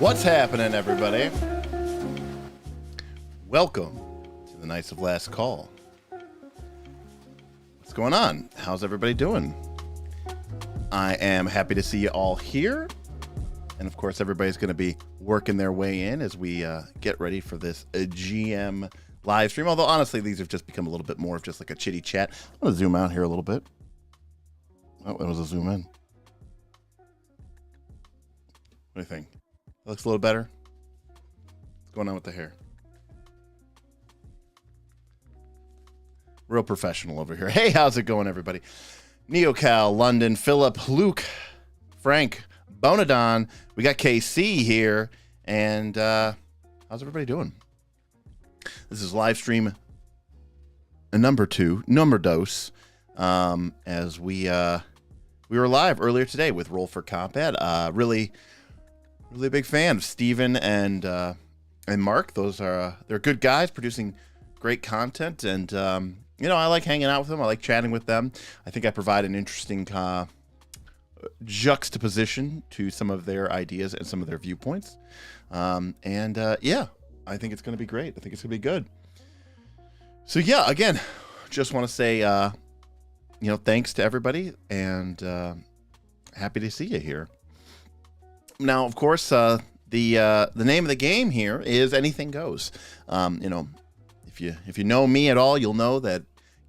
What's happening, everybody? Welcome to the Knights of Last Call. What's going on? How's everybody doing? I am happy to see you all here. And of course, everybody's going to be working their way in as we get ready for this GM live stream. Although, honestly, these have just become a little bit more of just like a chitty chat. I'm going to zoom out here a little bit. Oh, that was a zoom in. What do you think? That looks a little better. What's going on with the hair? Real professional over here. Hey, how's it going, everybody? NeoCal, London, Philip, Luke, Frank, Bonadon. We got KC here. And how's everybody doing? This is live stream number 2, number dos, as we were live earlier today with Roll for Combat. Really a big fan of Steven and Mark. They're good guys producing great content, and I like hanging out with them. I like chatting with them. I think I provide an interesting juxtaposition to some of their ideas and some of their viewpoints. Yeah, I think it's going to be great. I think it's going to be good. So yeah, again, just want to say, thanks to everybody, and happy to see you here. Now, of course, the name of the game here is anything goes. If you know me at all, you'll know that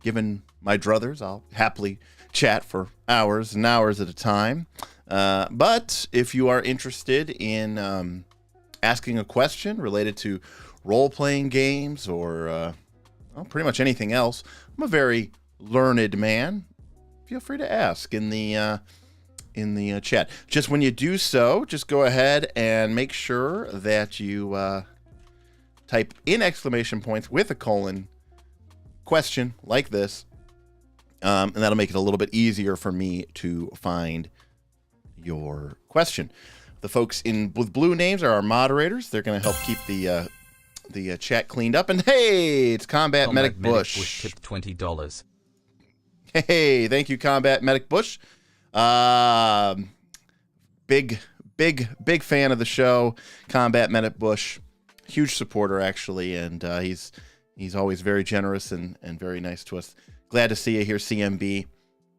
given my druthers, I'll happily chat for hours and hours at a time. But if you are interested in asking a question related to role-playing games or pretty much anything else, I'm a very learned man. Feel free to ask in the chat. Just when you do so, just go ahead and make sure that you type in exclamation points with a colon question like this, and that'll make it a little bit easier for me to find your question. The folks with blue names are our moderators. They're going to help keep the chat cleaned up. And hey, it's Combat Medic Bush. Tipped $20. Hey, thank you, Combat Medic Bush. Big fan of the show, Combat Medic Bush. Huge supporter, actually, and he's always very generous and very nice to us. Glad to see you here, CMB.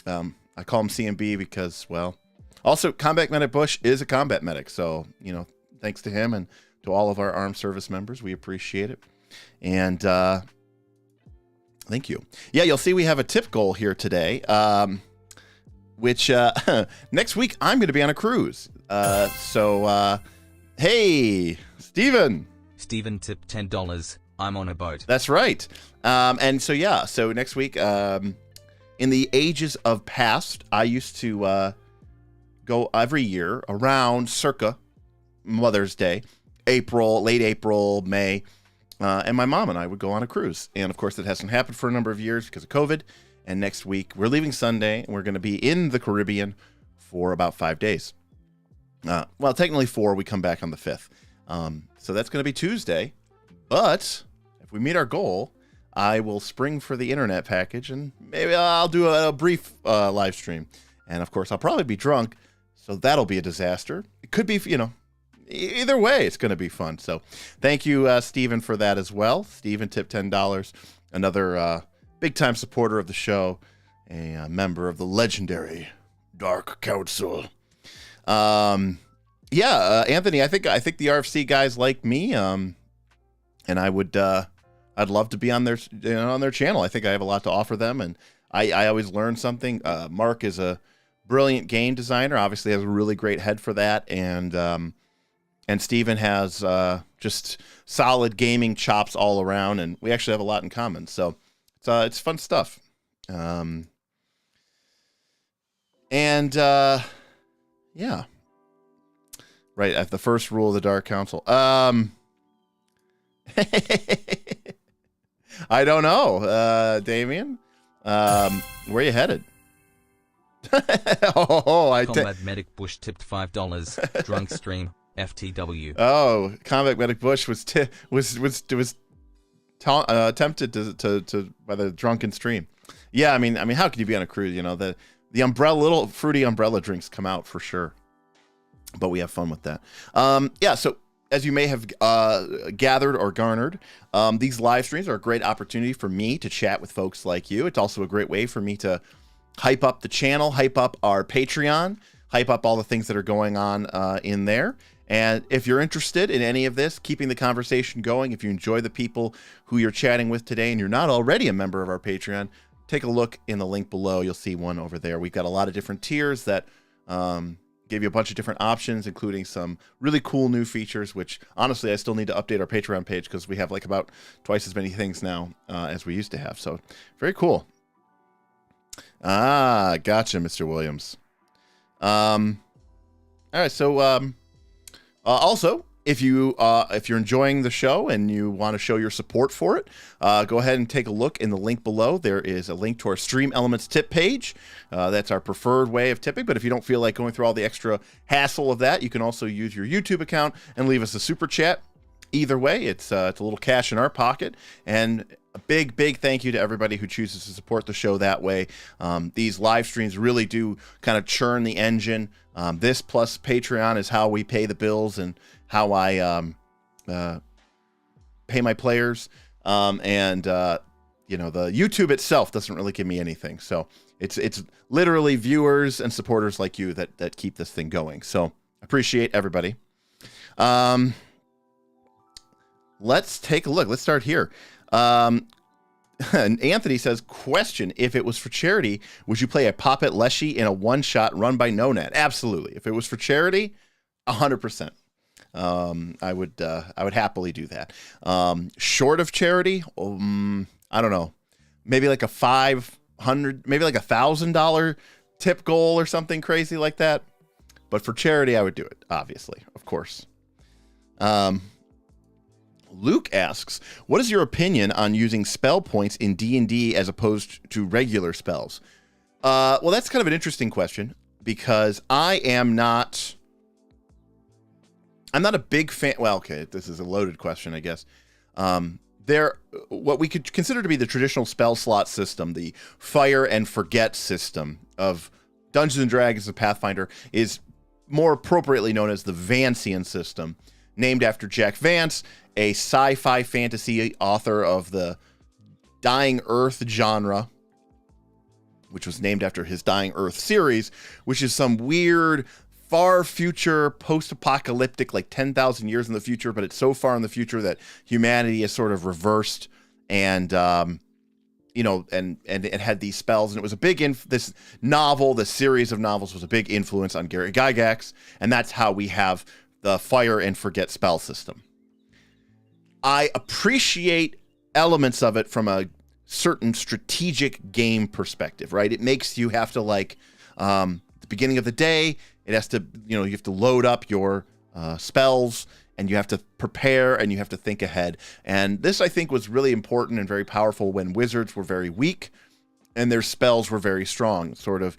I call him CMB because, well, also Combat Medic Bush is a combat medic, so thanks to him and to all of our armed service members, we appreciate it. And thank you. Yeah, you'll see we have a tip goal here today. Which next week I'm going to be on a cruise. Hey, Steven. Steven tipped $10. I'm on a boat. That's right. So next week, in the ages of past, I used to go every year around circa Mother's Day, late April, May, and my mom and I would go on a cruise. And of course, it hasn't happened for a number of years because of COVID. And next week, we're leaving Sunday, and we're going to be in the Caribbean for about 5 days. Well, technically 4. We come back on the 5th. So that's going to be Tuesday. But if we meet our goal, I will spring for the internet package, and maybe I'll do a brief live stream. And, of course, I'll probably be drunk, so that'll be a disaster. It could be, either way, it's going to be fun. So thank you, Steven, for that as well. Steven tipped $10. Another big-time supporter of the show, a member of the legendary Dark Council. Anthony, I think the RFC guys like me, and I'd love to be on their channel. I think I have a lot to offer them, and I always learn something. Mark is a brilliant game designer, obviously has a really great head for that, and Steven has just solid gaming chops all around, and we actually have a lot in common. So it's fun stuff. Yeah. Right, the first rule of the Dark Council. I don't know, Damien. Where are you headed? Combat Medic Bush tipped $5. Drunk stream. FTW. Oh, Combat Medic Bush was tempted to by the drunken stream. Yeah, I mean, how could you be on a cruise? The little fruity umbrella drinks come out for sure. But we have fun with that. So as you may have gathered or garnered, these live streams are a great opportunity for me to chat with folks like you. It's also a great way for me to hype up the channel, hype up our Patreon, hype up all the things that are going on in there. And if you're interested in any of this, keeping the conversation going, if you enjoy the people who you're chatting with today and you're not already a member of our Patreon, take a look in the link below. You'll see one over there. We've got a lot of different tiers that give you a bunch of different options, including some really cool new features, which honestly, I still need to update our Patreon page because we have like about twice as many things now as we used to have. So very cool. Ah, gotcha, Mr. Williams. All right, so also, if you're enjoying the show and you want to show your support for it, go ahead and take a look in the link below. There is a link to our Stream Elements tip page. That's our preferred way of tipping. But if you don't feel like going through all the extra hassle of that, you can also use your YouTube account and leave us a super chat. Either way, it's a little cash in our pocket. And a big, big thank you to everybody who chooses to support the show that way. These live streams really do kind of churn the engine. This plus Patreon is how we pay the bills and how I pay my players. The YouTube itself doesn't really give me anything. So it's literally viewers and supporters like you that keep this thing going. So appreciate everybody. Let's take a look. Let's start here. And Anthony says, question, if it was for charity, would you play a Poppet Leshy in a one-shot run by NoNet? Absolutely. If it was for charity, 100%. I would happily do that. Short of charity, I don't know, maybe like a $500, maybe like $1,000 tip goal or something crazy like that. But for charity, I would do it, obviously, of course. Luke asks, what is your opinion on using spell points in D&D as opposed to regular spells? Well, that's kind of an interesting question because I'm not a big fan. Well, okay, this is a loaded question, I guess. What we could consider to be the traditional spell slot system, the fire and forget system of Dungeons and Dragons and Pathfinder, is more appropriately known as the Vancian system, named after Jack Vance, a sci-fi fantasy author of the Dying Earth genre, which was named after his Dying Earth series, which is some weird, far future, post-apocalyptic, like 10,000 years in the future, but it's so far in the future that humanity is sort of reversed, and and it had these spells, and it was a big this series of novels was a big influence on Gary Gygax, and that's how we have the fire and forget spell system. I appreciate elements of it from a certain strategic game perspective, right? It makes you have to the beginning of the day, it has to, you have to load up your spells, and you have to prepare, and you have to think ahead. And this, I think, was really important and very powerful when wizards were very weak and their spells were very strong. It sort of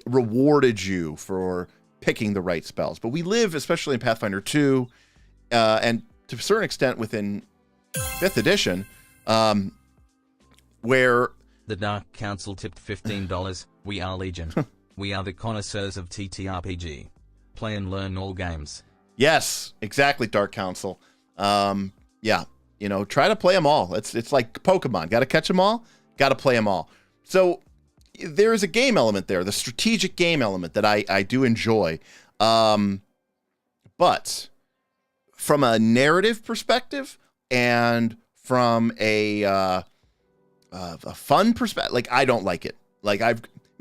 rewarded you for picking the right spells. But we live, especially in Pathfinder 2, and to a certain extent within 5th edition, where the Dark Council tipped $15. We are Legion. We are the connoisseurs of TTRPG. Play and learn all games. Yes, exactly, Dark Council. Try to play them all. It's like Pokemon. Got to catch them all. Got to play them all. So there is a game element there, the strategic game element that I do enjoy. But from a narrative perspective and from a fun perspective, I don't like it.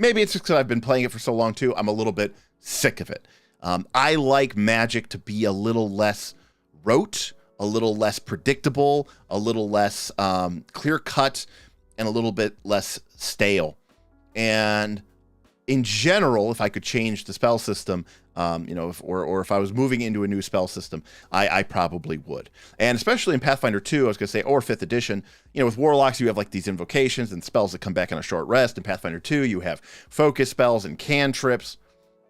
Maybe it's just because I've been playing it for so long too. I'm a little bit sick of it. I like Magic to be a little less rote, a little less predictable, a little less clear cut, and a little bit less stale. And in general, if I could change the spell system, if I was moving into a new spell system, I probably would. And especially in Pathfinder 2, I was going to say, or 5th edition, with Warlocks, you have these invocations and spells that come back on a short rest. In Pathfinder 2, you have focus spells and cantrips.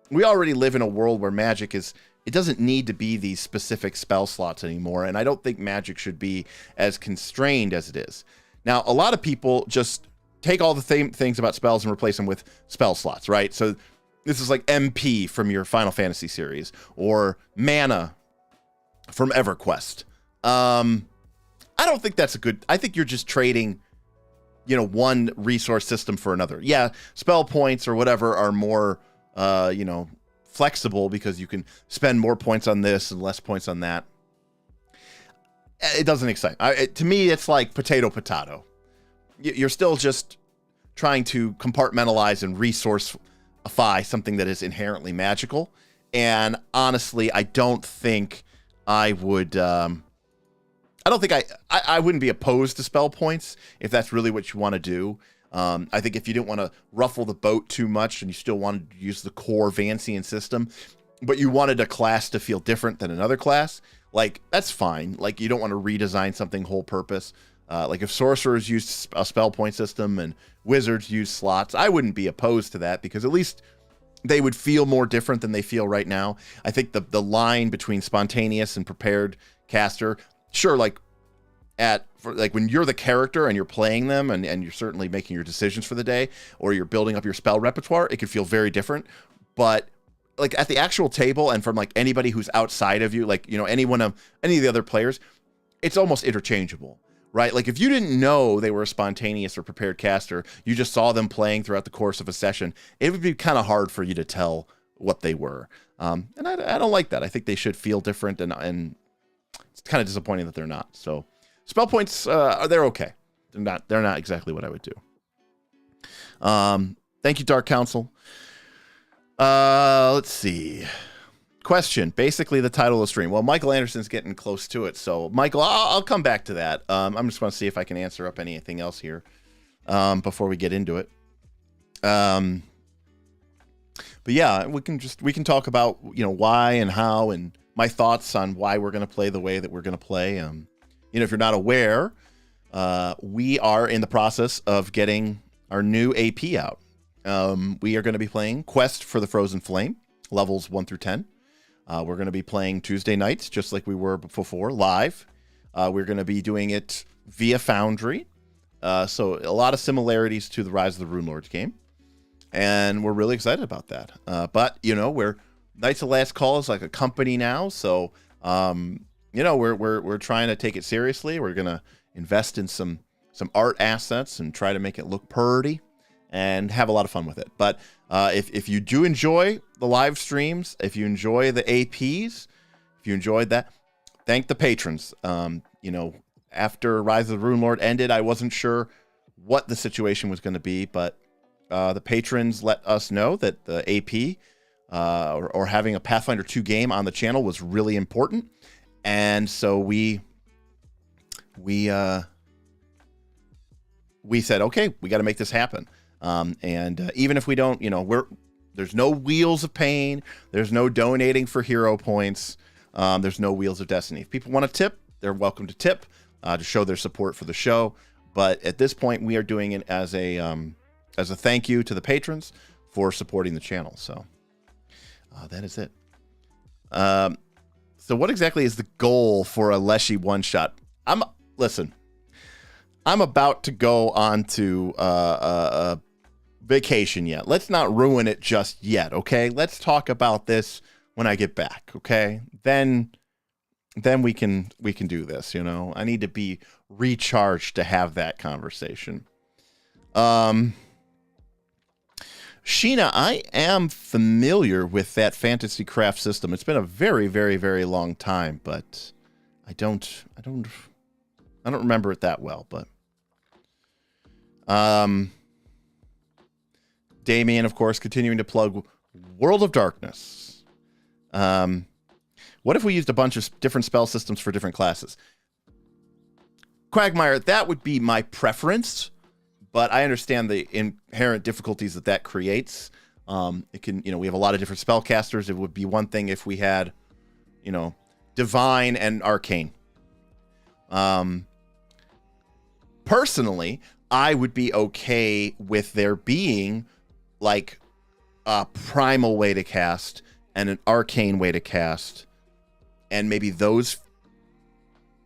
We already live in a world where Magic it doesn't need to be these specific spell slots anymore. And I don't think Magic should be as constrained as it is. Now, a lot of people just take all the same things about spells and replace them with spell slots, right? So this is like MP from your Final Fantasy series, or mana from EverQuest. I don't think that's a good. I think you're just trading, one resource system for another. Yeah, spell points or whatever are more, flexible because you can spend more points on this and less points on that. It doesn't excite. To me, it's like potato. You're still just trying to compartmentalize and resourceify something that is inherently magical. And honestly, I don't think I would. I don't think I wouldn't be opposed to spell points if that's really what you want to do. I think if you didn't want to ruffle the boat too much and you still wanted to use the core Vancian system, but you wanted a class to feel different than another class, like, that's fine. Like, you don't want to redesign something whole purpose. Like, if sorcerers used a spell point system and wizards use slots, I wouldn't be opposed to that because at least they would feel more different than they feel right now. I think the line between spontaneous and prepared caster, sure, like when you're the character and you're playing them and you're certainly making your decisions for the day or you're building up your spell repertoire, it could feel very different. But like at the actual table and from like anybody who's outside of you, like, any of the other players, it's almost interchangeable, right? Like if you didn't know they were a spontaneous or prepared caster, you just saw them playing throughout the course of a session, it would be kind of hard for you to tell what they were. And I don't like that. I think they should feel different, and it's kind of disappointing that they're not. So spell points, they're okay. They're not exactly what I would do. Thank you, Dark Council. Let's see. Question. Basically the title of the stream. Well, Michael Anderson's getting close to it. So Michael, I'll come back to that. I'm just going to see if I can answer up anything else here before we get into it. But yeah, we can talk about, why and how and my thoughts on why we're going to play the way that we're going to play. If you're not aware, we are in the process of getting our new AP out. We are going to be playing Quest for the Frozen Flame, levels 1 through 10. We're going to be playing Tuesday nights, just like we were before, live. We're going to be doing it via Foundry. So a lot of similarities to the Rise of the Runelords game. And we're really excited about that. But, we're Knights of Last Call is like a company now. So, we're trying to take it seriously. We're going to invest in some art assets and try to make it look pretty and have a lot of fun with it. But if you do enjoy the live streams, if you enjoy the APs, if you enjoyed that, thank the patrons. After Rise of the Runelord ended, I wasn't sure what the situation was going to be, but the patrons let us know that the AP or having a Pathfinder 2 game on the channel was really important. And so we said, okay, we got to make this happen. And even if we don't, there's no Wheels of Pain. There's no donating for hero points. There's no Wheels of Destiny. If people want to tip, they're welcome to tip to show their support for the show. But at this point, we are doing it as a thank you to the patrons for supporting the channel. So that is it. So what exactly is the goal for a Leshy one-shot? Listen, I'm about to go on to a vacation yet. Let's not ruin it just yet, okay? Let's talk about this when I get back, okay? Then we can do this, I need to be recharged to have that conversation. Sheena, I am familiar with that Fantasy Craft system. It's been a very, very, very long time, but I don't remember it that well, but Damien, of course, continuing to plug World of Darkness. What if we used a bunch of different spell systems for different classes? Quagmire, that would be my preference, but I understand the inherent difficulties that creates. It can, we have a lot of different spellcasters. It would be one thing if we had, Divine and Arcane. Personally, I would be okay with there being like a primal way to cast and an arcane way to cast, and maybe those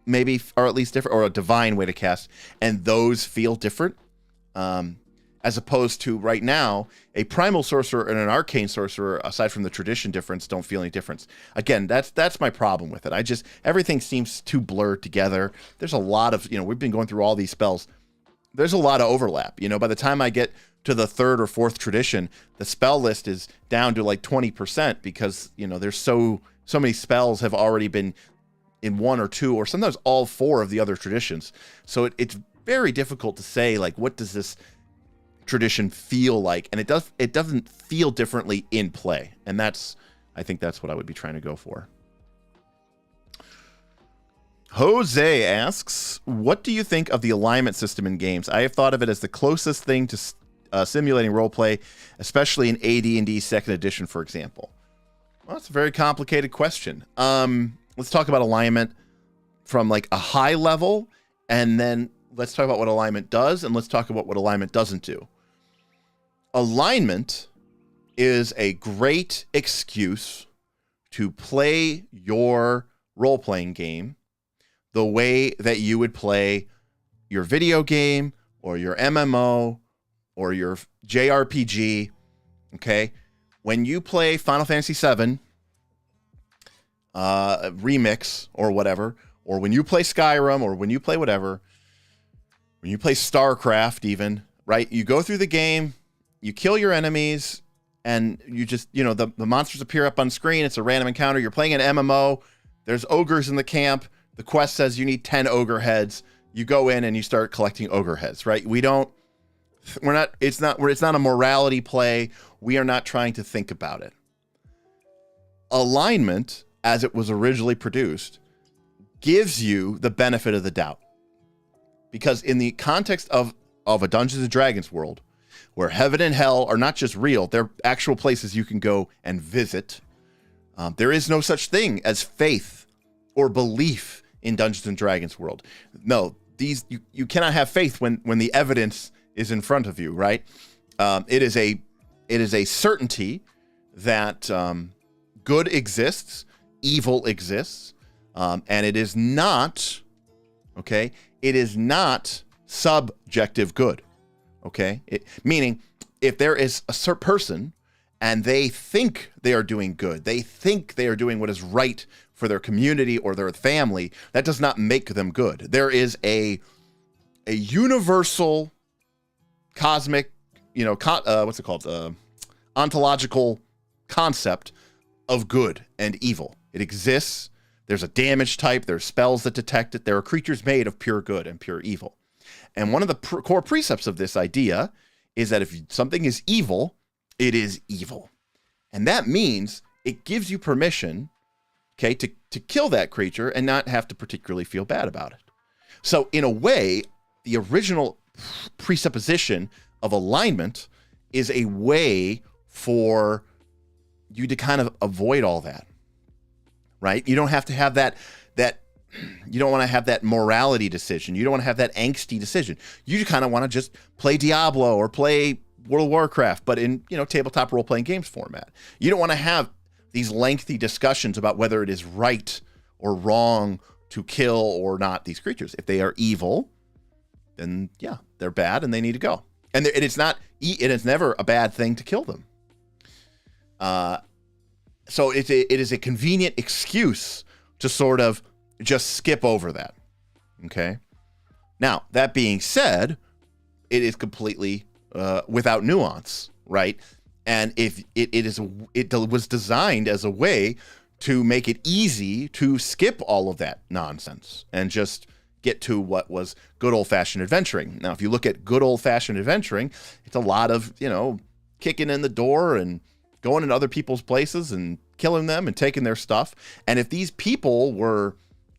are at least different, or a divine way to cast, and those feel different. as opposed to right now, a primal sorcerer and an arcane sorcerer, aside from the tradition difference, don't feel any difference. Again, that's my problem with it. Everything seems too blurred together. There's a lot of, we've been going through all these spells. There's a lot of overlap. By the time I get to the third or fourth tradition, the spell list is down to like 20% because, there's so many spells have already been in one or two or sometimes all four of the other traditions. So it's very difficult to say, like, what does this tradition feel like? And it doesn't feel differently in play. And I think that's what I would be trying to go for. Jose asks, what do you think of the alignment system in games? I have thought of it as the closest thing to simulating roleplay, especially in AD&D 2nd edition, for example. Well, that's a very complicated question. Let's talk about alignment from like a high level, and then let's talk about what alignment does, and let's talk about what alignment doesn't do. Alignment is a great excuse to play your role-playing game the way that you would play your video game or your MMO or your JRPG, okay? When you play Final Fantasy VII Remix or whatever, or when you play Skyrim or when you play whatever, when you play StarCraft even, right? You go through the game, you kill your enemies, and you just, the monsters appear up on screen. It's a random encounter. You're playing an MMO. There's ogres in the camp. The quest says you need 10 ogre heads. You go in and you start collecting ogre heads, right? It's not a morality play. We are not trying to think about it. Alignment, as it was originally produced, gives you the benefit of the doubt. Because in the context of a Dungeons and Dragons world, where heaven and hell are not just real, they're actual places you can go and visit, there is no such thing as faith or belief in Dungeons and Dragons world. No, you cannot have faith when the evidence is in front of you, right? It is a certainty that good exists, evil exists, and it is not, okay? It is not subjective good, okay? Meaning, if there is a certain person and they think they are doing good, they think they are doing what is right for their community or their family, that does not make them good. There is a universal cosmic, what's it called? Ontological concept of good and evil. It exists. There's a damage type. There's spells that detect it. There are creatures made of pure good and pure evil. And one of the core precepts of this idea is that if something is evil, it is evil. And that means it gives you permission, okay, to kill that creature and not have to particularly feel bad about it. So in a way, the original presupposition of alignment is a way for you to kind of avoid all that, right? You don't have to have that you don't want to have that morality decision. You don't want to have that angsty decision. You kind of want to just play Diablo or play World of Warcraft, but in, tabletop role-playing games format. You don't want to have these lengthy discussions about whether it is right or wrong to kill or not these creatures. If they are evil, then yeah, they're bad and they need to go. And it is never a bad thing to kill them. So it is a convenient excuse to sort of just skip over that. Okay. Now, that being said, it is completely without nuance, right? And if it was designed as a way to make it easy to skip all of that nonsense and just get to what was good old-fashioned adventuring. Now, if you look at good old-fashioned adventuring, it's a lot of, kicking in the door and going into other people's places and killing them and taking their stuff. And if these people were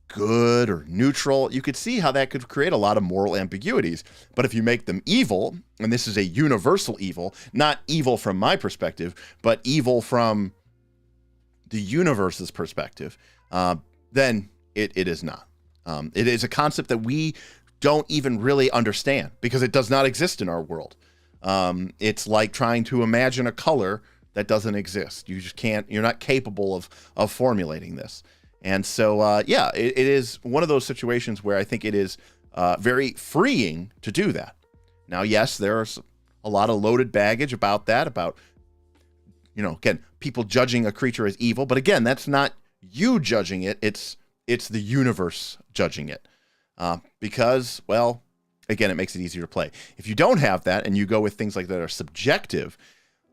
good or neutral, you could see how that could create a lot of moral ambiguities. But if you make them evil, and this is a universal evil, not evil from my perspective, but evil from the universe's perspective, then it is not. It is a concept that we don't even really understand because it does not exist in our world. It's like trying to imagine a color that doesn't exist. You just can't, you're not capable of formulating this. And so, it is one of those situations where I think it is very freeing to do that. Now, yes, there are a lot of loaded baggage about that, about, again, people judging a creature as evil. But again, that's not you judging it. It's the universe judging it. Because, well, again, it makes it easier to play. If you don't have that and you go with things like that are subjective,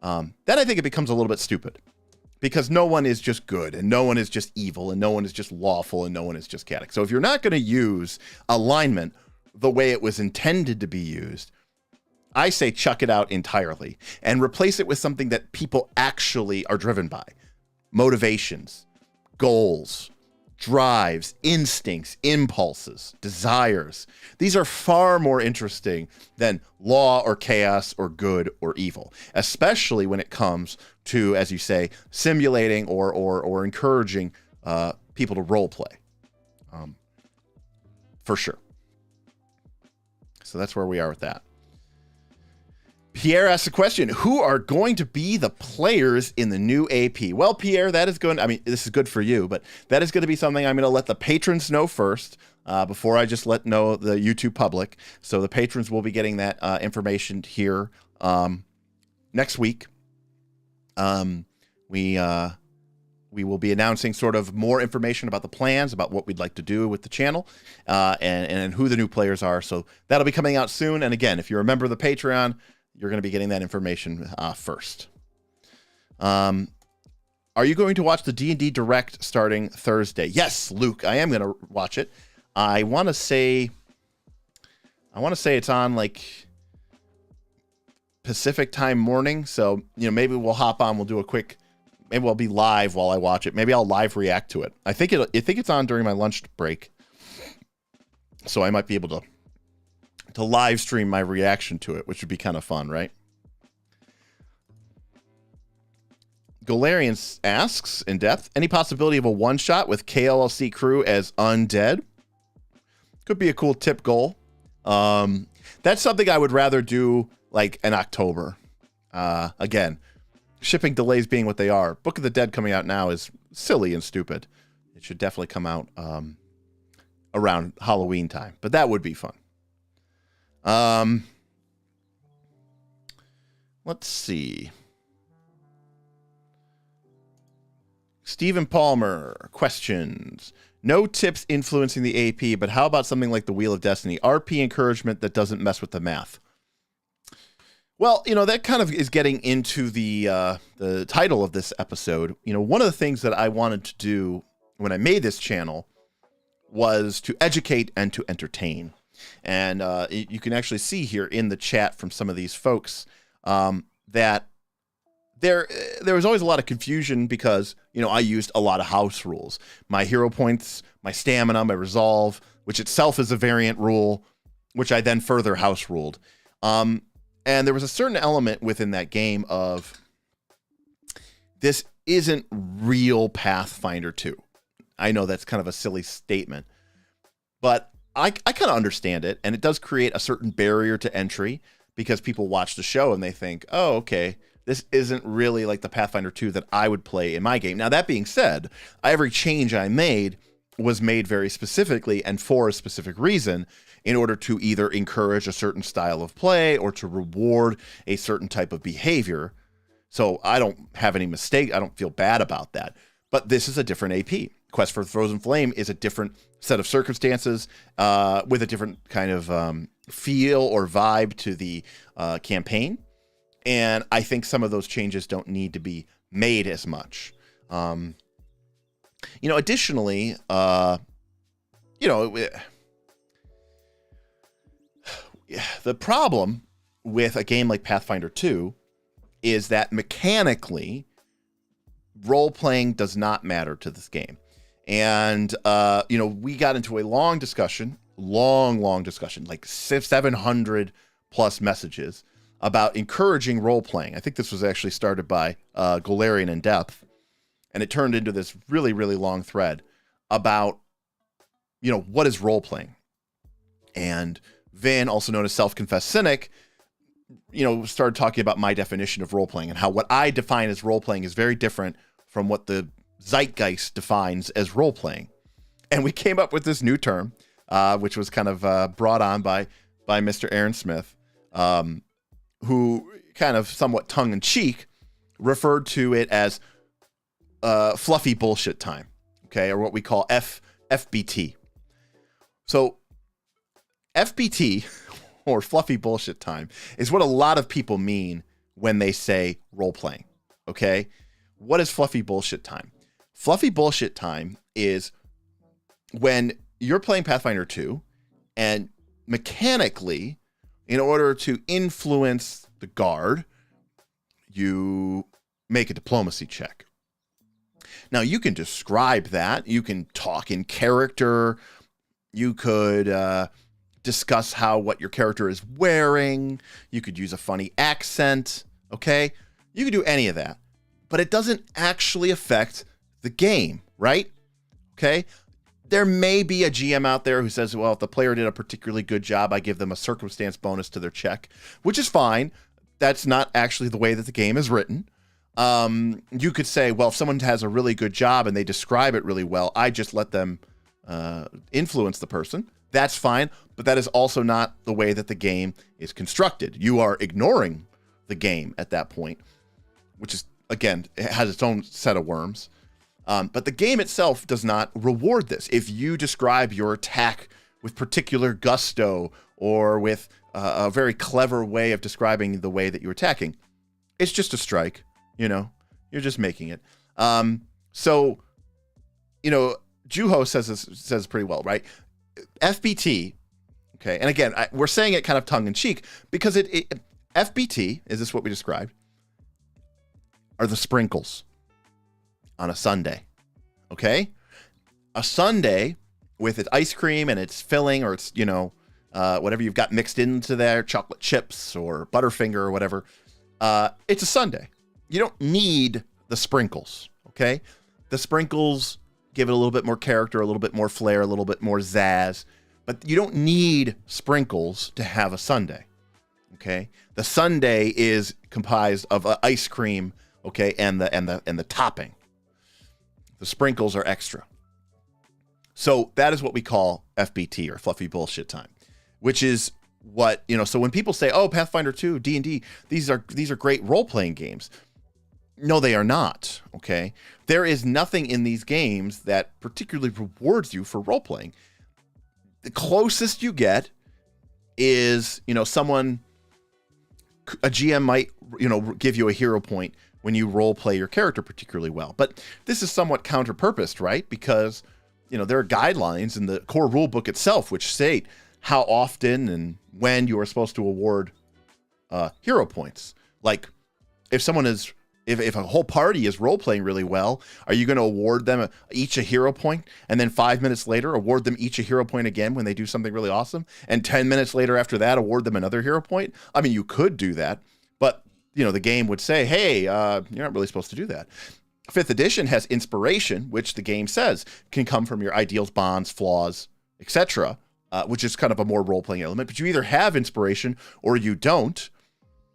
then I think it becomes a little bit stupid. Because no one is just good, and no one is just evil, and no one is just lawful, and no one is just chaotic. So if you're not going to use alignment the way it was intended to be used, I say chuck it out entirely and replace it with something that people actually are driven by. Motivations, goals, drives, instincts, impulses, desires. These are far more interesting than law or chaos or good or evil, especially when it comes to, as you say, simulating or encouraging people to role play. For sure. So that's where we are with that. Pierre asks a question: who are going to be the players in the new AP? Well, Pierre, that is going, this is good for you, but that is going to be something I'm going to let the patrons know first, before I just let know the YouTube public. So the patrons will be getting that information here next week. We will be announcing sort of more information about the plans, about what we'd like to do with the channel, and who the new players are. So that'll be coming out soon. And again, if you're a member of the Patreon, you're going to be getting that information first. Are you going to watch the D&D Direct starting Thursday? Yes, Luke, I am going to watch it. I want to say it's on like Pacific time morning. So, maybe we'll hop on. We'll do a quick, maybe I'll be live while I watch it. Maybe I'll live react to it. I think it's on during my lunch break. So I might be able to live stream my reaction to it, which would be kind of fun, right? Golarian asks, in depth, any possibility of a one-shot with KLLC crew as undead? Could be a cool tip goal. That's something I would rather do like in October. Again, shipping delays being what they are. Book of the Dead coming out now is silly and stupid. It should definitely come out around Halloween time, but that would be fun. Let's see. Stephen Palmer questions. No tips influencing the AP, but how about something like the Wheel of Destiny? RP encouragement that doesn't mess with the math. Well, that kind of is getting into the title of this episode. One of the things that I wanted to do when I made this channel was to educate and to entertain. And you can actually see here in the chat from some of these folks that there was always a lot of confusion because, I used a lot of house rules. My hero points, my stamina, my resolve, which itself is a variant rule, which I then further house ruled. And there was a certain element within that game of this isn't real Pathfinder 2. I know that's kind of a silly statement, but I kind of understand it, and it does create a certain barrier to entry because people watch the show and they think, oh, okay, this isn't really like the Pathfinder 2 that I would play in my game. Now, that being said, every change I made was made very specifically and for a specific reason in order to either encourage a certain style of play or to reward a certain type of behavior. So I don't have any mistake. I don't feel bad about that. But this is a different AP. Quest for Frozen Flame is a different set of circumstances with a different kind of feel or vibe to the campaign. And I think some of those changes don't need to be made as much. Additionally, the problem with a game like Pathfinder 2 is that mechanically, role-playing does not matter to this game. And, we got into a long discussion, like 700 plus messages about encouraging role-playing. I think this was actually started by Golarian in depth, and it turned into this really, really long thread about, what is role-playing? And Vin, also known as Self-Confessed Cynic, started talking about my definition of role-playing and how what I define as role-playing is very different from what the zeitgeist defines as role-playing. And we came up with this new term, which was kind of brought on by Mr. Aaron Smith, who kind of somewhat tongue-in-cheek referred to it as fluffy bullshit time, okay, or what we call FBT. So FBT, or fluffy bullshit time, is what a lot of people mean when they say role-playing, okay? What is fluffy bullshit time? Fluffy bullshit time is when you're playing Pathfinder 2, and mechanically, in order to influence the guard, you make a diplomacy check. Now, you can describe that. You can talk in character. You could discuss what your character is wearing. You could use a funny accent, okay? You could do any of that. But it doesn't actually affect the game, right? Okay? There may be a GM out there who says, well, if the player did a particularly good job, I give them a circumstance bonus to their check, which is fine. That's not actually the way that the game is written. You could say, well, if someone has a really good job and they describe it really well, I just let them influence the person. That's fine, but that is also not the way that the game is constructed. You are ignoring the game at that point, which is, again, it has its own set of worms. But the game itself does not reward this. If you describe your attack with particular gusto or with a very clever way of describing the way that you're attacking, it's just a strike. You're just making it. So, Juho says pretty well, right? FBT, okay, and again, we're saying it kind of tongue-in-cheek because FBT, is this what we described, are the sprinkles on a sundae, okay? A sundae with its ice cream and its filling, or its, whatever you've got mixed into there, chocolate chips or Butterfinger or whatever, it's a sundae. You don't need the sprinkles, okay? The sprinkles give it a little bit more character, a little bit more flair, a little bit more zazz, but you don't need sprinkles to have a sundae, okay? The sundae is comprised of ice cream, okay, and the topping. The sprinkles are extra. So that is what we call FBT, or fluffy bullshit time, which is what, so when people say, oh, Pathfinder 2, D&D, these are great role-playing games. No, they are not, okay? There is nothing in these games that particularly rewards you for role-playing. The closest you get is, a GM might, give you a hero point when you role-play your character particularly well. But this is somewhat counter-purposed, right? Because, there are guidelines in the core rulebook itself which state how often and when you are supposed to award hero points. Like, if a whole party is role-playing really well, are you going to award them each a hero point, and then 5 minutes later award them each a hero point again when they do something really awesome, and 10 minutes later after that award them another hero point? I mean, you could do that, but the game would say, hey, you're not really supposed to do that. 5th edition has inspiration, which the game says can come from your ideals, bonds, flaws, etc., which is kind of a more role-playing element. But you either have inspiration or you don't.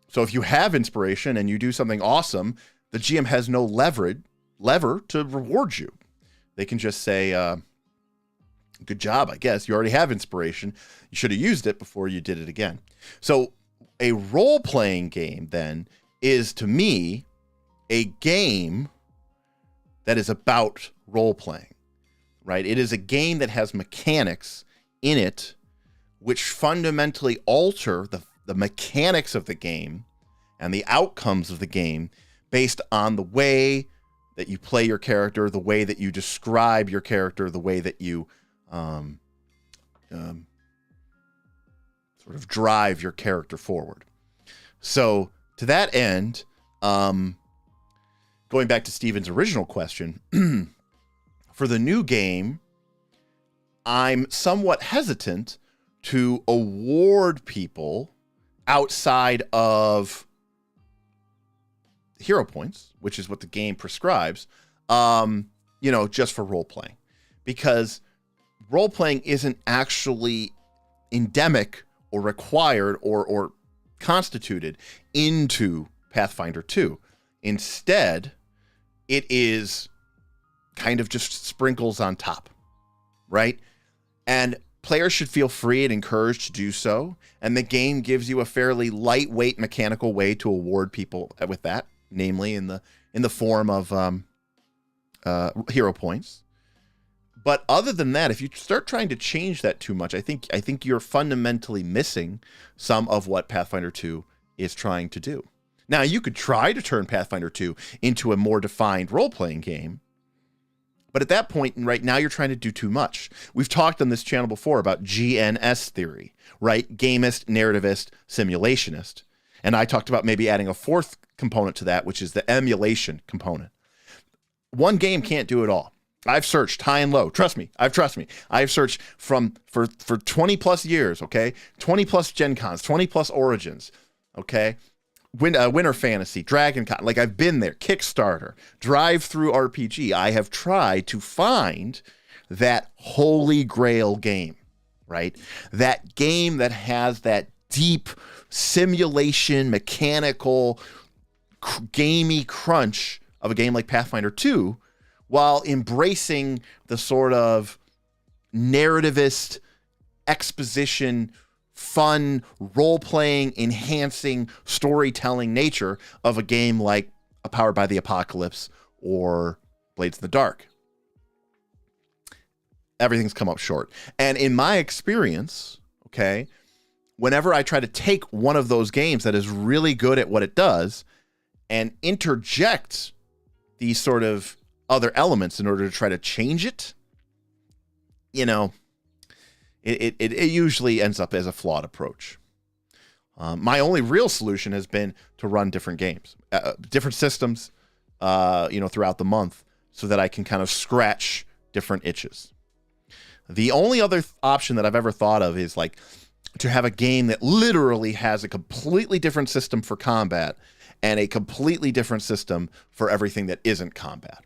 So if you have inspiration and you do something awesome, the GM has no lever to reward you. They can just say, good job, I guess. You already have inspiration. You should have used it before you did it again. So a role-playing game, then, is, to me, a game that is about role-playing, right? It is a game that has mechanics in it which fundamentally alter the mechanics of the game and the outcomes of the game based on the way that you play your character, the way that you describe your character, the way that you sort of drive your character forward. So to that end, going back to Steven's original question, for the new game, I'm somewhat hesitant to award people outside of hero points, which is what the game prescribes, just for role-playing. Because role-playing isn't actually endemic or required or constituted into Pathfinder 2. Instead, it is kind of just sprinkles on top, right? And players should feel free and encouraged to do so, and the game gives you a fairly lightweight mechanical way to award people with that, namely in the form of hero points. But other than that, if you start trying to change that too much, I think you're fundamentally missing some of what Pathfinder 2 is trying to do. Now, you could try to turn Pathfinder 2 into a more defined role-playing game, but at that point, right now, you're trying to do too much. We've talked on this channel before about GNS theory, right? Gamist, narrativist, simulationist. And I talked about maybe adding a fourth component to that, which is the emulation component. One game can't do it all. I've searched high and low. Trust me. I've searched for 20 plus years, okay? 20 plus Gen Cons, 20 plus Origins, okay? Winter Fantasy, Dragon Con. Like, I've been there. Kickstarter, Drive-Through RPG. I have tried to find that holy grail game, right? That game that has that deep simulation, mechanical, gamey crunch of a game like Pathfinder 2, while embracing the sort of narrativist, exposition, fun, role-playing, enhancing, storytelling nature of a game like Powered by the Apocalypse or Blades in the Dark. Everything's come up short. And in my experience, okay, whenever I try to take one of those games that is really good at what it does and interject these sort of other elements in order to try to change it, you know, it usually ends up as a flawed approach. My only real solution has been to run different games, different systems, throughout the month so that I can kind of scratch different itches. The only other option that I've ever thought of is like to have a game that literally has a completely different system for combat and a completely different system for everything that isn't combat.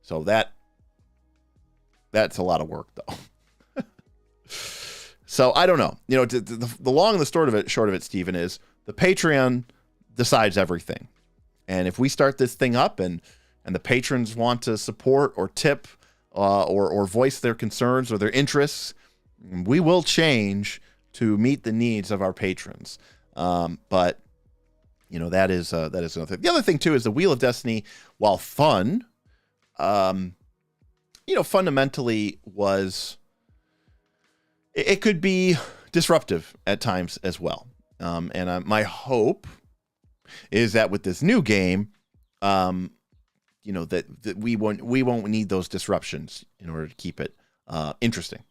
So that's a lot of work, though. So I don't know. You know, the long and the short of it, Stephen, is the Patreon decides everything. And if we start this thing up and the patrons want to support or tip or voice their concerns or their interests, we will change to meet the needs of our patrons. But you know, that is another thing. The other thing too is the Wheel of Destiny, while fun, fundamentally was. It could be disruptive at times as well. And my hope is that with this new game, that we won't need those disruptions in order to keep it interesting.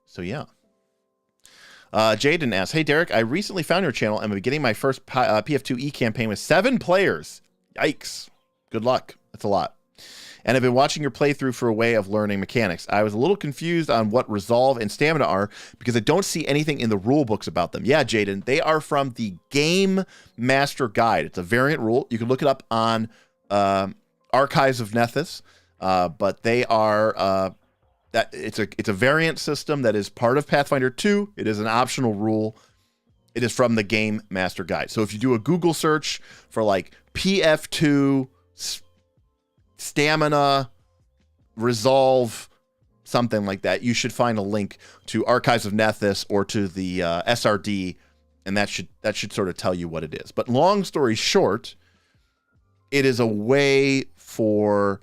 So, yeah. Jaden asks, "Hey, Derek, I recently found your channel and I'm beginning my first PF2E campaign with 7 players. Yikes. Good luck. That's a lot. And I've been watching your playthrough for a way of learning mechanics. I was a little confused on what resolve and stamina are because I don't see anything in the rule books about them." Yeah, Jaden, they are from the Game Master Guide. It's a variant rule. You can look it up on Archives of Nethys, but they are it's a variant system that is part of Pathfinder 2. It is an optional rule. It is from the Game Master Guide. So if you do a Google search for like PF2 stamina, resolve, something like that, you should find a link to Archives of Nethys or to the SRD, and that should sort of tell you what it is. But long story short, it is a way for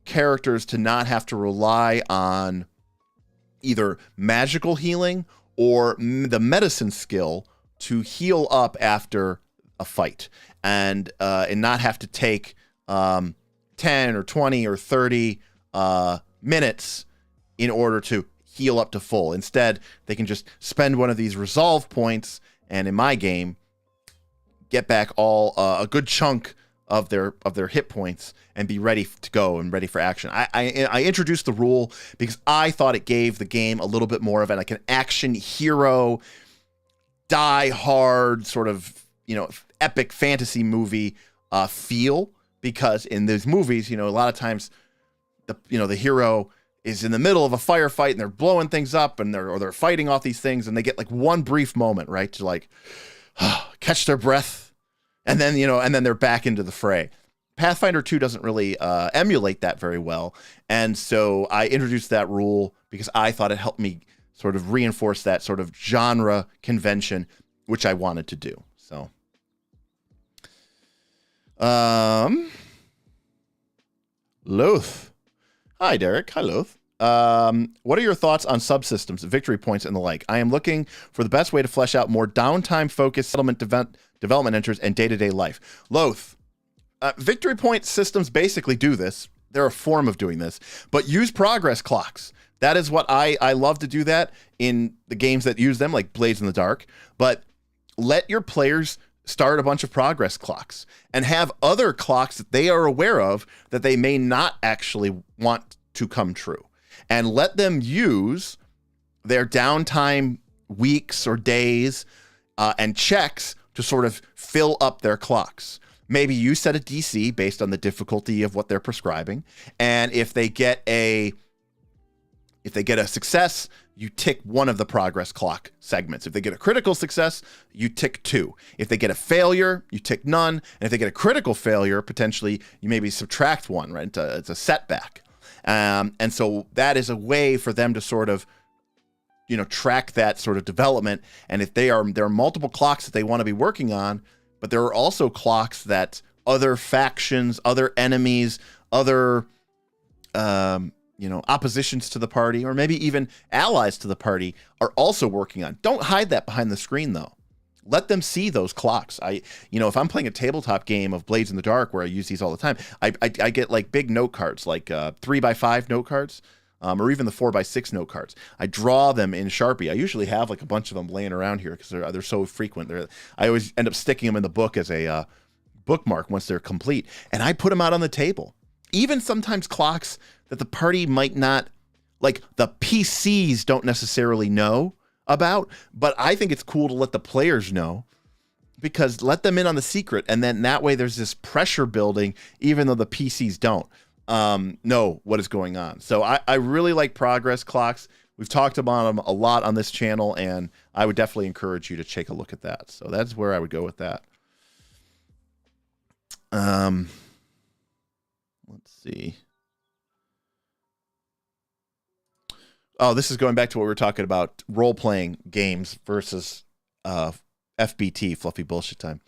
characters to not have to rely on either magical healing or the medicine skill to heal up after a fight, and not have to take 10 or 20 or 30 minutes in order to heal up to full. Instead, they can just spend one of these resolve points, and in my game, get back a good chunk of their hit points and be ready to go and ready for action. I introduced the rule because I thought it gave the game a little bit more of an action hero, die hard sort of epic fantasy movie feel. Because in those movies, a lot of times the hero is in the middle of a firefight and they're blowing things up and they're fighting off these things, and they get like one brief moment, right, to like catch their breath, and then they're back into the fray. Pathfinder 2 doesn't really emulate that very well. And so I introduced that rule because I thought it helped me sort of reinforce that sort of genre convention, which I wanted to do. So, Loth. Hi, Derek. Hi, Loth. What are your thoughts on subsystems, victory points, and the like? I am looking for the best way to flesh out more downtime-focused settlement development enters and day-to-day life. Loth. Victory point systems basically do this. They're a form of doing this, but use progress clocks. That is what I love to do that in the games that use them, like Blades in the Dark. But let your players start a bunch of progress clocks and have other clocks that they are aware of that they may not actually want to come true. And let them use their downtime weeks or days and checks to sort of fill up their clocks. Maybe you set a DC based on the difficulty of what they're prescribing. And if they get a success, you tick one of the progress clock segments. If they get a critical success, you tick 2. If they get a failure, you tick none. And if they get a critical failure, potentially you maybe subtract 1, right? It's a setback. And so that is a way for them to sort of, track that sort of development. And if there are multiple clocks that they want to be working on, but there are also clocks that other factions, other enemies, other, oppositions to the party, or maybe even allies to the party are also working on. Don't hide that behind the screen, though. Let them see those clocks. If I'm playing a tabletop game of Blades in the Dark where I use these all the time, I get like big note cards, like 3x5 note cards, or even the 4x6 note cards. I draw them in Sharpie. I usually have like a bunch of them laying around here because they're so frequent. I always end up sticking them in the book as a bookmark once they're complete, and I put them out on the table. Even sometimes clocks that the party might not, like the PCs don't necessarily know about, but I think it's cool to let the players know, because let them in on the secret, and then that way there's this pressure building, even though the PCs don't know what is going on. So I really like progress clocks. We've talked about them a lot on this channel, and I would definitely encourage you to take a look at that. So that's where I would go with that. Let's see. Oh, this is going back to what we were talking about, role-playing games versus FBT, fluffy bullshit time.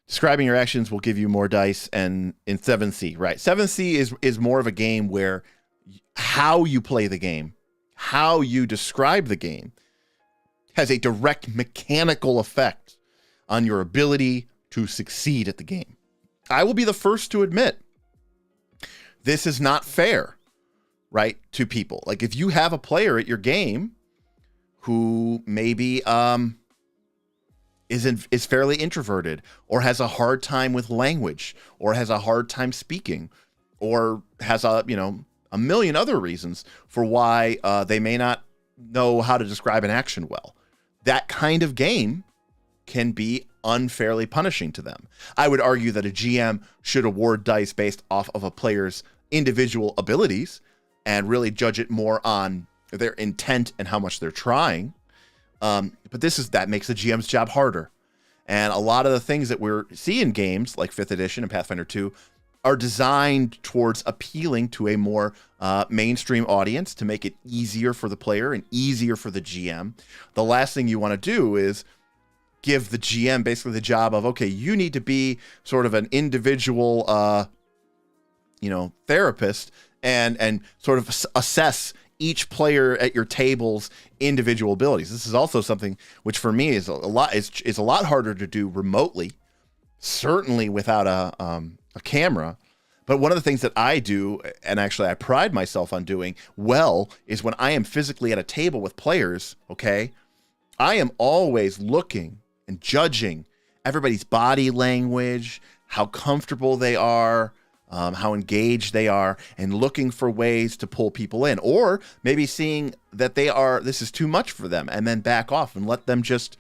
Describing your actions will give you more dice, and in 7th, right? 7th is more of a game where how you play the game, how you describe the game, has a direct mechanical effect on your ability to succeed at the game. I will be the first to admit this is not fair, right, to people. Like if you have a player at your game who maybe is fairly introverted, or has a hard time with language, or has a hard time speaking, or has a million other reasons for why they may not know how to describe an action well. That kind of game can be unfairly punishing to them. I would argue that a GM should award dice based off of a player's individual abilities and really judge it more on their intent and how much they're trying. But that makes the GM's job harder. And a lot of the things that we're seeing in games like 5th edition and Pathfinder 2 are designed towards appealing to a more mainstream audience, to make it easier for the player and easier for the GM. The last thing you want to do is give the GM basically the job of, okay, you need to be sort of an individual, therapist and sort of assess each player at your table's individual abilities. This is also something which for me is a lot harder to do remotely, certainly without a camera. But one of the things that I do, and actually I pride myself on doing well, is when I am physically at a table with players, okay, I am always looking and judging everybody's body language, how comfortable they are, how engaged they are, and looking for ways to pull people in, or maybe seeing that this is too much for them, and then back off and let them just,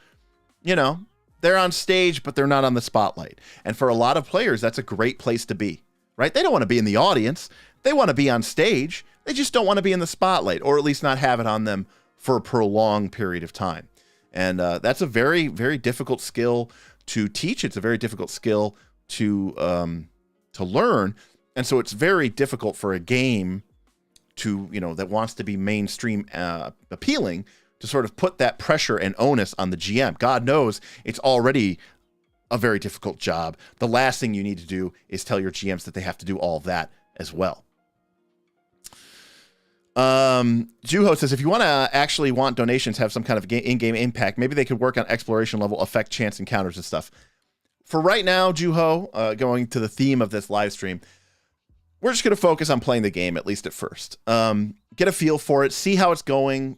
they're on stage, but they're not on the spotlight. And for a lot of players, that's a great place to be, right? They don't want to be in the audience. They want to be on stage. They just don't want to be in the spotlight, or at least not have it on them for a prolonged period of time. And that's a very, very difficult skill to teach. It's a very difficult skill to learn. And so it's very difficult for a game to, that wants to be mainstream appealing to sort of put that pressure and onus on the GM. God knows it's already a very difficult job. The last thing you need to do is tell your GMs that they have to do all of that as well. Juho says, if you actually want donations to have some kind of in-game impact, maybe they could work on exploration level, affect chance encounters and stuff. For right now, Juho, going to the theme of this live stream, we're just going to focus on playing the game, at least at first. Get a feel for it, see how it's going.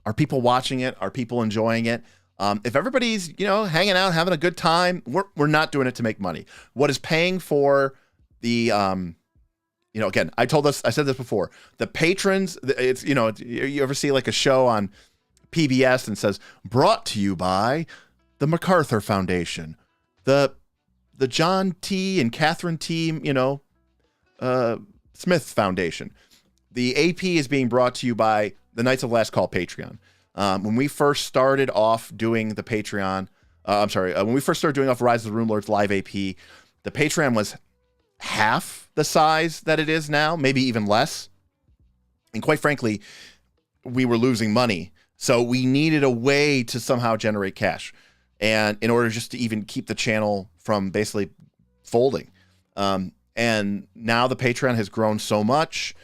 Are people watching it? Are people enjoying it? If everybody's, hanging out, having a good time, we're not doing it to make money. What is paying for the, again, I said this before, the patrons, it's, you ever see like a show on PBS and says, brought to you by the MacArthur Foundation, the John T. and Catherine T., Smith Foundation. The AP is being brought to you by the Knights of Last Call Patreon. When we first started off doing the Patreon, when we first started doing off Rise of the Runelords live AP, the Patreon was half the size that it is now, maybe even less. And quite frankly, we were losing money. So we needed a way to somehow generate cash. And in order just to even keep the channel from basically folding. And now the Patreon has grown so much.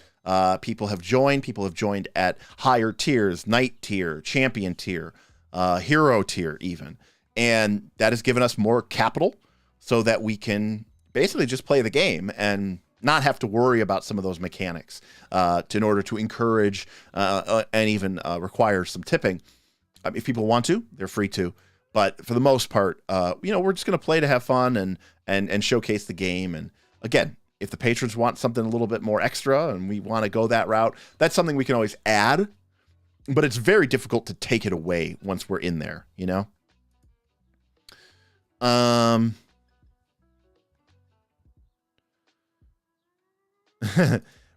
People have joined at higher tiers, Knight tier, Champion tier, Hero tier even. And that has given us more capital so that we can basically just play the game and not have to worry about some of those mechanics in order to encourage and even require some tipping. If people want to, they're free to. But for the most part, we're just going to play to have fun and showcase the game. And again, if the patrons want something a little bit more extra and we want to go that route, that's something we can always add. But it's very difficult to take it away once we're in there,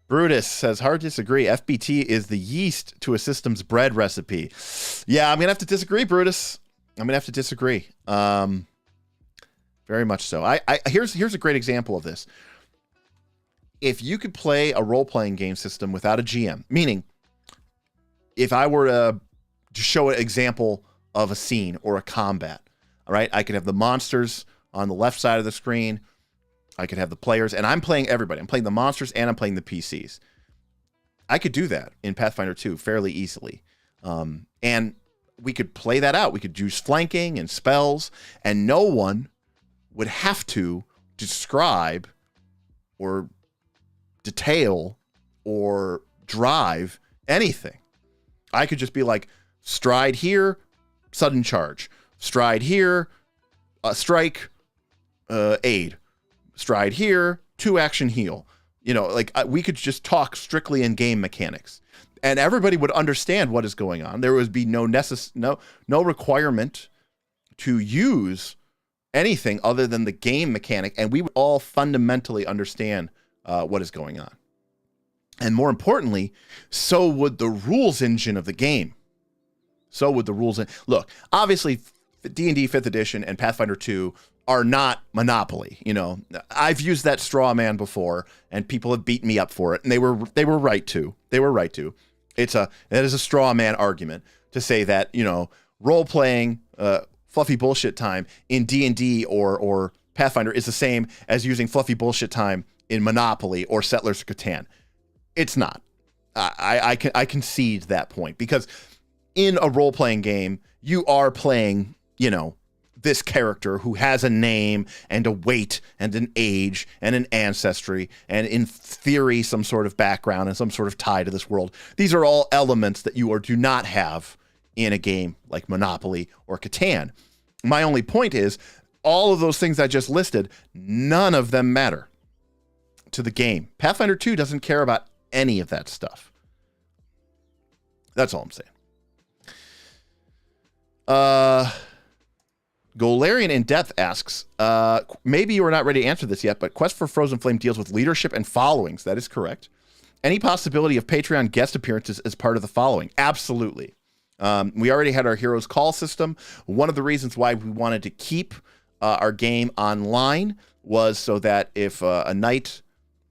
Brutus says, hard to disagree. FBT is the yeast to a system's bread recipe. Yeah, I'm going to have to disagree, Brutus. I'm going to have to disagree. Very much so. Here's a great example of this. If you could play a role-playing game system without a GM, meaning if I were to show an example of a scene or a combat, all right, I could have the monsters on the left side of the screen. I could have the players, and I'm playing everybody. I'm playing the monsters and I'm playing the PCs. I could do that in Pathfinder 2 fairly easily. And we could play that out. We could use flanking and spells, and no one would have to describe or detail or drive anything. I could just be like, stride here, sudden charge. Stride here, strike, aid. Stride here, 2-action heal. We could just talk strictly in game mechanics. And everybody would understand what is going on. There would be no requirement to use anything other than the game mechanic, and we would all fundamentally understand what is going on. And more importantly, so would the rules engine of the game. So would the rules. Look, obviously, D&D 5th edition and Pathfinder 2 are not Monopoly. I've used that straw man before, and people have beaten me up for it, and they were right to. They were right to. That is a straw man argument to say that role playing fluffy bullshit time in D&D or Pathfinder is the same as using fluffy bullshit time in Monopoly or Settlers of Catan. It's not. I concede that point, because in a role playing game you are playing this character who has a name and a weight and an age and an ancestry and, in theory, some sort of background and some sort of tie to this world. These are all elements that you do not have in a game like Monopoly or Catan. My only point is, all of those things I just listed, none of them matter to the game. Pathfinder 2 doesn't care about any of that stuff. That's all I'm saying. Golarian in Depth asks, maybe you are not ready to answer this yet, but Quest for Frozen Flame deals with leadership and followings. That is correct. Any possibility of Patreon guest appearances as part of the following? Absolutely. We already had our Heroes Call system. One of the reasons why we wanted to keep our game online was so that if a knight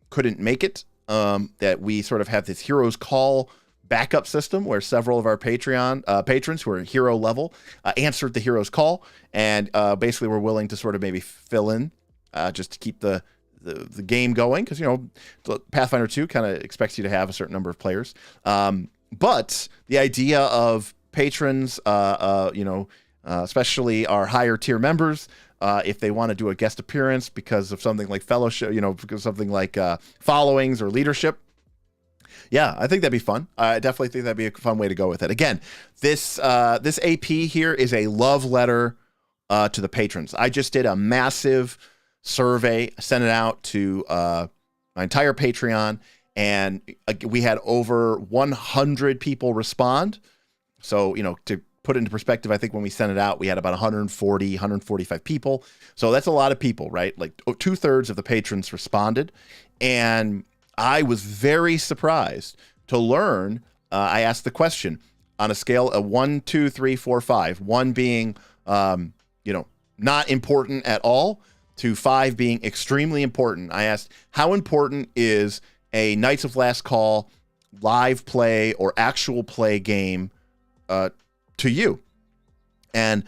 couldn't make it, that we sort of have this Hero's Call backup system where several of our Patreon patrons who are hero level answered the Hero's Call, and basically were willing to sort of maybe fill in just to keep the game going, because, you know, Pathfinder 2 kind of expects you to have a certain number of players. But the idea of patrons, especially our higher tier members, if they want to do a guest appearance because of something like fellowship, because of something like followings or leadership, yeah, I think that'd be fun. I definitely think that'd be a fun way to go with it. Again, this AP here is a love letter to the patrons. I just did a massive survey, sent it out to my entire Patreon, and we had over 100 people respond. So, to put it into perspective, I think when we sent it out, we had about 145 people. So that's a lot of people, right? Like 2/3 of the patrons responded. And I was very surprised to learn, I asked the question on a scale of 1, 2, 3, 4, 5, 1 being, not important at all, to 5 being extremely important. I asked, how important is a Knights of Last Call live play or actual play game to you? And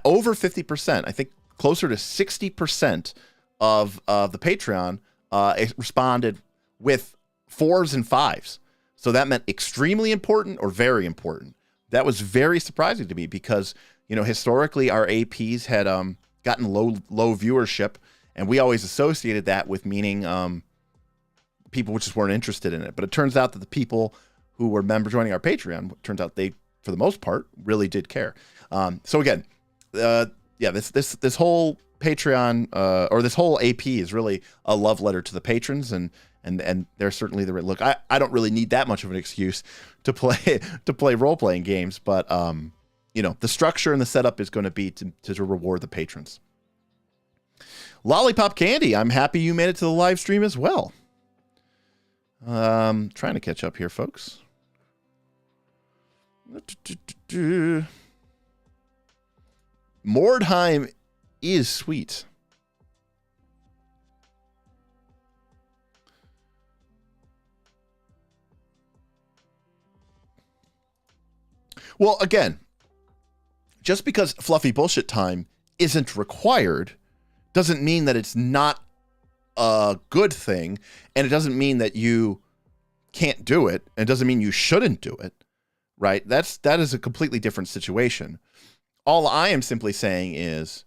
over 50%, I think closer to 60% of the Patreon responded with 4s and 5s. So that meant extremely important or very important. That was very surprising to me because, historically our APs had gotten low viewership, and we always associated that with meaning people just weren't interested in it. But it turns out that the people who were joining our Patreon, turns out they, for the most part, really did care. So again, this whole Patreon or this whole AP is really a love letter to the patrons, and they're certainly the look. I don't really need that much of an excuse to play role playing games, but the structure and the setup is going to be to reward the patrons. Lollipop Candy, I'm happy you made it to the live stream as well. Trying to catch up here, folks. Mordheim is sweet. Well, again, just because fluffy bullshit time isn't required doesn't mean that it's not a good thing, and it doesn't mean that you can't do it, and it doesn't mean you shouldn't do it, right? That is a completely different situation. All I am simply saying is,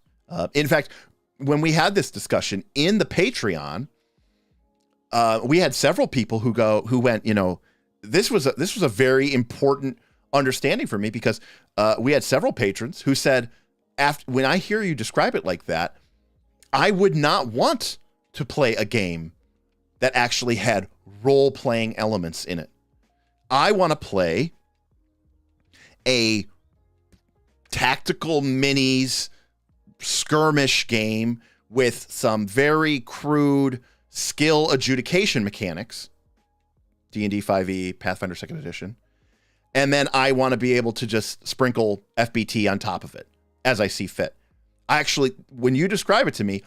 in fact, when we had this discussion in the Patreon, we had several people who went, this was a very important understanding for me, because we had several patrons who said, when I hear you describe it like that, I would not want to play a game that actually had role-playing elements in it. I want to play a tactical minis skirmish game with some very crude skill adjudication mechanics, D&D 5e, Pathfinder 2nd edition, and then I want to be able to just sprinkle FBT on top of it as I see fit. Actually, when you describe it to me,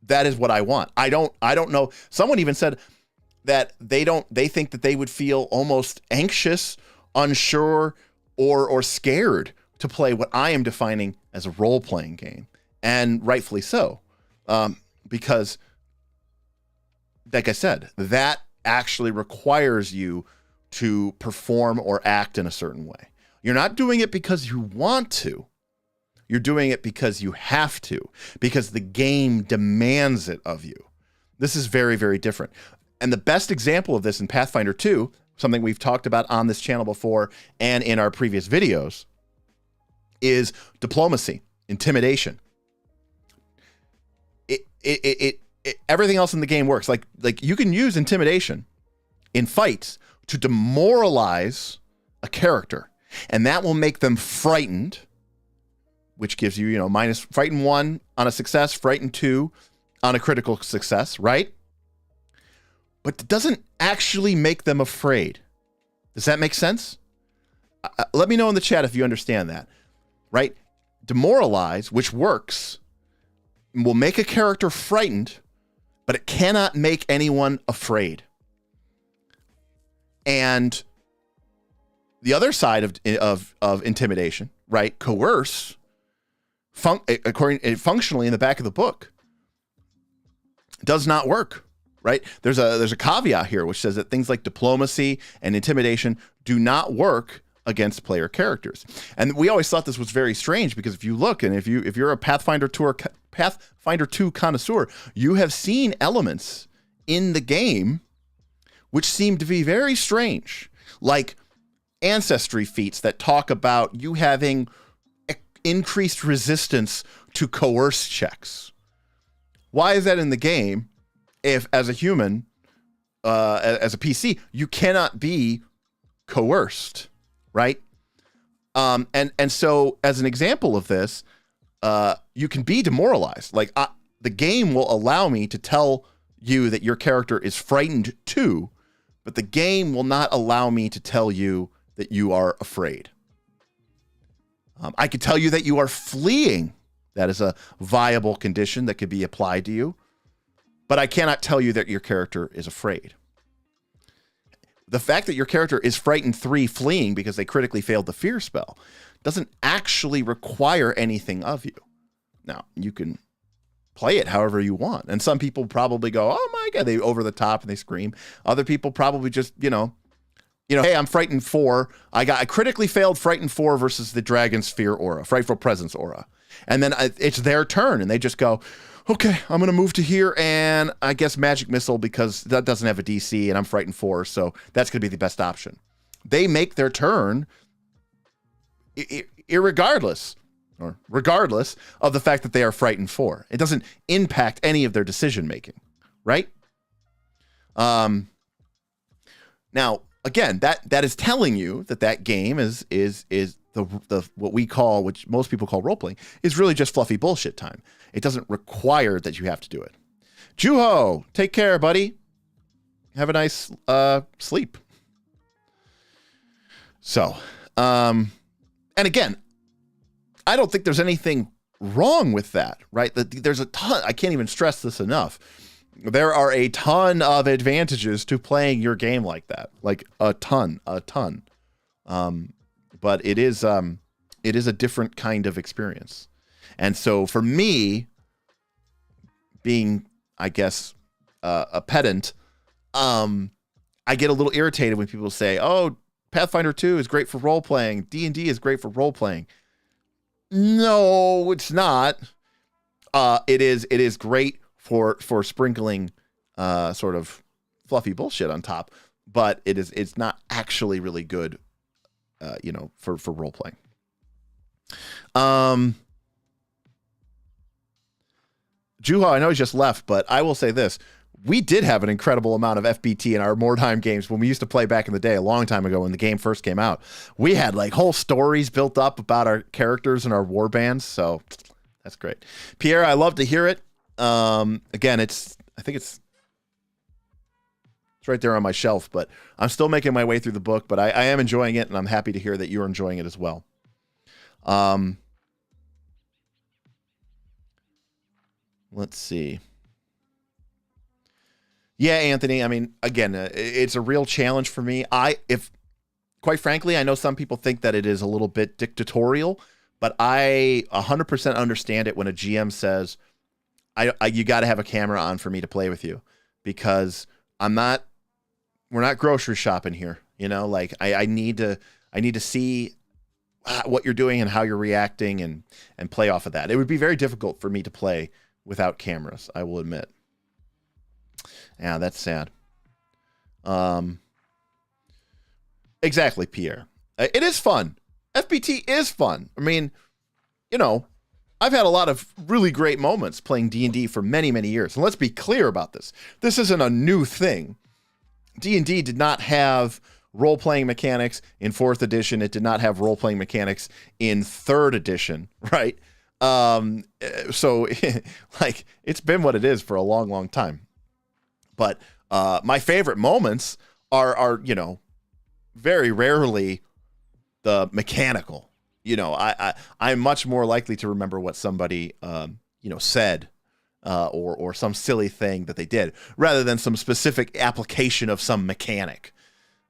that is what I want. I don't know. Someone even said that they think that they would feel almost anxious, unsure, or scared to play what I am defining as a role-playing game. And rightfully so. Because, like I said, that actually requires you to perform or act in a certain way. You're not doing it because you want to. You're doing it because you have to, because the game demands it of you. This is very, very different. And the best example of this in Pathfinder 2, something we've talked about on this channel before and in our previous videos, is diplomacy, intimidation. Everything else in the game works. Like you can use intimidation in fights to demoralize a character, and that will make them frightened, which gives you, minus frighten 1 on a success, frighten 2 on a critical success, right? But it doesn't actually make them afraid. Does that make sense? Let me know in the chat if you understand that, right? Demoralize, which works, will make a character frightened, but it cannot make anyone afraid. And the other side of intimidation, right? Coerce, functionally in the back of the book, does not work, right? There's a caveat here which says that things like diplomacy and intimidation do not work against player characters. And we always thought this was very strange, because if you look, and if you're a Pathfinder 2 connoisseur, you have seen elements in the game which seem to be very strange, like ancestry feats that talk about you having increased resistance to coerce checks. Why is that in the game if, as a human, as a PC, you cannot be coerced, right? And so, as an example of this, you can be demoralized. Like, the game will allow me to tell you that your character is frightened too, but the game will not allow me to tell you that you are afraid. I could tell you that you are fleeing. That is a viable condition that could be applied to you, but I cannot tell you that your character is afraid. The fact that your character is frightened 3 fleeing because they critically failed the fear spell doesn't actually require anything of you. Now, you can play it however you want. And some people probably go, oh my God, they over the top and they scream. Other people probably just, hey, I'm frightened 4. I critically failed frightened 4 versus the Dragon's Fear aura, Frightful Presence aura. And then it's their turn and they just go, okay, I'm going to move to here and I guess Magic Missile because that doesn't have a DC and I'm frightened 4. So that's going to be the best option. They make their turn regardless of the fact that they are frightened 4. It doesn't impact any of their decision making, right? Now, again, that is telling you that game is the what we call, which most people call role playing, is really just fluffy bullshit time. It doesn't require that you have to do it. Juho, take care, buddy. Have a nice sleep. So, and again, I don't think there's anything wrong with that, right? There's a ton, I can't even stress this enough. There are a ton of advantages to playing your game like that, like a ton. But it is a different kind of experience. And so for me, being, I guess, a pedant, I get a little irritated when people say, oh, Pathfinder 2 is great for role-playing. D&D is great for role-playing. No, it's not. It is great for sprinkling sort of fluffy bullshit on top, but it's not actually really good, for role playing. Juha, I know he's just left, but I will say this. We did have an incredible amount of FBT in our Mordheim games when we used to play back in the day, a long time ago when the game first came out. We had like whole stories built up about our characters and our war bands, so that's great. Pierre, I love to hear it. Again, I think it's right there on my shelf, but I'm still making my way through the book, but I am enjoying it, and I'm happy to hear that you're enjoying it as well. Let's see. Yeah, Anthony, I mean, again, it's a real challenge for me. Quite frankly, I know some people think that it is a little bit dictatorial, but I 100% understand it when a GM says, you got to have a camera on for me to play with you, because we're not grocery shopping here. Like I need to see what you're doing and how you're reacting and play off of that. It would be very difficult for me to play without cameras, I will admit. Yeah, that's sad. Exactly, Pierre. It is fun. FBT is fun. I mean, I've had a lot of really great moments playing D&D for many, many years. And let's be clear about this. This isn't a new thing. D&D did not have role-playing mechanics in 4th edition. It did not have role-playing mechanics in 3rd edition, right? So, like, it's been what it is for a long, long time. But my favorite moments are very rarely the mechanical. I'm much more likely to remember what somebody, said or some silly thing that they did, rather than some specific application of some mechanic.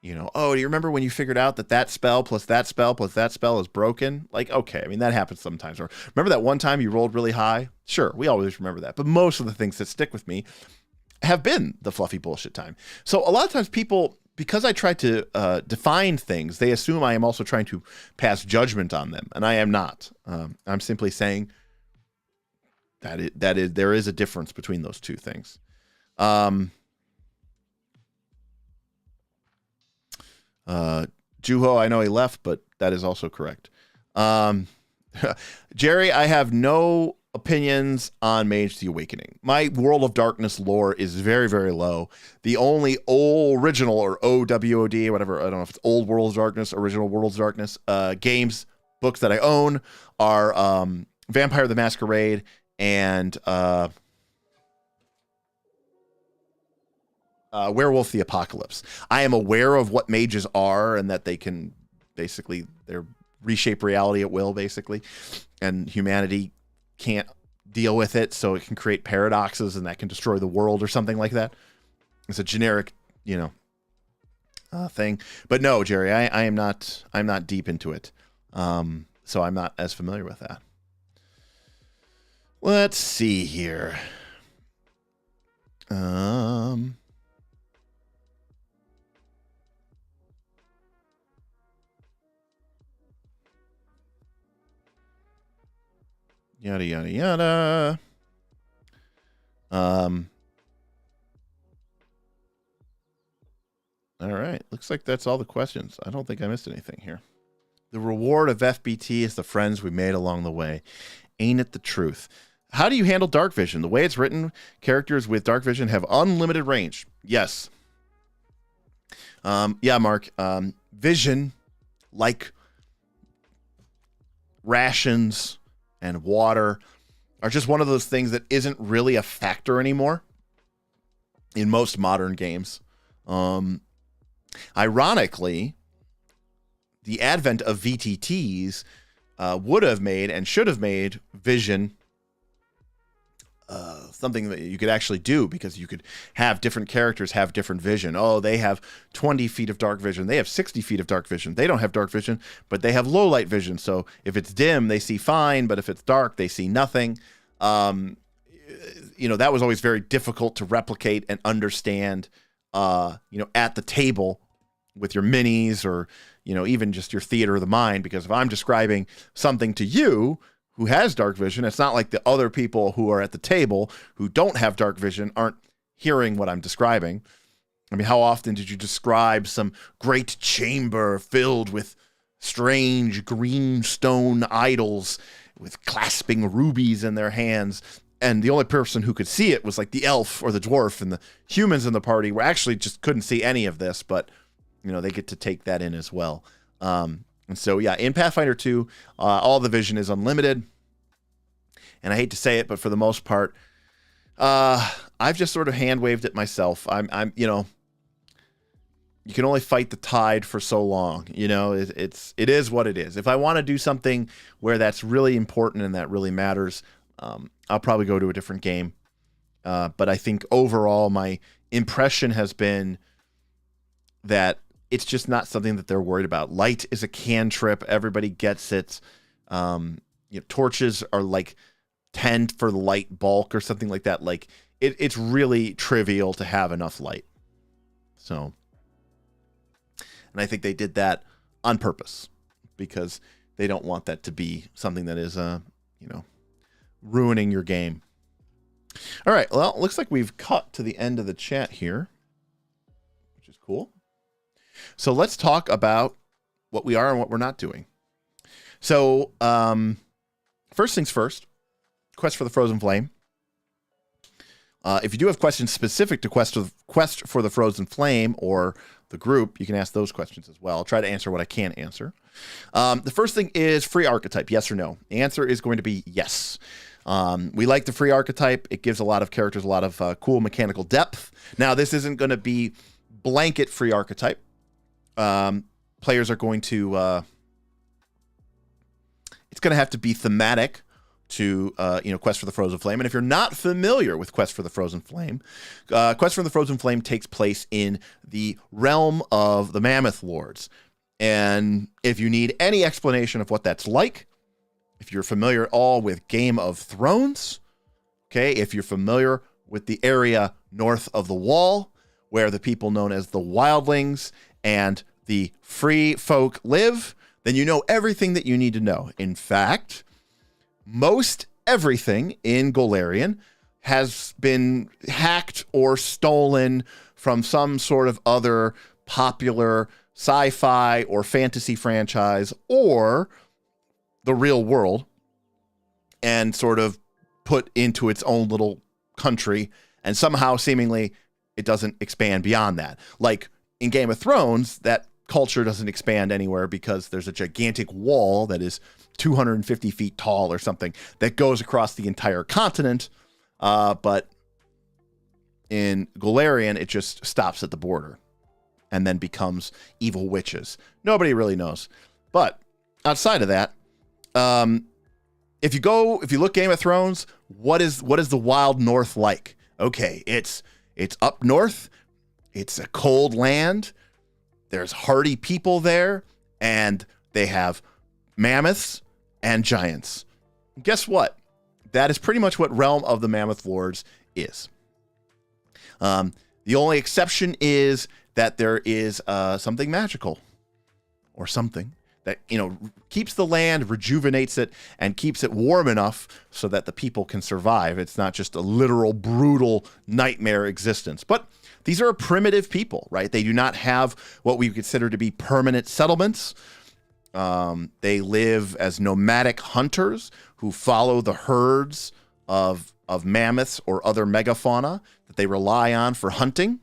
You know, oh, do you remember when you figured out that that spell plus that spell plus that spell is broken? Like, okay, I mean, that happens sometimes. Or remember that one time you rolled really high? Sure, we always remember that. But most of the things that stick with me have been the fluffy bullshit time. So a lot of times people, because I try to define things, they assume I am also trying to pass judgment on them, and I am not. I'm simply saying there is a difference between those two things. Juho, I know he left, but that is also correct. Jerry, I have no opinions on Mage the Awakening. My World of Darkness lore is very, very low. The only original, or OWOD, whatever, I don't know if it's Old World of Darkness, Original World of Darkness, games, books that I own are Vampire the Masquerade and Werewolf the Apocalypse. I am aware of what mages are and that they can basically, they're reshape reality at will, basically, and humanity can't deal with it, so it can create paradoxes and that can destroy the world or something like that. It's a generic, thing. But no, Jerry, I'm not deep into it, so I'm not as familiar with that. Let's see here. Yada, yada, yada. All right. Looks like that's all the questions. I don't think I missed anything here. The reward of FBT is the friends we made along the way. Ain't it the truth? How do you handle dark vision? The way it's written, characters with dark vision have unlimited range. Yes. Yeah, Mark. Vision, like rations and water, are just one of those things that isn't really a factor anymore in most modern games. Ironically, the advent of VTTs would have made and should have made vision something that you could actually do, because you could have different characters have different vision. Oh, they have 20 feet of dark vision. They have 60 feet of dark vision. They don't have dark vision, but they have low light vision. So if it's dim, they see fine, but if it's dark, they see nothing. That was always very difficult to replicate and understand, at the table with your minis, or, even just your theater of the mind. Because if I'm describing something to you who has dark vision, it's not like the other people who are at the table who don't have dark vision aren't hearing what I'm describing. I mean, how often did you describe some great chamber filled with strange green stone idols with clasping rubies in their hands, and the only person who could see it was like the elf or the dwarf, and the humans in the party were actually just couldn't see any of this, but they get to take that in as well. And so, yeah, in Pathfinder 2, all the vision is unlimited. And I hate to say it, but for the most part, I've just sort of hand-waved it myself. You can only fight the tide for so long. It is what it is. If I want to do something where that's really important and that really matters, I'll probably go to a different game. But I think overall, my impression has been that it's just not something that they're worried about. Light is a cantrip. Everybody gets it. Torches are like 10 for the light bulk or something like that. Like it's really trivial to have enough light. So, and I think they did that on purpose, because they don't want that to be something that is, ruining your game. All right. Well, it looks like we've cut to the end of the chat here, which is cool. So let's talk about what we are and what we're not doing. So, first things first, Quest for the Frozen Flame. If you do have questions specific to Quest for the Frozen Flame or the group, you can ask those questions as well. I'll try to answer what I can answer. The first thing is free archetype, yes or no? The answer is going to be yes. We like the free archetype. It gives a lot of characters a lot of cool mechanical depth. Now, this isn't going to be blanket free archetype. Players are going to... it's going to have to be thematic to Quest for the Frozen Flame. And if you're not familiar with Quest for the Frozen Flame, Quest for the Frozen Flame takes place in the realm of the Mammoth Lords. And if you need any explanation of what that's like, if you're familiar at all with Game of Thrones, okay, if you're familiar with the area north of the Wall, where the people known as the Wildlings and the Free Folk live, then you know everything that you need to know. In fact, most everything in Golarion has been hacked or stolen from some sort of other popular sci-fi or fantasy franchise or the real world and sort of put into its own little country, and somehow seemingly it doesn't expand beyond that. Like in Game of Thrones, that culture doesn't expand anywhere because there's a gigantic wall that is 250 feet tall or something that goes across the entire continent. But in Golarion, it just stops at the border and then becomes evil witches. Nobody really knows. But outside of that, if you look Game of Thrones, what is the Wild North like? Okay, it's up north. It's a cold land. There's hardy people there, and they have mammoths and giants. Guess what? That is pretty much what Realm of the Mammoth Lords is. The only exception is that there is something magical or something that, keeps the land, rejuvenates it, and keeps it warm enough so that the people can survive. It's not just a literal, brutal nightmare existence. But these are primitive people, right? They do not have what we consider to be permanent settlements. They live as nomadic hunters who follow the herds of mammoths or other megafauna that they rely on for hunting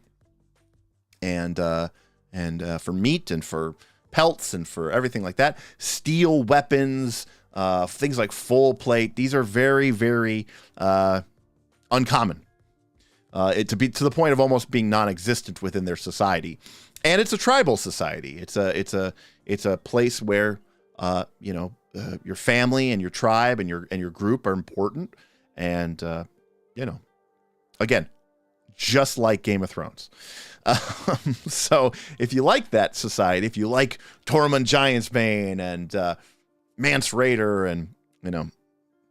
and for meat and for pelts and for everything like that. Steel weapons, things like full plate. These are very, very uncommon. To the point of almost being non-existent within their society. And it's a tribal society. It's a place where your family and your tribe and your group are important. And again, just like Game of Thrones. So if you like that society, if you like Tormund Giantsbane and Mance Rayder and the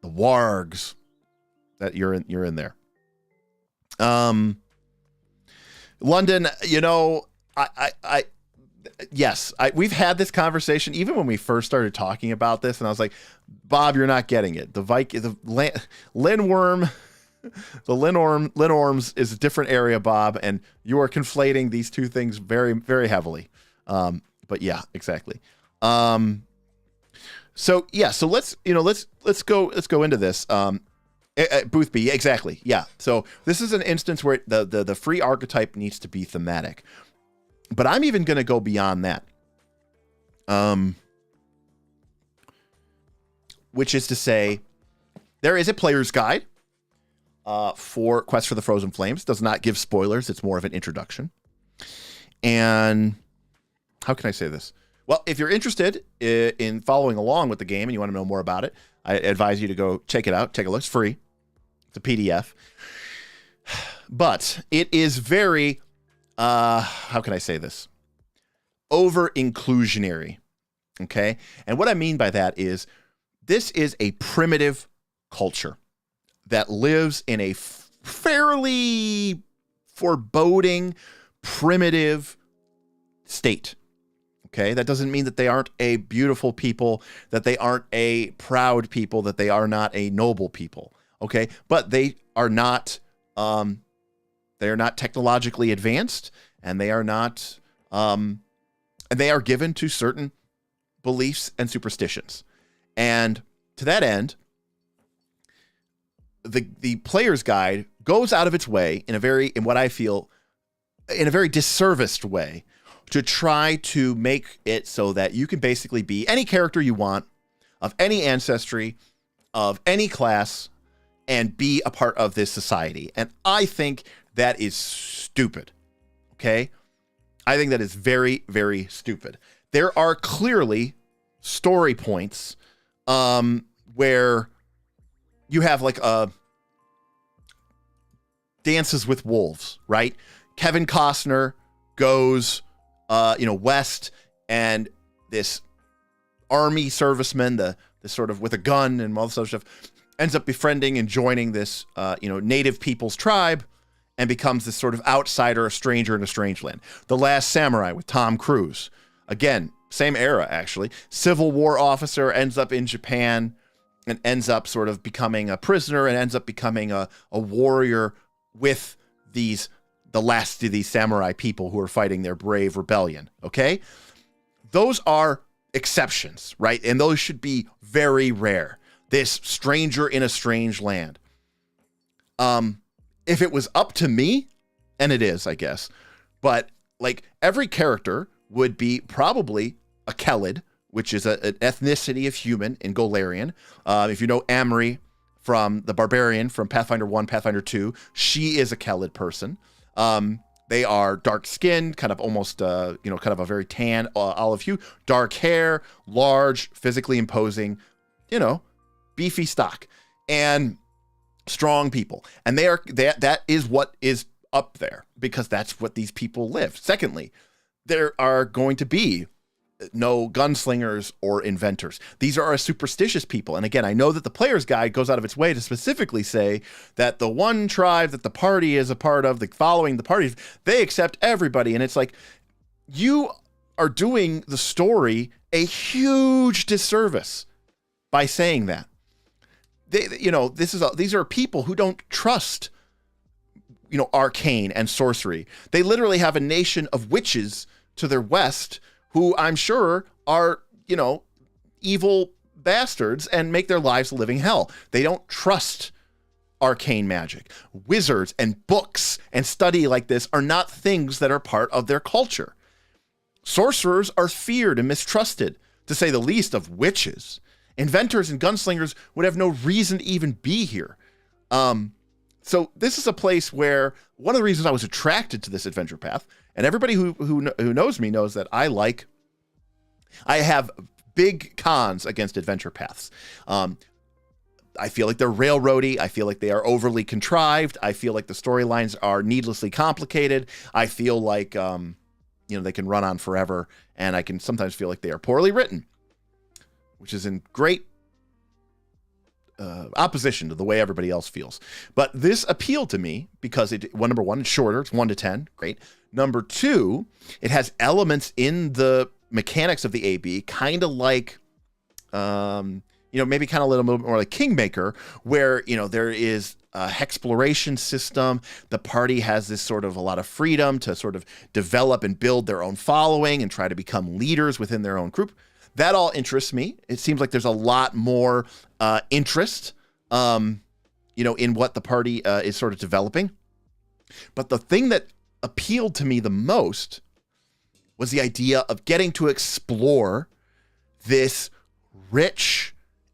Wargs, that you're in there. London, we've had this conversation even when we first started talking about this, and I was like, Bob, you're not getting it. The Linworm, Linorms is a different area, Bob, and you are conflating these two things very, very heavily. But yeah, exactly. So let's go into this. Boothby, exactly. Yeah. So this is an instance where the free archetype needs to be thematic. But I'm even going to go beyond that. Which is to say, there is a player's guide for Quest for the Frozen Flames. Does not give spoilers. It's more of an introduction. And how can I say this? Well, if you're interested in following along with the game and you want to know more about it, I advise you to go check it out. Take a look. It's free. It's a PDF. But it is very, how can I say this? Over-inclusionary. Okay? And what I mean by that is this is a primitive culture that lives in a fairly foreboding, primitive state. Okay, that doesn't mean that they aren't a beautiful people, that they aren't a proud people, that they are not a noble people. Okay, but they are not technologically advanced, and they are not, and they are given to certain beliefs and superstitions. And to that end, the player's guide goes out of its way in a very disserviced way to try to make it so that you can basically be any character you want, of any ancestry, of any class, and be a part of this society. And I think that is stupid. Okay? I think that is very, very stupid. There are clearly story points where you have like Dances with Wolves, right? Kevin Costner goes, west, and this army serviceman, the sort of with a gun and all this other stuff, ends up befriending and joining this, native people's tribe, and becomes this sort of outsider, a stranger in a strange land. The Last Samurai with Tom Cruise, again, same era actually. Civil War officer, ends up in Japan, and ends up sort of becoming a prisoner, and ends up becoming a warrior with the last of these samurai people who are fighting their brave rebellion. Okay, those are exceptions, right? And those should be very rare. This stranger in a strange land. If it was up to me, and it is, I guess, but like every character would be probably a Kelid, which is an ethnicity of human in Golarion. If you know Amory from the Barbarian from Pathfinder 1, Pathfinder 2, she is a Kelid person. They are dark-skinned, kind of almost, kind of a very tan olive hue, dark hair, large, physically imposing, beefy stock, and strong people. And that is what is up there, because that's what these people live. Secondly, there are going to be no gunslingers or inventors. These are a superstitious people. And again, I know that the player's guide goes out of its way to specifically say that the one tribe that the party is a part of, the following the party, they accept everybody. And it's like, you are doing the story a huge disservice by saying that. These are people who don't trust, arcane and sorcery. They literally have a nation of witches to their west who I'm sure are, evil bastards and make their lives a living hell. They don't trust arcane magic. Wizards and books and study like this are not things that are part of their culture. Sorcerers are feared and mistrusted, to say the least of witches. Inventors and gunslingers would have no reason to even be here. So this is a place where one of the reasons I was attracted to this adventure path, and everybody who knows me knows that I have big cons against adventure paths. I feel like they're railroady. I feel like they are overly contrived. I feel like the storylines are needlessly complicated. I feel like, they can run on forever, and I can sometimes feel like they are poorly written, which is in great opposition to the way everybody else feels. But this appealed to me because number one, it's shorter. It's 1 to 10. Great. Number two, it has elements in the mechanics of the AB, kind of like, maybe kind of a little bit more like Kingmaker, where, there is a hexploration system. The party has this sort of a lot of freedom to sort of develop and build their own following and try to become leaders within their own group. That all interests me. It seems like there's a lot more interest, in what the party is sort of developing. But the thing that appealed to me the most was the idea of getting to explore this rich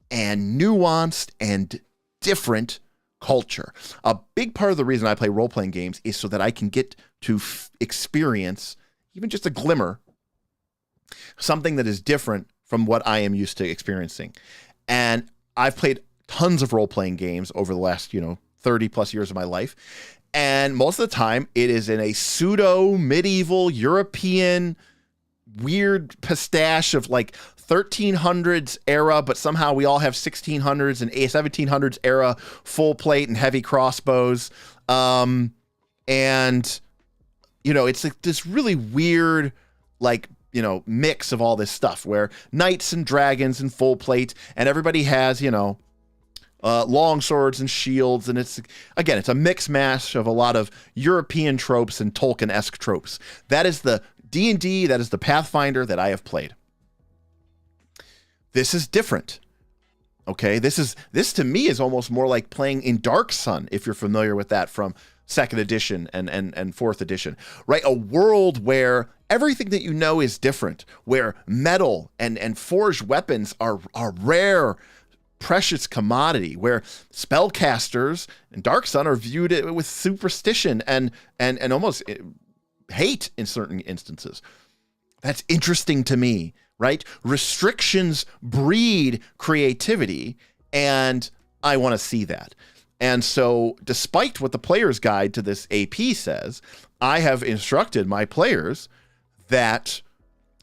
and nuanced and different culture. A big part of the reason I play role-playing games is so that I can get to experience, even just a glimmer, something that is different from what I am used to experiencing. And I've played tons of role-playing games over the last, 30 plus years of my life. And most of the time it is in a pseudo medieval European weird pistache of like 1300s era, but somehow we all have 1600s and 1700s era full plate and heavy crossbows. It's like this really weird, mix of all this stuff where knights and dragons and full plate, and everybody has, long swords and shields. And it's a mix mash of a lot of European tropes and Tolkien-esque tropes. That is the D&D, that is the Pathfinder that I have played. This is different. Okay, this to me is almost more like playing in Dark Sun, if you're familiar with that from 2nd edition and 4th edition, right? A world where everything that you know is different, where metal and forged weapons are rare, precious commodity, where spellcasters in Dark Sun are viewed with superstition and almost hate in certain instances. That's interesting to me, right? Restrictions breed creativity, and I want to see that. And so, despite what the player's guide to this AP says, I have instructed my players that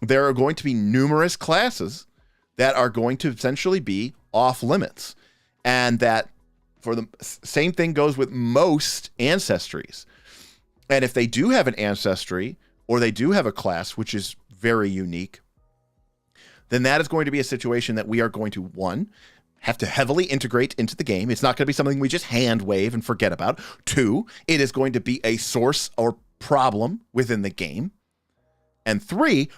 there are going to be numerous classes that are going to essentially be off limits. And that for the same thing goes with most ancestries. And if they do have an ancestry or they do have a class, which is very unique, then that is going to be a situation that we are going to, one, have to heavily integrate into the game. It's not going to be something we just hand wave and forget about. Two, it is going to be a source or problem within the game. And three,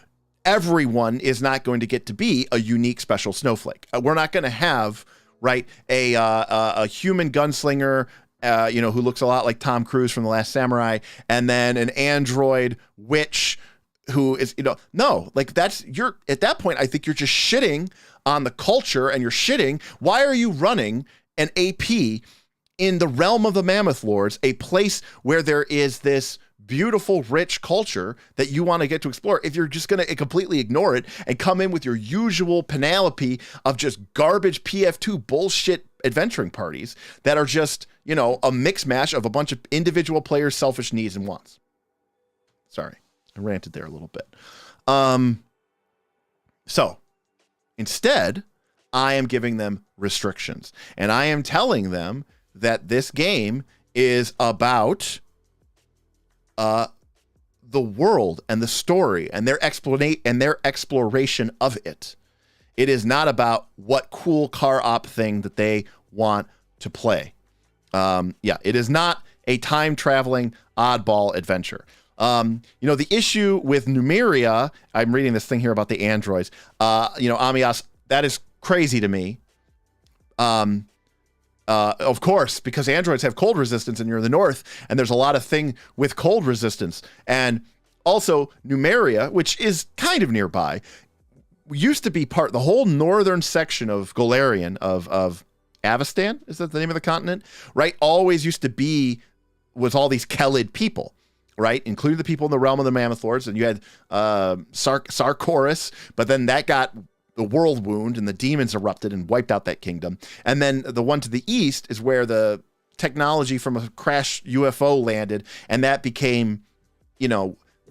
everyone is not going to get to be a unique special snowflake. We're not going to have, right, a human gunslinger, who looks a lot like Tom Cruise from The Last Samurai, and then an android witch who is, no, like you're at that point, I think you're just shitting on the culture and you're shitting. Why are you running an AP in the realm of the Mammoth Lords, a place where there is this beautiful, rich culture that you want to get to explore, if you're just going to completely ignore it and come in with your usual panoply of just garbage PF2 bullshit adventuring parties that are just, a mix mash of a bunch of individual players' selfish needs and wants. Sorry, I ranted there a little bit. So instead, I am giving them restrictions, and I am telling them that this game is about the world and the story and their exploration of it. It is not about what cool car op thing that they want to play. It is not a time traveling oddball adventure. The issue with Numeria, I'm reading this thing here about the androids. Amias, that is crazy to me. Of course, because androids have cold resistance and you're in the north, and there's a lot of thing with cold resistance. And also Numeria, which is kind of nearby, used to be the whole northern section of Golarion, of Avestan, is that the name of the continent? Right? Always used to be, was all these Kelid people, right? Including the people in the realm of the Mammoth Lords. And you had Sarkoris, but then that got the world wound and the demons erupted and wiped out that kingdom. And then the one to the east is where the technology from a crash UFO landed, and that became,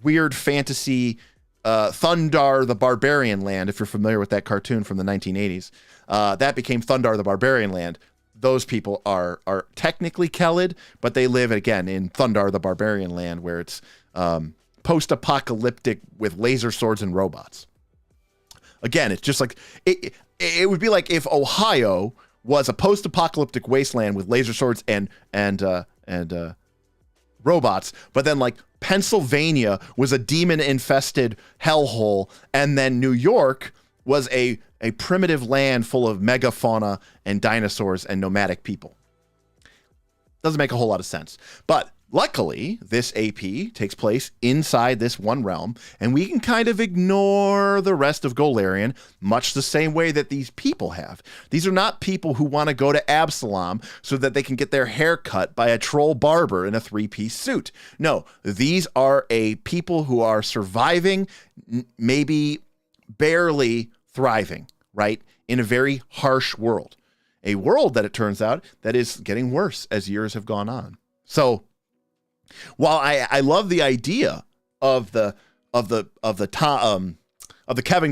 weird fantasy Thundar the Barbarian Land, if you're familiar with that cartoon from the 1980s. That became Thundar the Barbarian Land. Those people are technically Kelid, but they live, again, in Thundar the Barbarian Land, where it's post-apocalyptic with laser swords and robots. Again, it's just like, it would be like if Ohio was a post-apocalyptic wasteland with laser swords and robots, but then like Pennsylvania was a demon-infested hellhole, and then New York was a primitive land full of megafauna and dinosaurs and nomadic people. Doesn't make a whole lot of sense. But luckily, this AP takes place inside this one realm, and we can kind of ignore the rest of Golarion, much the same way that these people have. These are not people who want to go to Absalom so that they can get their hair cut by a troll barber in a three-piece suit. No, these are a people who are surviving, maybe barely thriving, right, in a very harsh world. A world that, it turns out, that is getting worse as years have gone on. So, while I love the idea of the Kevin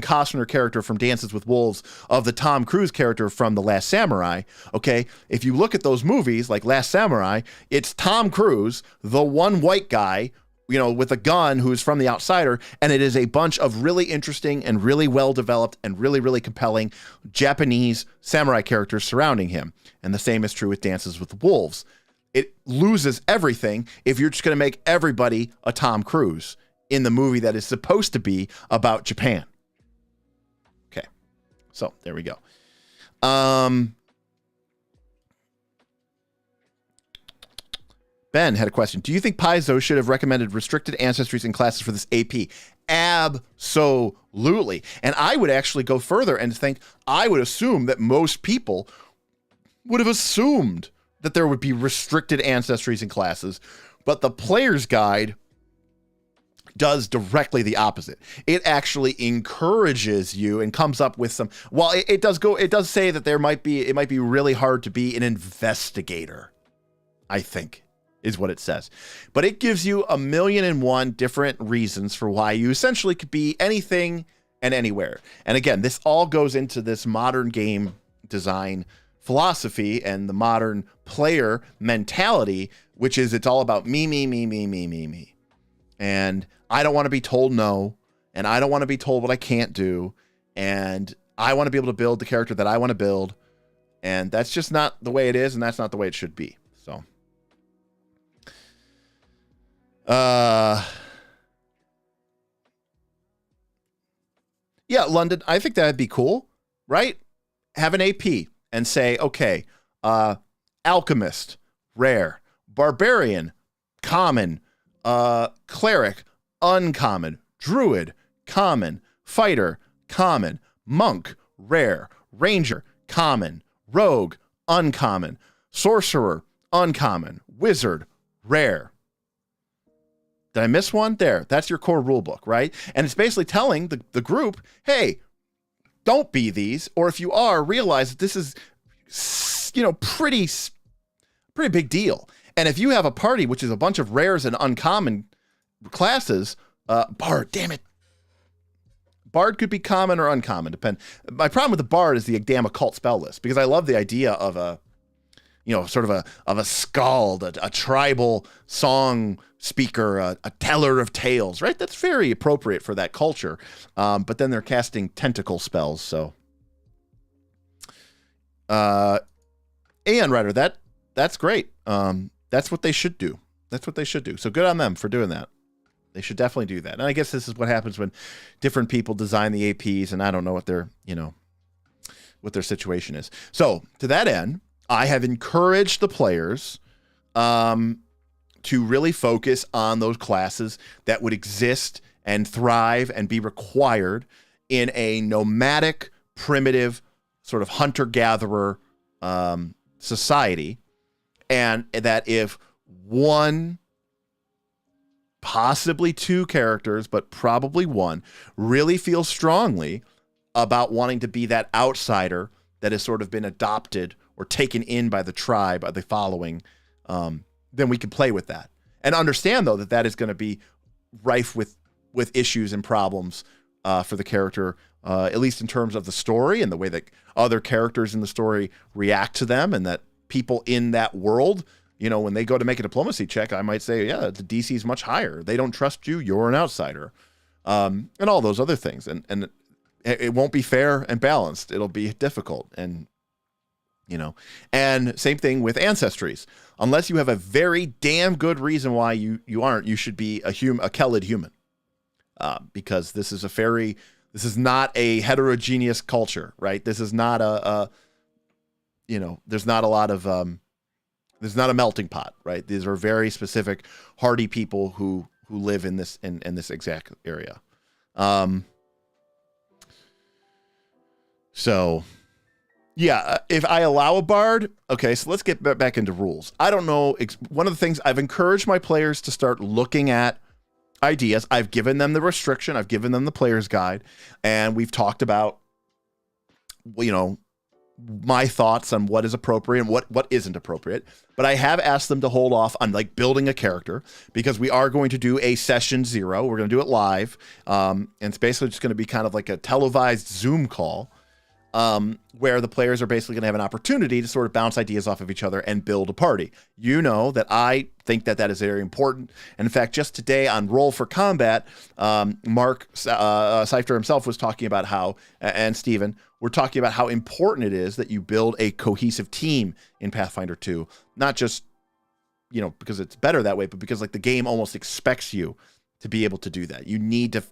Costner character from Dances with Wolves, of the Tom Cruise character from The Last Samurai, okay, if you look at those movies like Last Samurai, it's Tom Cruise, the one white guy, with a gun, who is from The Outsider, and it is a bunch of really interesting and really well-developed and really, really compelling Japanese samurai characters surrounding him. And the same is true with Dances with Wolves. It loses everything if you're just going to make everybody a Tom Cruise in the movie that is supposed to be about Japan. Okay, so there we go. Ben had a question. Do you think Paizo should have recommended restricted ancestries and classes for this AP? Absolutely. And I would actually go further and think, I would assume that most people would have assumed that there would be restricted ancestries and classes, but the player's guide does directly the opposite. It actually encourages you and comes up with some, well, it does say that it might be really hard to be an investigator, I think, is what it says. But it gives you 1,000,001 different reasons for why you essentially could be anything and anywhere. And again, this all goes into this modern game design philosophy and the modern player mentality, which is it's all about me, me, me, me, me, me, me. And I don't want to be told no, and I don't want to be told what I can't do, and I want to be able to build the character that I want to build, and that's just not the way it is, and that's not the way it should be. So yeah, London, I think that'd be cool, right? Have an AP and say, okay, alchemist, rare, barbarian, common, cleric, uncommon, druid, common, fighter, common, monk, rare, ranger, common, rogue, uncommon, sorcerer, uncommon, wizard, rare. Did I miss one? There, that's your core rule book, right? And it's basically telling the group, hey, don't be these, or if you are, realize that this is, pretty big deal. And if you have a party which is a bunch of rares and uncommon classes, Bard, damn it. Bard could be common or uncommon, depend. My problem with the Bard is the damn occult spell list, because I love the idea of a skald, a tribal song speaker, a teller of tales, right? That's very appropriate for that culture. But then they're casting tentacle spells, so. And Ryder, that's great. That's what they should do. So good on them for doing that. They should definitely do that. And I guess this is what happens when different people design the APs, and I don't know what their situation is. So to that end, I have encouraged the players to really focus on those classes that would exist and thrive and be required in a nomadic, primitive, sort of hunter-gatherer society. And that if one, possibly two characters, but probably one, really feels strongly about wanting to be that outsider that has sort of been adopted or taken in by the tribe, by the following, then we can play with that. And understand, though, that is going to be rife with issues and problems for the character, at least in terms of the story and the way that other characters in the story react to them, and that people in that world, when they go to make a diplomacy check, I might say, yeah, the DC is much higher. They don't trust you. You're an outsider. And all those other things. And it won't be fair and balanced. It'll be difficult. And same thing with ancestries. Unless you have a very damn good reason why you aren't, you should be a Kelid human. Because this is not a heterogeneous culture, right? This is not there's not a melting pot, right? These are very specific, hardy people who live in this exact area. So yeah, if I allow a bard, okay, so let's get back into rules. I don't know. One of the things I've encouraged my players to start looking at ideas. I've given them the restriction. I've given them the player's guide, and we've talked about, my thoughts on what is appropriate and what isn't appropriate. But I have asked them to hold off on building a character, because we are going to do a session 0. We're going to do it live. And it's basically just going to be kind of like a televised Zoom call, where the players are basically going to have an opportunity to sort of bounce ideas off of each other and build a party. That I think that is very important. And in fact, just today on Roll for Combat, Mark Seifter himself was talking about how, and Steven, we're talking about how important it is that you build a cohesive team in Pathfinder 2. Not just, because it's better that way, but because the game almost expects you to be able to do that. You need to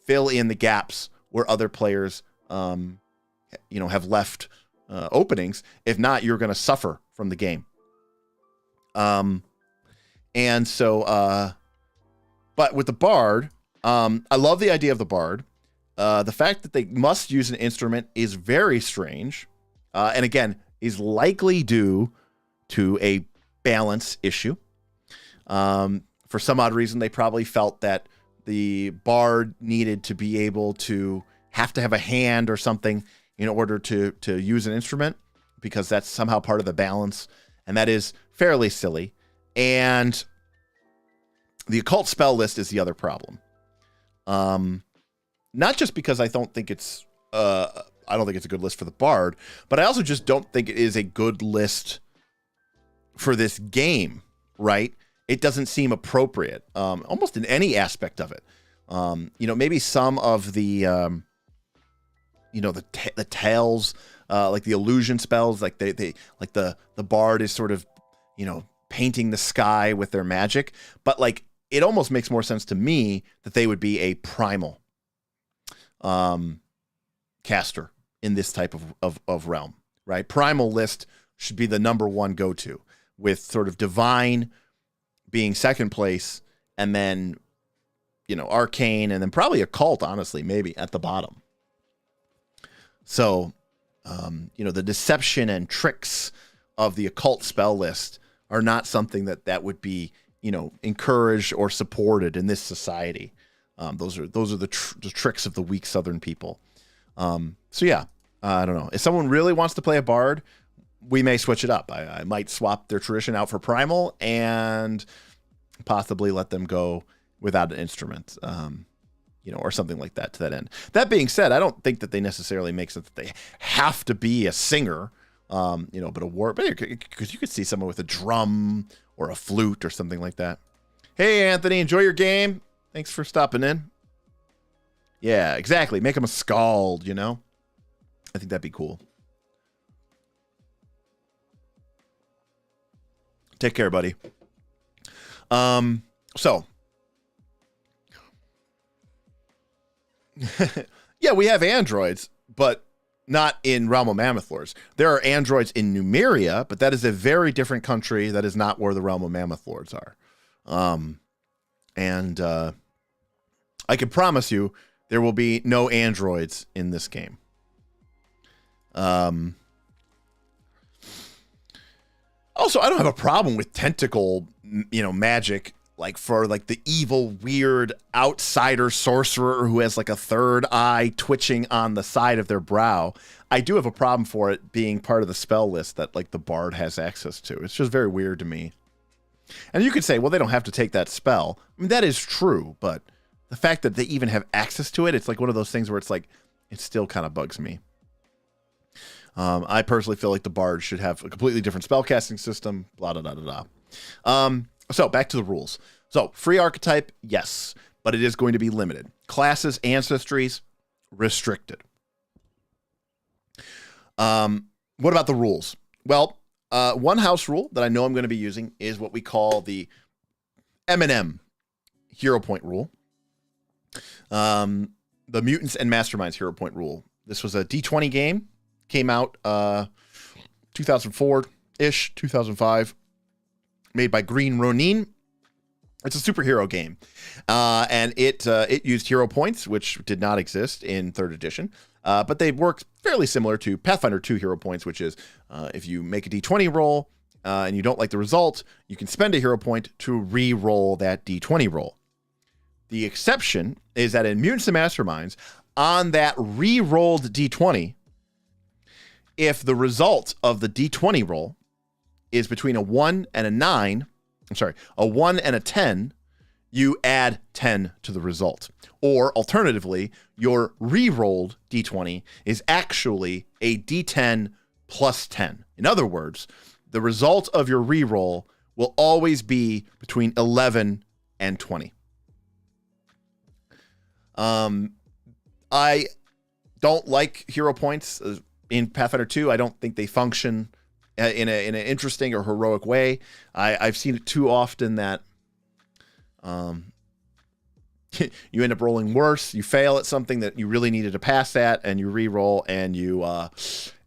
fill in the gaps where other players have left openings. If not, you're going to suffer from the game. And so, but with the bard, I love the idea of the bard. The fact that they must use an instrument is very strange. And again, is likely due to a balance issue. For some odd reason, they probably felt that the bard needed to be able to have a hand or something in order to use an instrument, because that's somehow part of the balance, and that is fairly silly. And the occult spell list is the other problem. Not just because I don't think it's a good list for the bard, but I also just don't think it is a good list for this game, right? It doesn't seem appropriate, almost in any aspect of it. Maybe some of the, the tales, like the illusion spells, like they like the bard is sort of, painting the sky with their magic, but like it almost makes more sense to me that they would be a primal caster in this type of realm, right? Primal list should be the number one go-to, with sort of divine being second place, and then, arcane, and then probably occult, honestly, maybe at the bottom. So, the deception and tricks of the occult spell list are not something that would be, encouraged or supported in this society. Those are the tricks of the weak Southern people. So yeah, I don't know. If someone really wants to play a bard, we may switch it up. I might swap their tradition out for primal and possibly let them go without an instrument, or something like that to that end. That being said, I don't think that they necessarily make sense that they have to be a singer, but a war, because you could see someone with a drum or a flute or something like that. Hey, Anthony, enjoy your game. Thanks for stopping in. Yeah, exactly. Make him a skald, I think that'd be cool. Take care, buddy. So yeah, we have androids, but not in Realm of Mammoth Lords. There are androids in Numeria, but that is a very different country. That is not where the Realm of Mammoth Lords are. And I can promise you there will be no androids in this game. Also, I don't have a problem with tentacle, magic, like for like the evil, weird outsider sorcerer who has like a third eye twitching on the side of their brow. I do have a problem for it being part of the spell list that like the bard has access to. It's just very weird to me. And you could say, well, they don't have to take that spell. I mean, that is true, but the fact that they even have access to it, it's like one of those things where it's like, it still kind of bugs me. I personally feel like the bard should have a completely different spellcasting system, blah, blah, blah, blah, blah. So back to the rules. So free archetype, yes, but it is going to be limited. Classes, ancestries, restricted. What about the rules? Well, one house rule that I know I'm going to be using is what we call the M&M hero point rule. The Mutants and Masterminds hero point rule. This was a D20 game. Came out 2004-ish, 2005. Made by Green Ronin. It's a superhero game. And it used hero points, which did not exist in 3rd edition. But they work fairly similar to Pathfinder 2 hero points, which is if you make a D20 roll and you don't like the result, you can spend a hero point to re-roll that D20 roll. The exception is that in Mutants and Masterminds, on that re-rolled D20, if the result of the D20 roll is between a 1 and a 9, a 1 and a 10, you add 10 to the result. Or alternatively, your re-rolled D20 is actually a D10 plus 10. In other words, the result of your re-roll will always be between 11 and 20. I don't like hero points in Pathfinder 2. I don't think they function in an interesting or heroic way. I've seen it too often that you end up rolling worse. You fail at something that you really needed to pass at, and you re-roll, and you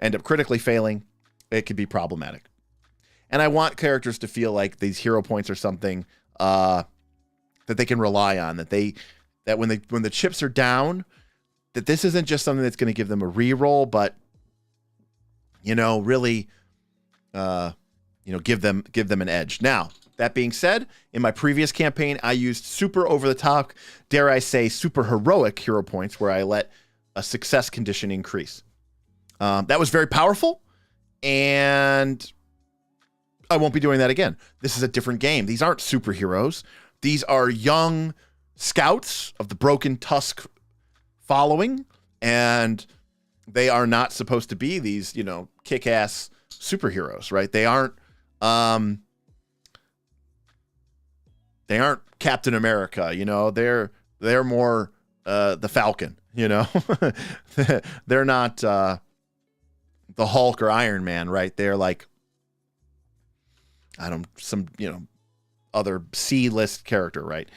end up critically failing. It could be problematic. And I want characters to feel like these hero points are something that they can rely on. That when the chips are down, that this isn't just something that's going to give them a re-roll, but really, give them an edge. Now, That being said, in my previous campaign, I used super over-the-top, dare I say, super heroic hero points where I let a success condition increase. That was very powerful, and I won't be doing that again. This is a different game. These aren't superheroes. These are young scouts of the Broken Tusk following, and they are not supposed to be these, kick-ass superheroes, right? They aren't Captain America, they're more the Falcon, they're not the Hulk or Iron Man, right? They're like some other C-list character, right?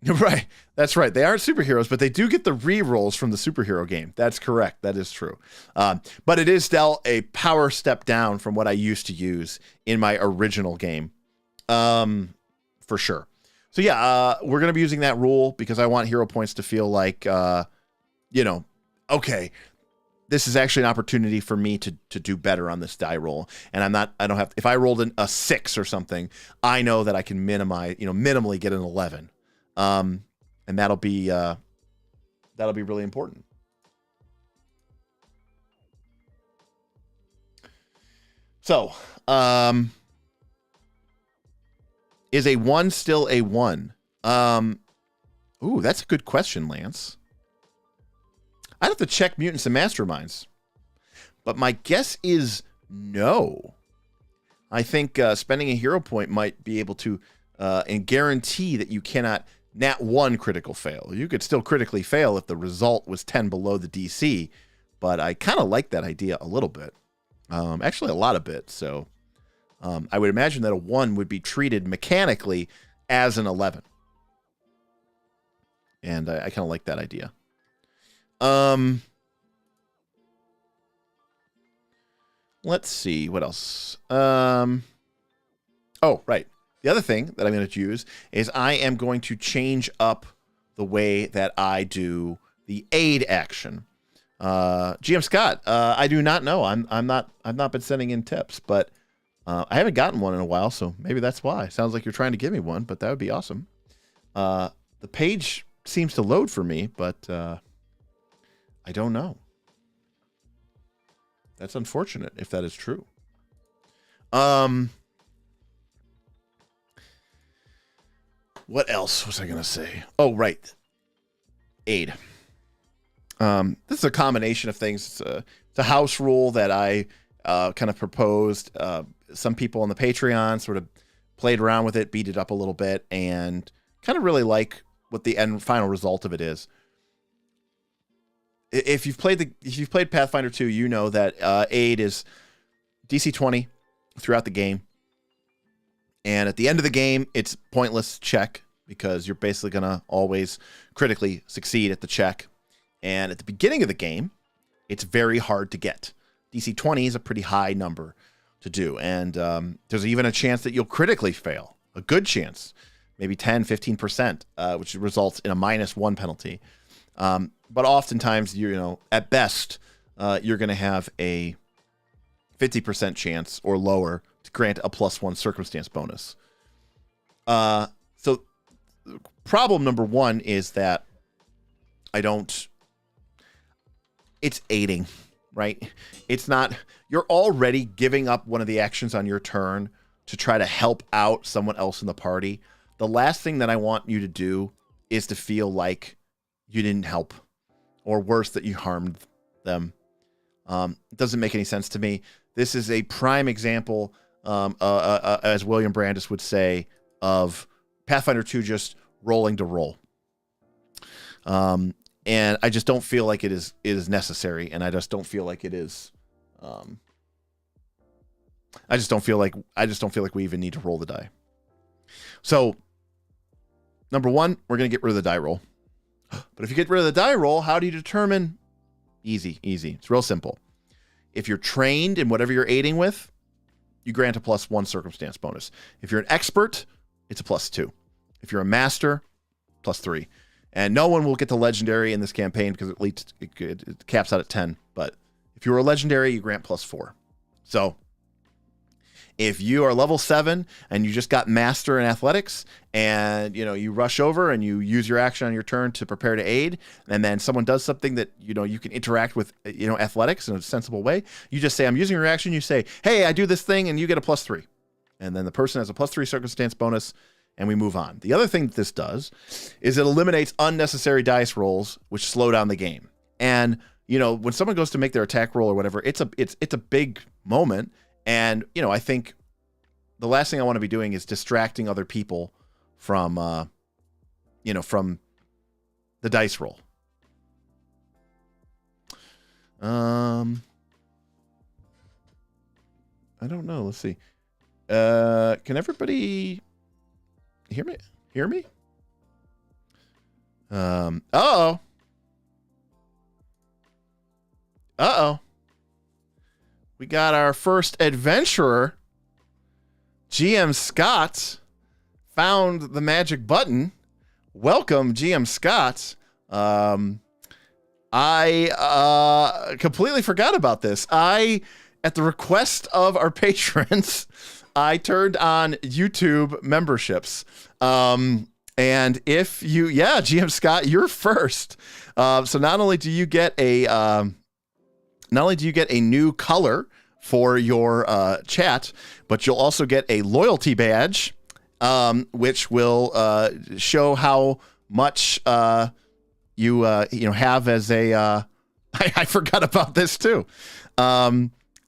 Right, that's right. They aren't superheroes, but they do get the re-rolls from the superhero game. That's correct. That is true. But it is still a power step down from what I used to use in my original game, for sure. So yeah, we're going to be using that rule because I want hero points to feel like, okay, this is actually an opportunity for me to do better on this die roll. And if I rolled a 6 or something, I know that I can minimally get an 11. And that'll be really important. So, is a 1 still a 1? Ooh, that's a good question, Lance. I'd have to check Mutants and Masterminds, but my guess is no. I think spending a hero point might be able to and guarantee that you cannot nat 1 critical fail. You could still critically fail if the result was 10 below the DC, but I kind of like that idea a little bit. Actually, a lot of bit. So I would imagine that a 1 would be treated mechanically as an 11. And I kind of like that idea. Let's see what else. Oh, right. The other thing that I'm going to use is I am going to change up the way that I do the aid action. GM Scott, I do not know. I've not been sending in tips, but I haven't gotten one in a while, so maybe that's why. Sounds like you're trying to give me one, but that would be awesome. The page seems to load for me, but I don't know. That's unfortunate if that is true. What else was I going to say? Oh, right. Aid. This is a combination of things. It's a house rule that I kind of proposed. Some people on the Patreon sort of played around with it, beat it up a little bit, and kind of really like what the end final result of it is. If you've played Pathfinder 2, you know that aid is DC 20 throughout the game. And at the end of the game, it's pointless check because you're basically going to always critically succeed at the check. And at the beginning of the game, it's very hard to get. DC 20 is a pretty high number to do. And there's even a chance that you'll critically fail. A good chance. Maybe 10, 15%, which results in a -1 penalty. But oftentimes, at best, you're going to have a 50% chance or lower to grant a +1 circumstance bonus. So problem number 1 is that it's aiding, right? It's not, you're already giving up one of the actions on your turn to try to help out someone else in the party. The last thing that I want you to do is to feel like you didn't help, or worse, that you harmed them. It doesn't make any sense to me. This is a prime example, as William Brandis would say, of Pathfinder 2 just rolling to roll. And I just don't feel like it is necessary, and I just don't feel like it is. I just don't feel like we even need to roll the die. So, number 1, we're gonna get rid of the die roll. But if you get rid of the die roll, how do you determine? Easy. It's real simple. If you're trained in whatever you're aiding with, you grant a +1 circumstance bonus. If you're an expert, it's a +2. If you're a master, +3. And no one will get the legendary in this campaign because it caps out at 10. But if you're a legendary, you grant +4. So If you are level 7 and you just got master in athletics and, you rush over and you use your action on your turn to prepare to aid, and then someone does something that, you can interact with, athletics in a sensible way, you just say, I'm using your action. You say, hey, I do this thing and you get a +3. And then the person has a +3 circumstance bonus and we move on. The other thing that this does is it eliminates unnecessary dice rolls, which slow down the game. And, when someone goes to make their attack roll or whatever, it's a big moment. And, I think the last thing I want to be doing is distracting other people from, from the dice roll. I don't know. Let's see. Can everybody hear me? Uh-oh. We got our first adventurer. GM Scott found the magic button. Welcome, GM Scott. I completely forgot about this. At the request of our patrons, I turned on YouTube memberships. And if you, GM Scott, you're first. So not only do you get a new color for your chat, but you'll also get a loyalty badge, which will show how much you have as a. I forgot about this too.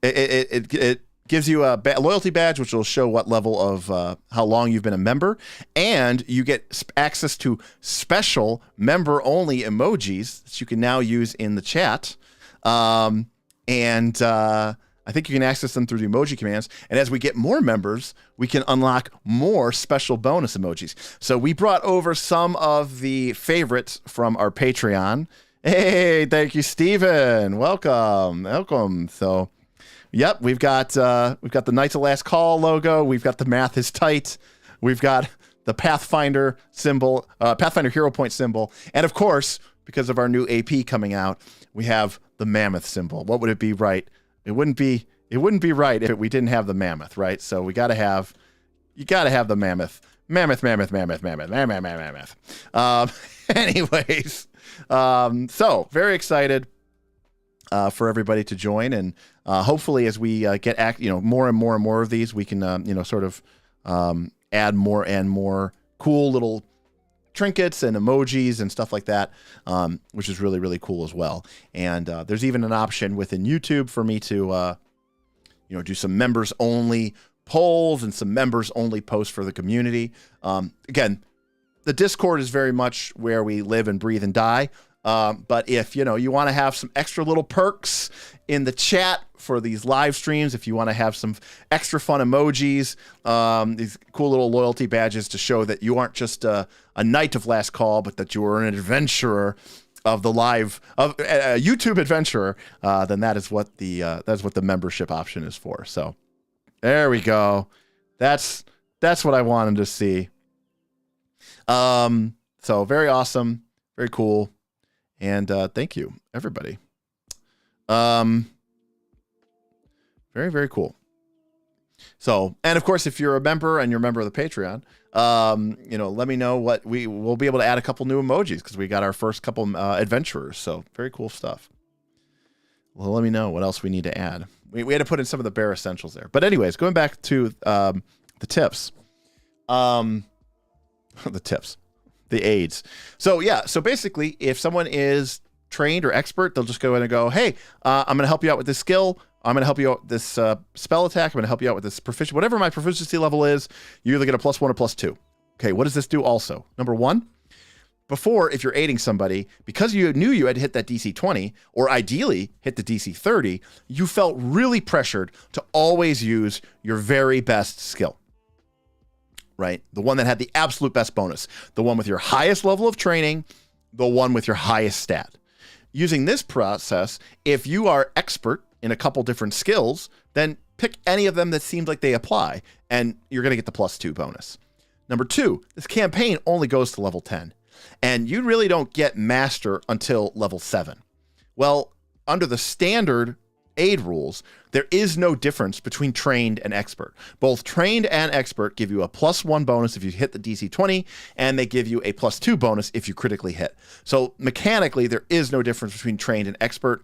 It gives you a loyalty badge, which will show what level of how long you've been a member, and you get access to special member-only emojis that you can now use in the chat. I think you can access them through the emoji commands. And as we get more members, we can unlock more special bonus emojis. So we brought over some of the favorites from our Patreon. Hey, thank you, Steven. Welcome. So, yep, we've got the Knights of Last Call logo. We've got the Math is Tight. We've got the Pathfinder symbol, Pathfinder Hero Point symbol. And of course, because of our new AP coming out, we have the mammoth symbol. What would it be right? It wouldn't be right if we didn't have the mammoth, right? So you gotta have the mammoth. Anyways, so very excited for everybody to join, and hopefully as we get more and more of these, we can sort of add more and more cool little trinkets and emojis and stuff like that, which is really, really cool as well. And there's even an option within YouTube for me to, do some members only polls and some members only posts for the community. Again, the Discord is very much where we live and breathe and die. But if, you want to have some extra little perks in the chat for these live streams, if you want to have some extra fun emojis, these cool little loyalty badges to show that you aren't just a knight of Last Call, but that you are an adventurer of the a YouTube adventurer, then that's what the membership option is for. So there we go. That's what I wanted to see. So very awesome, very cool. And thank you, everybody. Very, very cool. So, and of course, if you're a member and you're a member of the Patreon, let me know what we'll be able to add a couple new emojis because we got our first couple adventurers. So very cool stuff. Well, let me know what else we need to add. We had to put in some of the bare essentials there. But anyways, going back to the tips. The tips. The aids. So yeah, so basically if someone is trained or expert, they'll just go in and go, hey, I'm going to help you out with this skill. I'm going to help you out with this spell attack. I'm going to help you out with this proficiency. Whatever my proficiency level is, you either get a +1 or +2. Okay, what does this do also? Number one, before, if you're aiding somebody, because you knew you had to hit that DC 20, or ideally hit the DC 30, you felt really pressured to always use your very best skill. Right? The one that had the absolute best bonus. The one with your highest level of training, the one with your highest stat. Using this process, if you are expert in a couple different skills, then pick any of them that seems like they apply, and you're going to get the +2 bonus. Number two, this campaign only goes to level 10, and you really don't get master until level 7. Well, under the standard aid rules, there is no difference between trained and expert. Both trained and expert give you a +1 bonus if you hit the DC 20, and they give you a +2 bonus if you critically hit. So mechanically, there is no difference between trained and expert.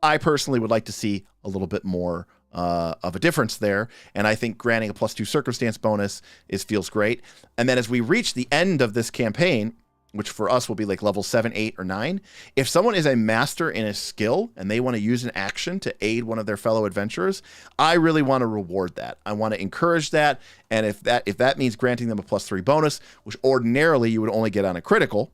I personally would like to see a little bit more of a difference there, and I think granting a +2 circumstance bonus feels great. And then as we reach the end of this campaign, which for us will be like level 7, 8, or 9, if someone is a master in a skill and they want to use an action to aid one of their fellow adventurers, I really want to reward that. I want to encourage that, and if that means granting them a +3 bonus, which ordinarily you would only get on a critical,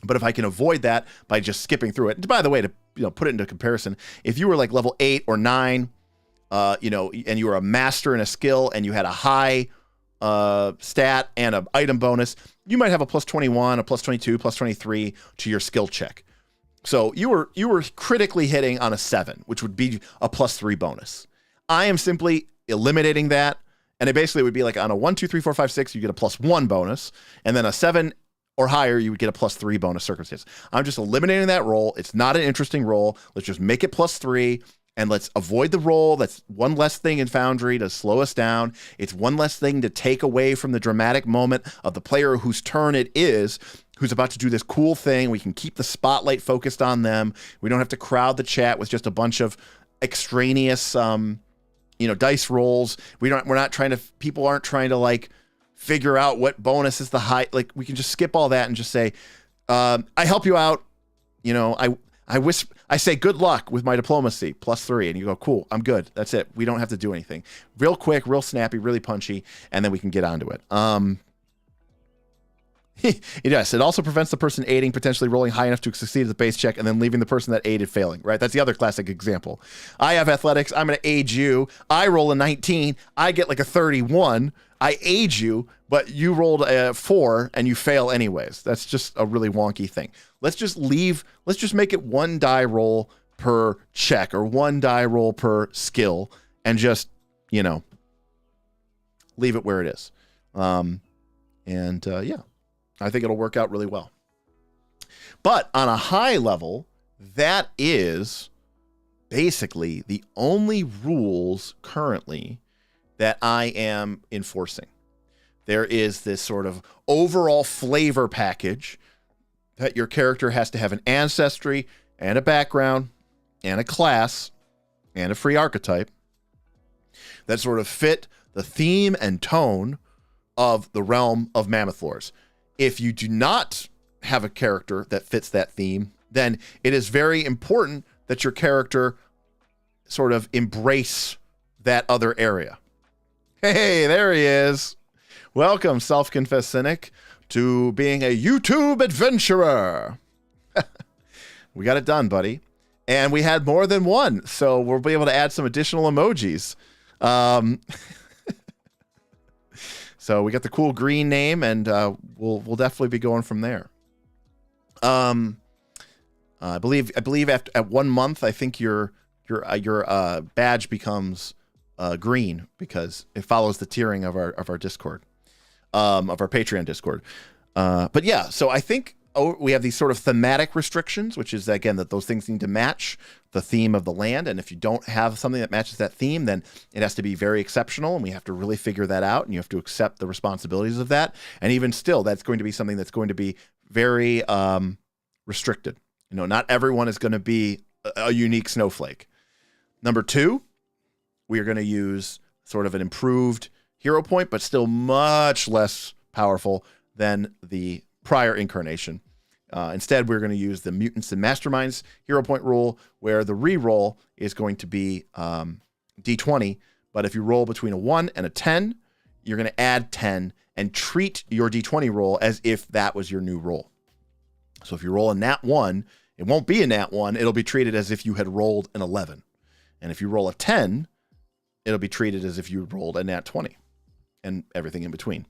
but if I can avoid that by just skipping through it. And by the way, to put it into comparison, if you were like level 8 or 9, and you were a master in a skill and you had a high stat and an item bonus, you might have a +21, a +22, +23 to your skill check. So you were critically hitting on a 7, which would be a +3 bonus. I am simply eliminating that, and it basically would be like on a 1, 2, 3, 4, 5, 6, you get a +1 bonus, and then a 7 or higher, you would get a +3 bonus circumstance. I'm just eliminating that roll. It's not an interesting roll. Let's just make it +3. And let's avoid the roll. That's one less thing in Foundry to slow us down. It's one less thing to take away from the dramatic moment of the player whose turn it is, who's about to do this cool thing. We can keep the spotlight focused on them. We don't have to crowd the chat with just a bunch of extraneous, dice rolls. People aren't trying to like figure out what bonus is the high. Like, we can just skip all that and just say, I help you out. I say good luck with my diplomacy, +3, and you go, cool, I'm good. That's it. We don't have to do anything. Real quick, real snappy, really punchy, and then we can get onto it. Yes, it also prevents the person aiding potentially rolling high enough to succeed at the base check and then leaving the person that aided failing, right? That's the other classic example. I have athletics. I'm going to aid you. I roll a 19. I get like a 31. I aid you, but you rolled a 4 and you fail anyways. That's just a really wonky thing. Let's just make it 1 die roll per check or 1 die roll per skill and just, leave it where it is. I think it'll work out really well. But on a high level, that is basically the only rules currently that I am enforcing. There is this sort of overall flavor package that your character has to have an ancestry and a background and a class and a free archetype that sort of fit the theme and tone of the realm of Mammoth Lords. If you do not have a character that fits that theme, then it is very important that your character sort of embrace that other area. Hey, there he is. Welcome, self-confessed cynic, to being a YouTube adventurer. We got it done, buddy. And we had more than one, so we'll be able to add some additional emojis. So we got the cool green name, and we'll definitely be going from there. I believe at 1 month, I think your badge becomes green because it follows the tiering of our Discord, of our Patreon Discord. But yeah, so I think we have these sort of thematic restrictions, which is, again, that those things need to match the theme of the land. And if you don't have something that matches that theme, then it has to be very exceptional. And we have to really figure that out. And you have to accept the responsibilities of that. And even still, that's going to be something that's going to be very restricted. Not everyone is going to be a unique snowflake. Number 2, we are going to use sort of an improved hero point, but still much less powerful than the prior incarnation. Instead, we're going to use the Mutants and Masterminds hero point rule, where the reroll is going to be D20, but if you roll between a 1 and a 10, you're going to add 10 and treat your D20 roll as if that was your new roll. So if you roll a nat 1, it won't be a nat 1, it'll be treated as if you had rolled an 11. And if you roll a 10, it'll be treated as if you rolled a nat 20 and everything in between.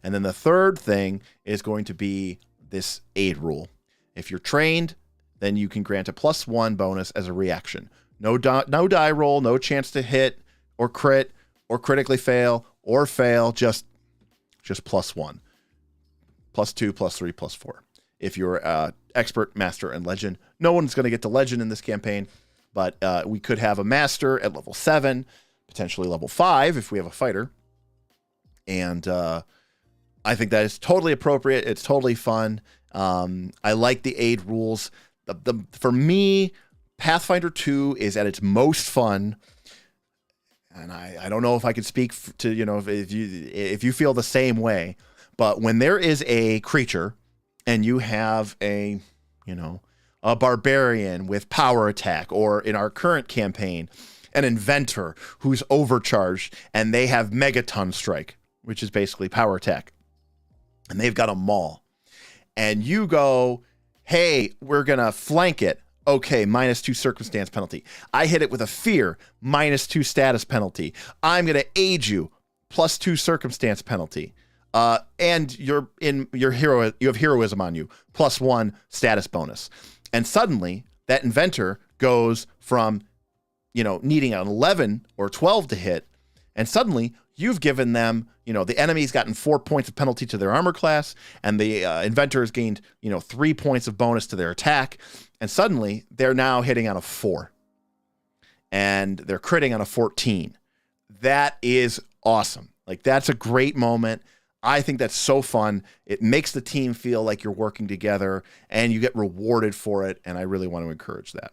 And then the third thing is going to be this aid rule. If you're trained, then you can grant a +1 bonus as a reaction. No die roll, no chance to hit or crit or critically fail or fail, just +1. +2, +3, +4. If you're expert, master, and legend, no one's going to get to legend in this campaign. but we could have a master at level 7, potentially level 5 if we have a fighter. And I think that is totally appropriate. It's totally fun. I like the aid rules. For me, Pathfinder 2 is at its most fun. And I don't know if I could speak to, if you feel the same way, but when there is a creature and you have a barbarian with power attack, or in our current campaign, an inventor who's overcharged and they have megaton strike, which is basically power attack, and they've got a maul, and you go, hey, we're going to flank it. Okay, -2 circumstance penalty. I hit it with a fear, -2 status penalty. I'm going to aid you, +2 circumstance penalty. And you have heroism on you, +1 status bonus. And suddenly that inventor goes from, needing an 11 or 12 to hit, and suddenly you've given them, the enemy's gotten 4 points of penalty to their armor class, and the inventor has gained, 3 points of bonus to their attack. And suddenly they're now hitting on a 4, and they're critting on a 14. That is awesome. Like, that's a great moment. I think that's so fun. It makes the team feel like you're working together, and you get rewarded for it. And I really want to encourage that.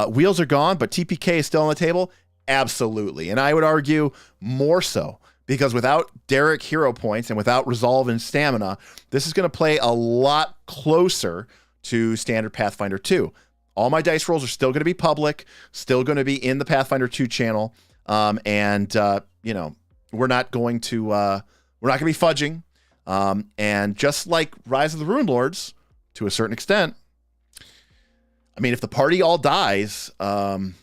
Wheels are gone, but TPK is still on the table. Absolutely. And I would argue more so, because without Derek hero points and without resolve and stamina, this is going to play a lot closer to standard Pathfinder 2. All my dice rolls are still going to be public, still going to be in the Pathfinder 2 channel. We're not going to be fudging. And just like Rise of the Rune Lords, to a certain extent, I mean, if the party all dies, the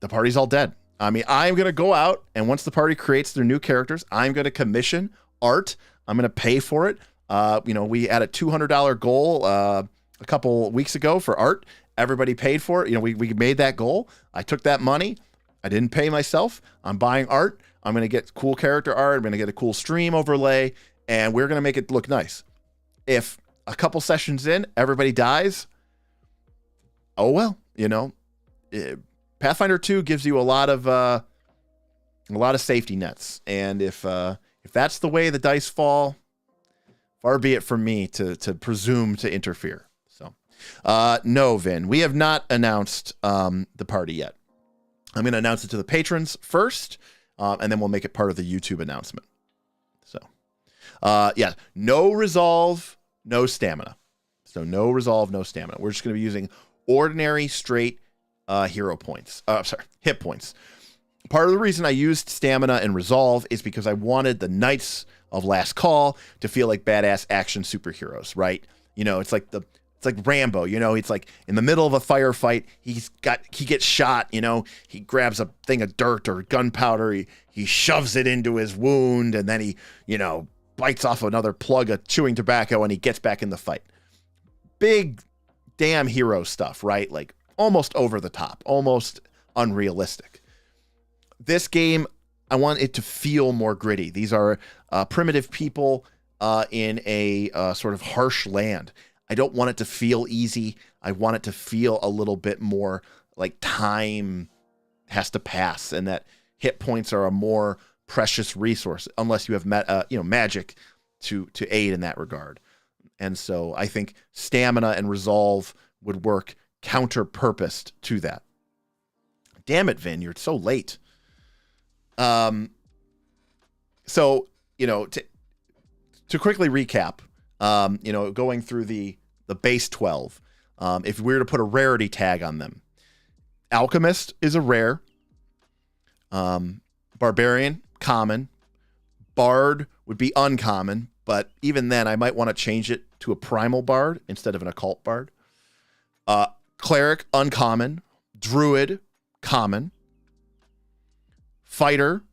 party's all dead. I mean, I'm going to go out, and once the party creates their new characters, I'm going to commission art. I'm going to pay for it. We had a $200 goal a couple weeks ago for art. Everybody paid for it. We made that goal. I took that money. I didn't pay myself. I'm buying art. I'm going to get cool character art. I'm going to get a cool stream overlay, and we're going to make it look nice. If a couple sessions in, everybody dies, oh well, Pathfinder 2 gives you a lot of safety nets, and if that's the way the dice fall, far be it from me to presume to interfere. So, no, Vin, we have not announced the party yet. I'm going to announce it to the patrons first, and then we'll make it part of the YouTube announcement. So, no resolve, no stamina. So no resolve, no stamina. We're just going to be using ordinary straight hit points. Part of the reason I used stamina and resolve is because I wanted the Knights of Last Call to feel like badass action superheroes, right? It's like Rambo, it's like in the middle of a firefight, he gets shot, he grabs a thing of dirt or gunpowder, he shoves it into his wound, and then he, bites off another plug of chewing tobacco, and he gets back in the fight. Big damn hero stuff, right? Like almost over the top, almost unrealistic. This game, I want it to feel more gritty. These are primitive people in a sort of harsh land. I don't want it to feel easy. I want it to feel a little bit more like time has to pass, and that hit points are a more precious resource, unless you have magic to aid in that regard. And so I think stamina and resolve would work counter-purposed to that. Damn it, Vin, you're so late. To quickly recap, going through the base 12, if we were to put a rarity tag on them, Alchemist is a rare, Barbarian, common, Bard would be uncommon, but even then I might want to change it to a Primal Bard instead of an Occult Bard. Cleric, uncommon, Druid, common, Fighter,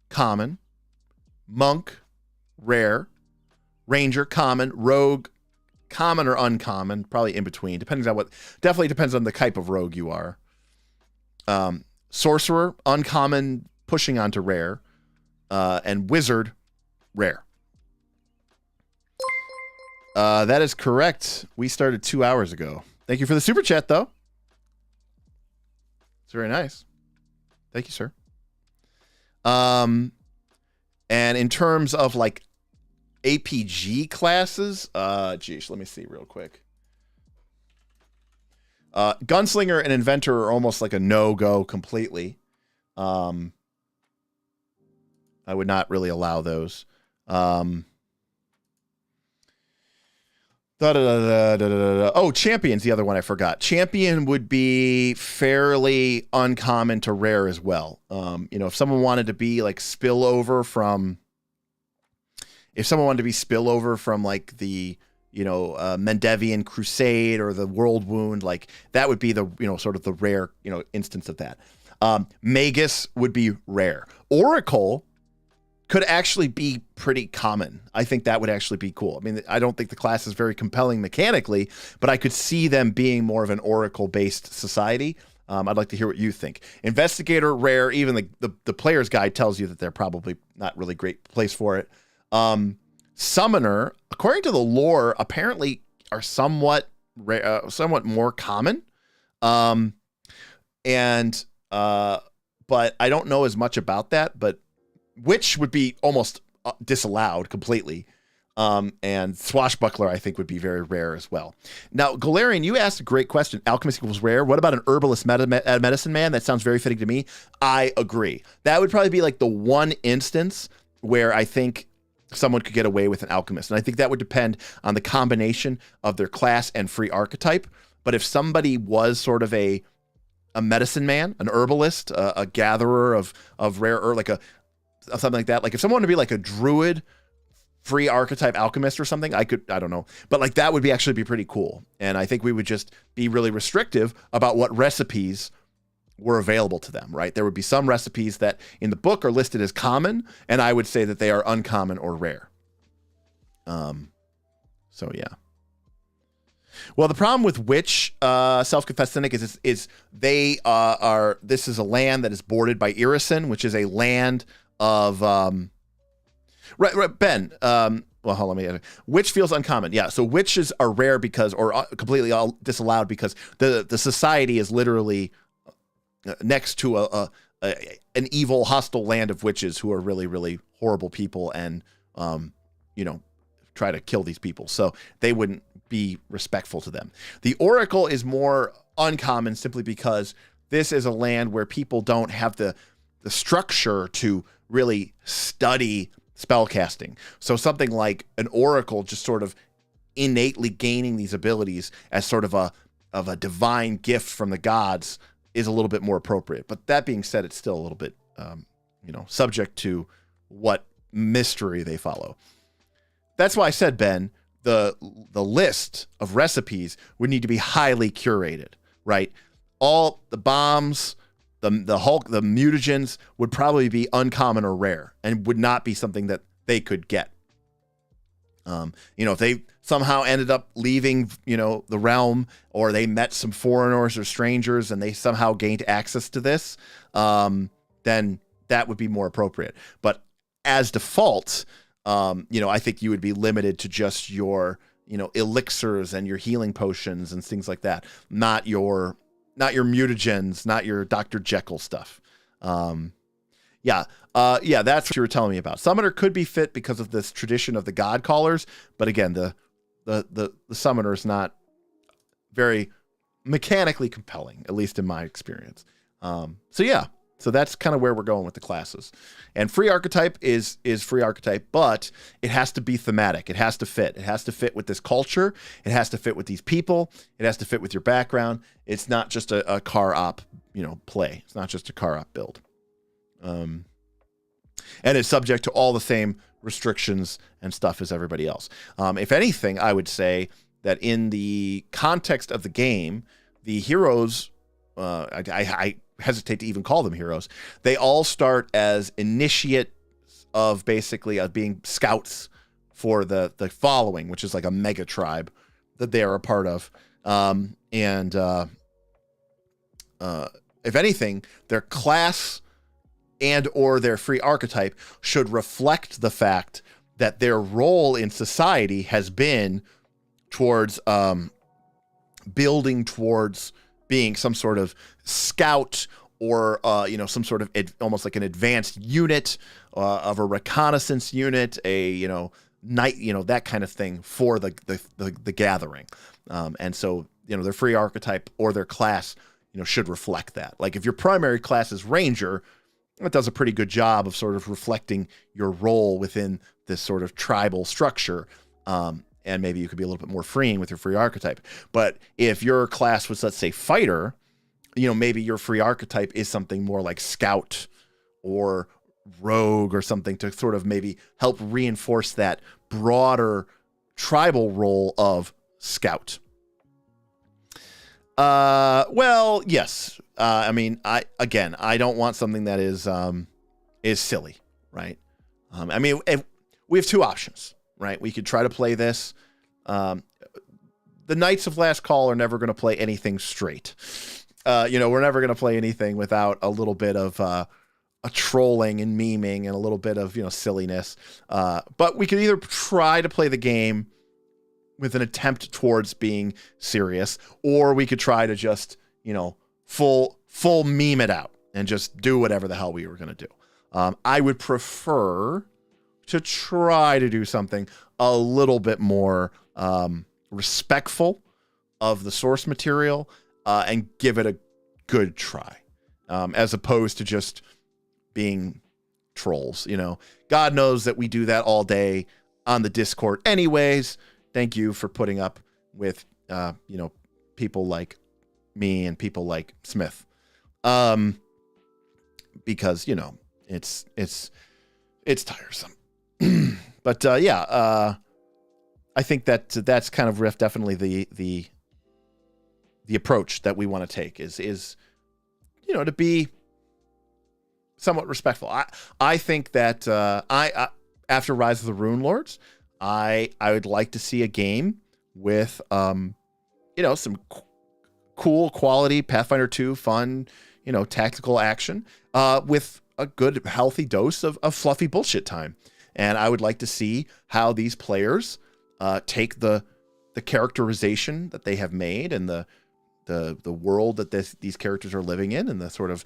common, Monk, rare, Ranger, common, Rogue, common or uncommon, probably in between, definitely depends on the type of rogue you are. Sorcerer, uncommon, pushing onto rare, and Wizard, rare. That is correct. We started 2 hours ago. Thank you for the super chat, though. It's very nice. Thank you, sir. And in terms of like APG classes, geez, let me see real quick. Gunslinger and Inventor are almost like a no-go completely. I would not really allow those. Oh, Champion's the other one I forgot. Champion would be fairly uncommon to rare as well. If someone wanted to be like spillover from like the, Mendevian Crusade or the World Wound, like that would be the, sort of the rare, instance of that. Magus would be rare. Oracle could actually be pretty common. I think that would actually be cool. I mean, I don't think the class is very compelling mechanically, but I could see them being more of an Oracle-based society. I'd like to hear what you think. Investigator, rare, even the player's guide tells you that they're probably not really great place for it. Summoner, according to the lore, apparently are somewhat more common. But I don't know as much about that, but Witch would be almost disallowed completely. And Swashbuckler, I think, would be very rare as well. Now, Galarian, you asked a great question. Alchemist equals rare. What about an herbalist medicine man? That sounds very fitting to me. I agree. That would probably be like the one instance where I think someone could get away with an alchemist. And I think that would depend on the combination of their class and free archetype. But if somebody was sort of a medicine man, an herbalist, a gatherer of rare herb, like something like that. Like if someone wanted to be like a druid, free archetype alchemist or something, I don't know. But like that would actually be pretty cool. And I think we would just be really restrictive about what recipes were available to them, right? There would be some recipes that in the book are listed as common, and I would say that they are uncommon or rare. So yeah. Well, the problem with Witch, self-confessed cynic, is they are. This is a land that is bordered by Irison, which is a land of right, Ben. Well, hold on. Witch feels uncommon. Yeah, so witches are rare because, or completely all disallowed because the society is literally next to an evil, hostile land of witches who are really, really horrible people and try to kill these people. So they wouldn't be respectful to them. The Oracle is more uncommon simply because this is a land where people don't have the structure to really study spellcasting. So something like an Oracle just sort of innately gaining these abilities as sort of a divine gift from the gods is a little bit more appropriate. But that being said, it's still a little bit subject to what mystery they follow. That's why I said, Ben, the list of recipes would need to be highly curated, right? All the bombs, the Hulk, the mutagens would probably be uncommon or rare and would not be something that they could get. If they somehow ended up leaving, the realm, or they met some foreigners or strangers and they somehow gained access to this, then that would be more appropriate. But as default, I think you would be limited to just your, elixirs and your healing potions and things like that. Not your mutagens, not your Dr. Jekyll stuff. That's what you were telling me about. Summoner could be fit because of this tradition of the God Callers, but again, the Summoner is not very mechanically compelling, at least in my experience. So that's kind of where we're going with the classes. And free archetype is free archetype, but it has to be thematic. It has to fit. It has to fit with this culture. It has to fit with these people. It has to fit with your background. It's not just a car op, play. It's not just a car op build. And it's subject to all the same restrictions and stuff as everybody else. If anything, I would say that in the context of the game, the heroes, I hesitate to even call them heroes. They all start as initiate of basically being scouts for the following, which is like a mega tribe that they are a part of. If anything, their class and or their free archetype should reflect the fact that their role in society has been towards building towards being some sort of scout or some sort of almost like an advanced unit of a reconnaissance unit, a night, that kind of thing for the gathering. And so their free archetype or their class should reflect that. Like if your primary class is ranger, it does a pretty good job of sort of reflecting your role within this sort of tribal structure. And maybe you could be a little bit more freeing with your free archetype. But if your class was, let's say, fighter, maybe your free archetype is something more like scout or rogue or something to sort of maybe help reinforce that broader tribal role of scout. Well, yes. I mean, I don't want something that is silly, right? I mean, we have two options, right? We could try to play this. The Knights of Last Call are never going to play anything straight. We're never going to play anything without a little bit of a trolling and memeing and a little bit of silliness. But we could either try to play the game with an attempt towards being serious, or we could try to just full meme it out and just do whatever the hell we were going to do. I would prefer to try to do something a little bit more respectful of the source material and give it a good try, as opposed to just being trolls. God knows that we do that all day on the Discord anyways. Thank you for putting up with people like me and people like Smith, because it's tiresome. But I think that's kind of definitely the approach that we want to take is to be somewhat respectful. I think that I after Rise of the Rune Lords, I would like to see a game with some cool quality Pathfinder 2 fun, tactical action with a good healthy dose of fluffy bullshit time. And I would like to see how these players take the characterization that they have made and the world that these characters are living in and the sort of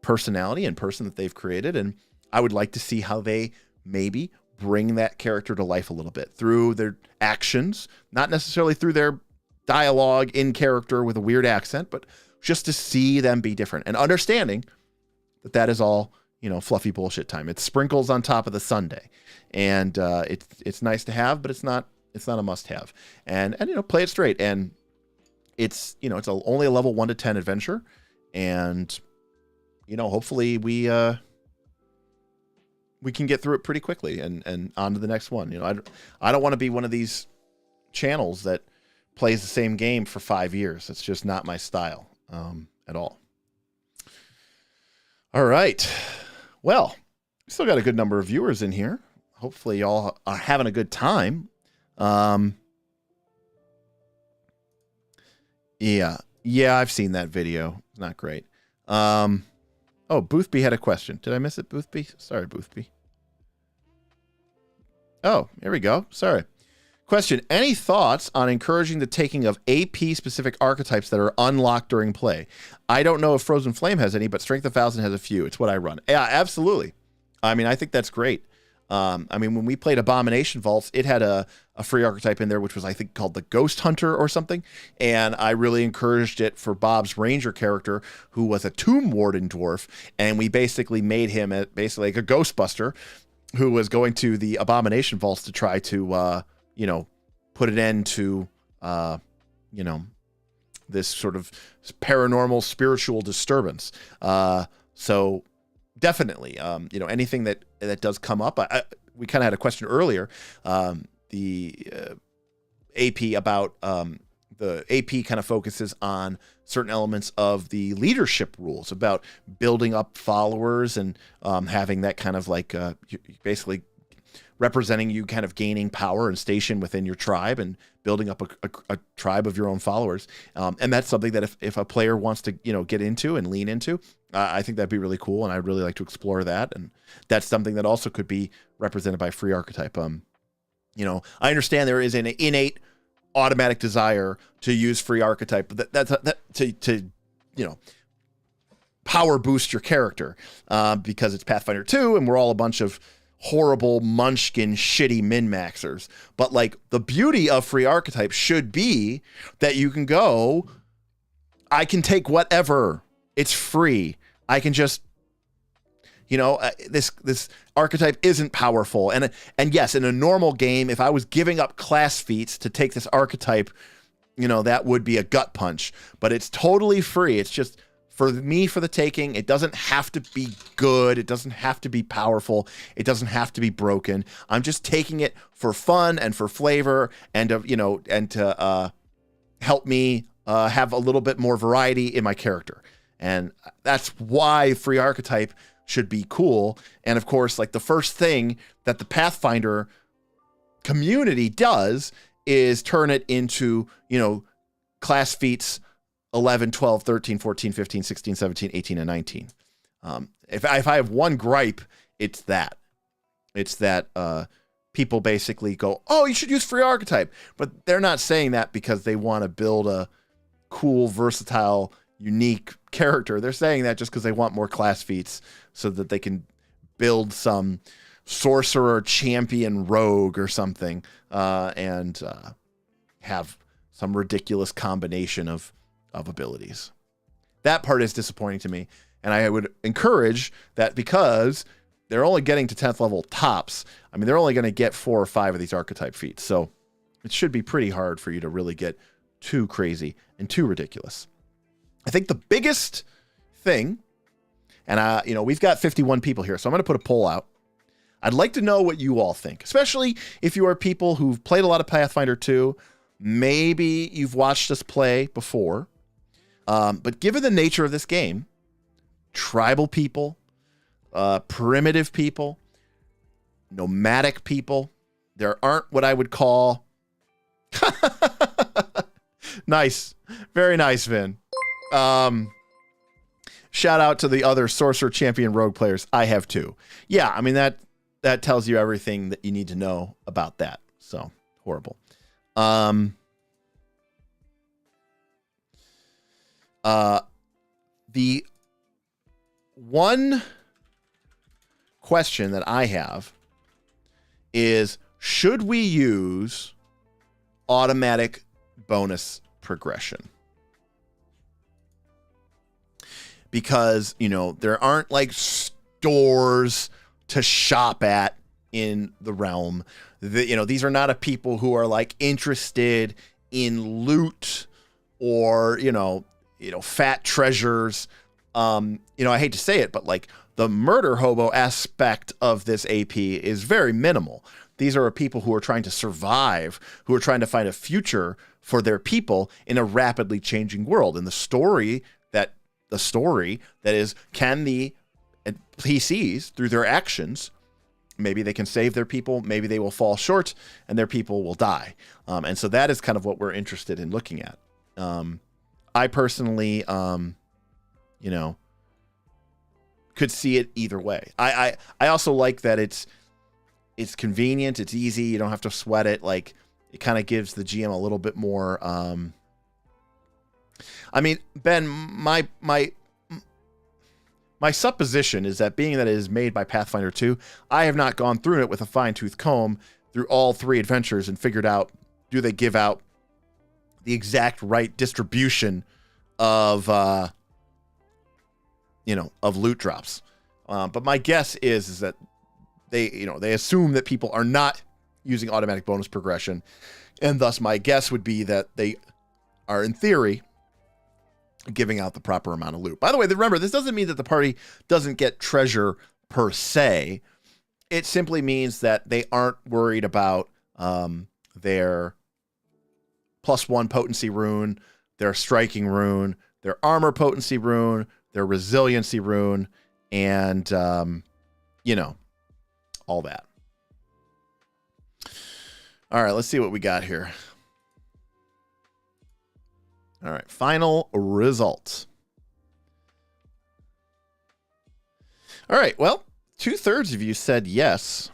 personality and person that they've created. And I would like to see how they maybe bring that character to life a little bit through their actions, not necessarily through their dialogue in character with a weird accent, but just to see them be different and understanding that is all, fluffy bullshit time. It's sprinkles on top of the sundae, and it's nice to have, but it's not a must have. And play it straight. And it's only a level 1 to 10 adventure, and hopefully we can get through it pretty quickly and on to the next one. I don't want to be one of these channels that plays the same game for 5 years. It's just not my style at all. All right. Well, we still got a good number of viewers in here. Hopefully y'all are having a good time. Yeah, I've seen that video. It's not great. Oh, Boothby had a question. Did I miss it, Boothby? Sorry, Boothby. Oh, here we go. Sorry. Question. Any thoughts on encouraging the taking of AP-specific archetypes that are unlocked during play? I don't know if Frozen Flame has any, but Strength 1000 has a few. It's what I run. Yeah, absolutely. I mean, I think that's great. When we played Abomination Vaults, it had a free archetype in there, which was, I think, called the Ghost Hunter or something. And I really encouraged it for Bob's Ranger character, who was a Tomb Warden dwarf. And we basically made him basically like a Ghostbuster who was going to the Abomination Vaults to try to, put an end to, this sort of paranormal spiritual disturbance. So definitely, anything that does come up. We kind of had a question earlier, the AP about the AP kind of focuses on certain elements of the leadership rules about building up followers and having that kind of like basically representing you kind of gaining power and station within your tribe and building up a tribe of your own followers. And that's something that if a player wants to, get into and lean into, I think that'd be really cool. And I'd really like to explore that. And that's something that also could be represented by free archetype. I understand there is an innate automatic desire to use free archetype, but that's to power boost your character because it's Pathfinder 2 and we're all a bunch of horrible munchkin shitty min-maxers. But like the beauty of free archetype should be that you can go, I can take whatever, it's free. I can just, this archetype isn't powerful. And yes, in a normal game, if I was giving up class feats to take this archetype, that would be a gut punch, but it's totally free. It's just for me, for the taking. It doesn't have to be good. It doesn't have to be powerful. It doesn't have to be broken. I'm just taking it for fun and for flavor and to help me have a little bit more variety in my character. And that's why free archetype should be cool. And of course, like the first thing that the Pathfinder community does is turn it into, class feats 11, 12, 13, 14, 15, 16, 17, 18, and 19. If I have one gripe, it's that. It's that people basically go, oh, you should use free archetype. But they're not saying that because they want to build a cool, versatile, unique character. They're saying that just because they want more class feats so that they can build some sorcerer champion rogue or something and have some ridiculous combination of abilities. That part is disappointing to me. And I would encourage that because they're only getting to 10th level tops. I mean, they're only going to get 4 or 5 of these archetype feats. So it should be pretty hard for you to really get too crazy and too ridiculous. I think the biggest thing, and we've got 51 people here, so I'm going to put a poll out. I'd like to know what you all think, especially if you are people who've played a lot of Pathfinder 2. Maybe you've watched us play before. But given the nature of this game, tribal people, primitive people, nomadic people, there aren't what I would call... Nice. Very nice, Vin. Shout out to the other Sorcerer Champion Rogue players. I have 2. Yeah, I mean, that tells you everything that you need to know about that. So, horrible. The one question that I have is, should we use automatic bonus progression? Because, there aren't like stores to shop at in the realm. These are not a people who are like interested in loot or, fat treasures. I hate to say it, but like the murder hobo aspect of this AP is very minimal. These are people who are trying to survive, who are trying to find a future for their people in a rapidly changing world. And the story that is, can the PCs, through their actions, maybe they can save their people, maybe they will fall short and their people will die. And so that is kind of what we're interested in looking at. I personally, could see it either way. I also like that it's convenient, it's easy, you don't have to sweat it. Like, it kind of gives the GM a little bit more. I mean, Ben, my supposition is that being that it is made by Pathfinder 2, I have not gone through it with a fine-tooth comb through all 3 adventures and figured out, do they give out the exact right distribution of of loot drops. But my guess is that they assume that people are not using automatic bonus progression, and thus my guess would be that they are, in theory, giving out the proper amount of loot. By the way, remember, this doesn't mean that the party doesn't get treasure per se. It simply means that they aren't worried about their +1 potency rune, their striking rune, their armor potency rune, their resiliency rune, and all that. All right, let's see what we got here. All right, final results. All right, well, 2/3 of you said yes.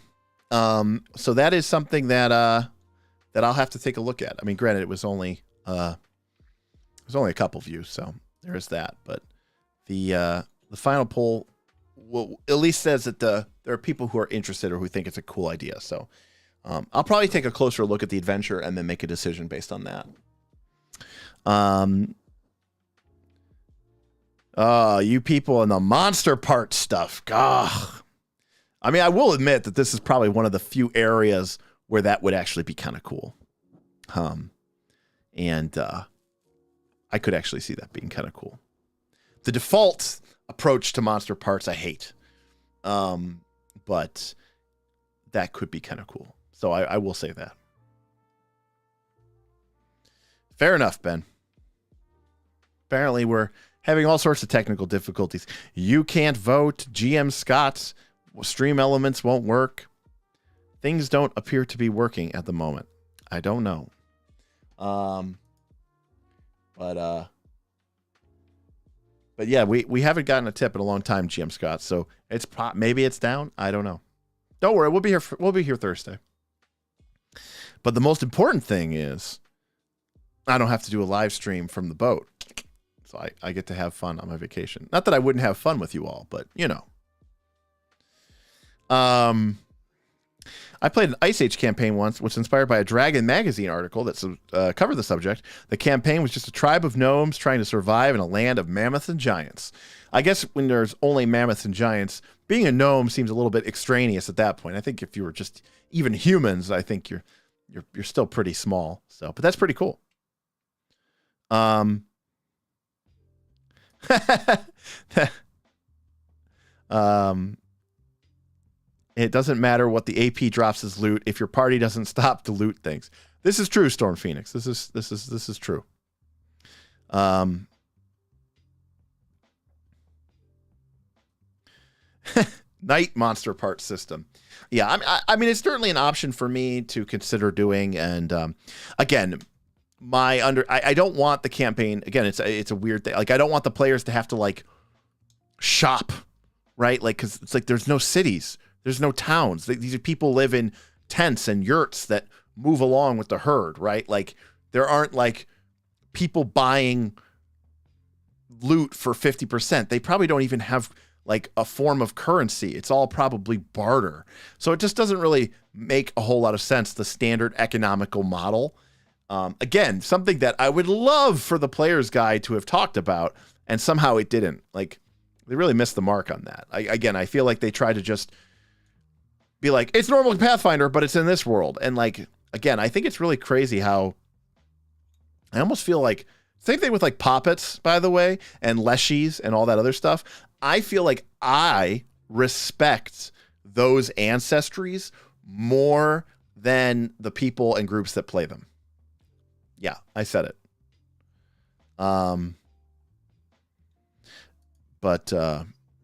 So that is something that I'll have to take a look at. I mean, granted, it was only a couple views, so there's that. But the The final poll will at least says that there are people who are interested or who think it's a cool idea. So I'll probably take a closer look at the adventure and then make a decision based on that. You people in the monster part stuff. Gah. I mean, I will admit that this is probably one of the few areas where that would actually be kind of cool. And I could actually see that being kind of cool. The default approach to monster parts I hate. But that could be kind of cool. So I will say that. Fair enough, Ben. Apparently we're having all sorts of technical difficulties. You can't vote. GM Scott's stream elements won't work. Things don't appear to be working at the moment. I don't know. But yeah, we haven't gotten a tip in a long time, GM Scott. So it's maybe it's down. I don't know. Don't worry, we'll be here. We'll be here Thursday. But the most important thing is, I don't have to do a live stream from the boat, so I get to have fun on my vacation. Not that I wouldn't have fun with you all, but you know. I played an Ice Age campaign once, which was inspired by a Dragon magazine article that covered the subject. The campaign was just a tribe of gnomes trying to survive in a land of mammoths and giants. I guess when there's only mammoths and giants, being a gnome seems a little bit extraneous at that point. I think if you were just even humans, I think you're still pretty small. So, but that's pretty cool. It doesn't matter what the AP drops as loot if your party doesn't stop to loot things. This is true, Storm Phoenix. This is true. Night monster part system. Yeah, I mean, it's certainly an option for me to consider doing. And again, I don't want the campaign. Again, it's a weird thing. Like, I don't want the players to have to like shop, right? Like, because it's like there's no cities. There's no towns. These people live in tents and yurts that move along with the herd, right? Like, there aren't like people buying loot for 50%. They probably don't even have like a form of currency. It's all probably barter. So it just doesn't really make a whole lot of sense, the standard economical model. Again, something that I would love for the player's guide to have talked about, and somehow it didn't. Like, they really missed the mark on that. I feel like they tried to just be like, it's normal Pathfinder, but it's in this world. And like, again, I think it's really crazy how I almost feel like, same thing with like Poppets, by the way, and Leshies and all that other stuff. I feel like I respect those ancestries more than the people and groups that play them. Yeah, I said it. But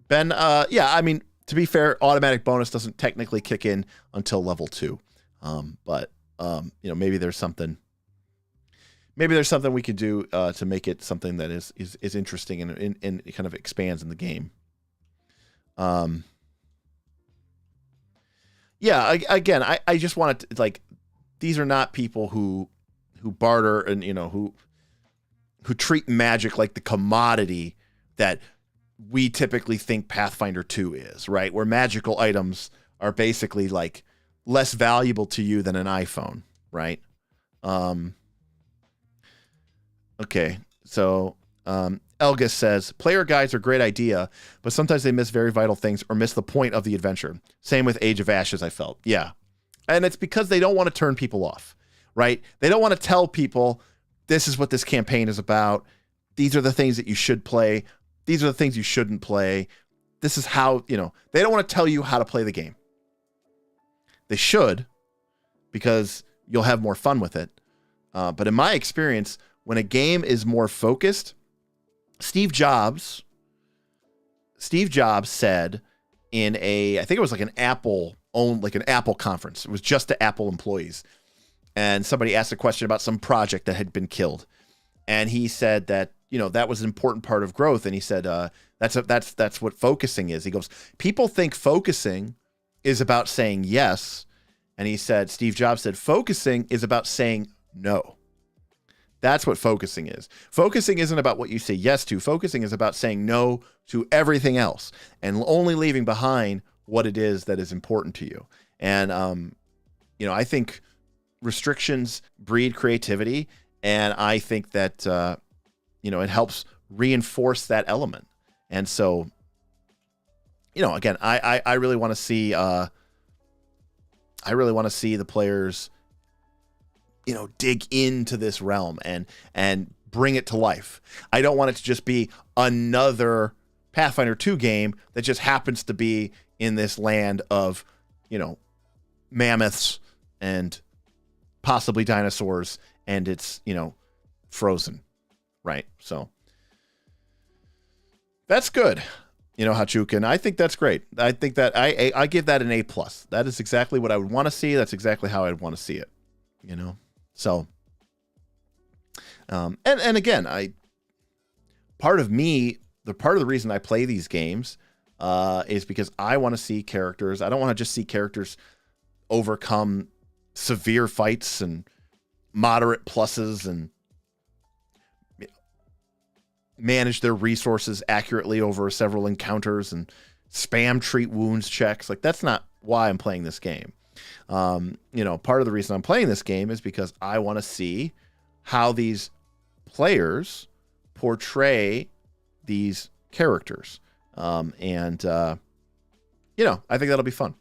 Ben, yeah, I mean, to be fair, automatic bonus doesn't technically kick in until level 2. But you know, maybe there's something we could do to make it something that is interesting and kind of expands in the game. Yeah, again, I just want to, like, these are not people who barter and, you know, who treat magic like the commodity that we typically think Pathfinder 2 is, right? Where magical items are basically like less valuable to you than an iPhone, right? Okay, so Elgis says, player guides are a great idea, but sometimes they miss very vital things or miss the point of the adventure. Same with Age of Ashes, I felt. Yeah. And it's because they don't want to turn people off, right? They don't want to tell people, this is what this campaign is about. These are the things that you should play. These are the things you shouldn't play. This is how, you know, they don't want to tell you how to play the game. They should, because you'll have more fun with it. But in my experience, when a game is more focused, Steve Jobs said in I think it was like an Apple conference. It was just to Apple employees. And somebody asked a question about some project that had been killed. And he said that, you know, that was an important part of growth. And he said, that's what focusing is. He goes, people think focusing is about saying yes. And he said, Steve Jobs said, focusing is about saying no. That's what focusing is. Focusing isn't about what you say yes to. Focusing is about saying no to everything else and only leaving behind what it is that is important to you. And, I think restrictions breed creativity. And I think that, it helps reinforce that element. And so, again, I really want to see, the players, dig into this realm and bring it to life. I don't want it to just be another Pathfinder 2 game that just happens to be in this land of, mammoths and possibly dinosaurs, and it's, frozen, right? So that's good. Hachukin, I think that's great. I think that I give that an A+. That is exactly what I would want to see. That's exactly how I'd want to see it, So, and again, part of the reason I play these games is because I want to see characters. I don't want to just see characters overcome severe fights and moderate pluses and manage their resources accurately over several encounters and spam treat wounds checks. Like, that's not why I'm playing this game. Part of the reason I'm playing this game is because I want to see how these players portray these characters. I think that'll be fun.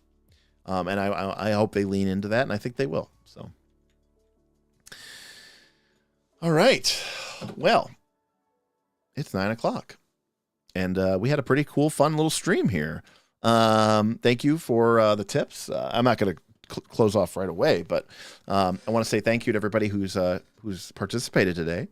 And I hope they lean into that, and I think they will. So, all right. Well, it's 9:00, and we had a pretty cool, fun little stream here. Thank you for the tips. I'm not going to close off right away, but I want to say thank you to everybody who's participated today.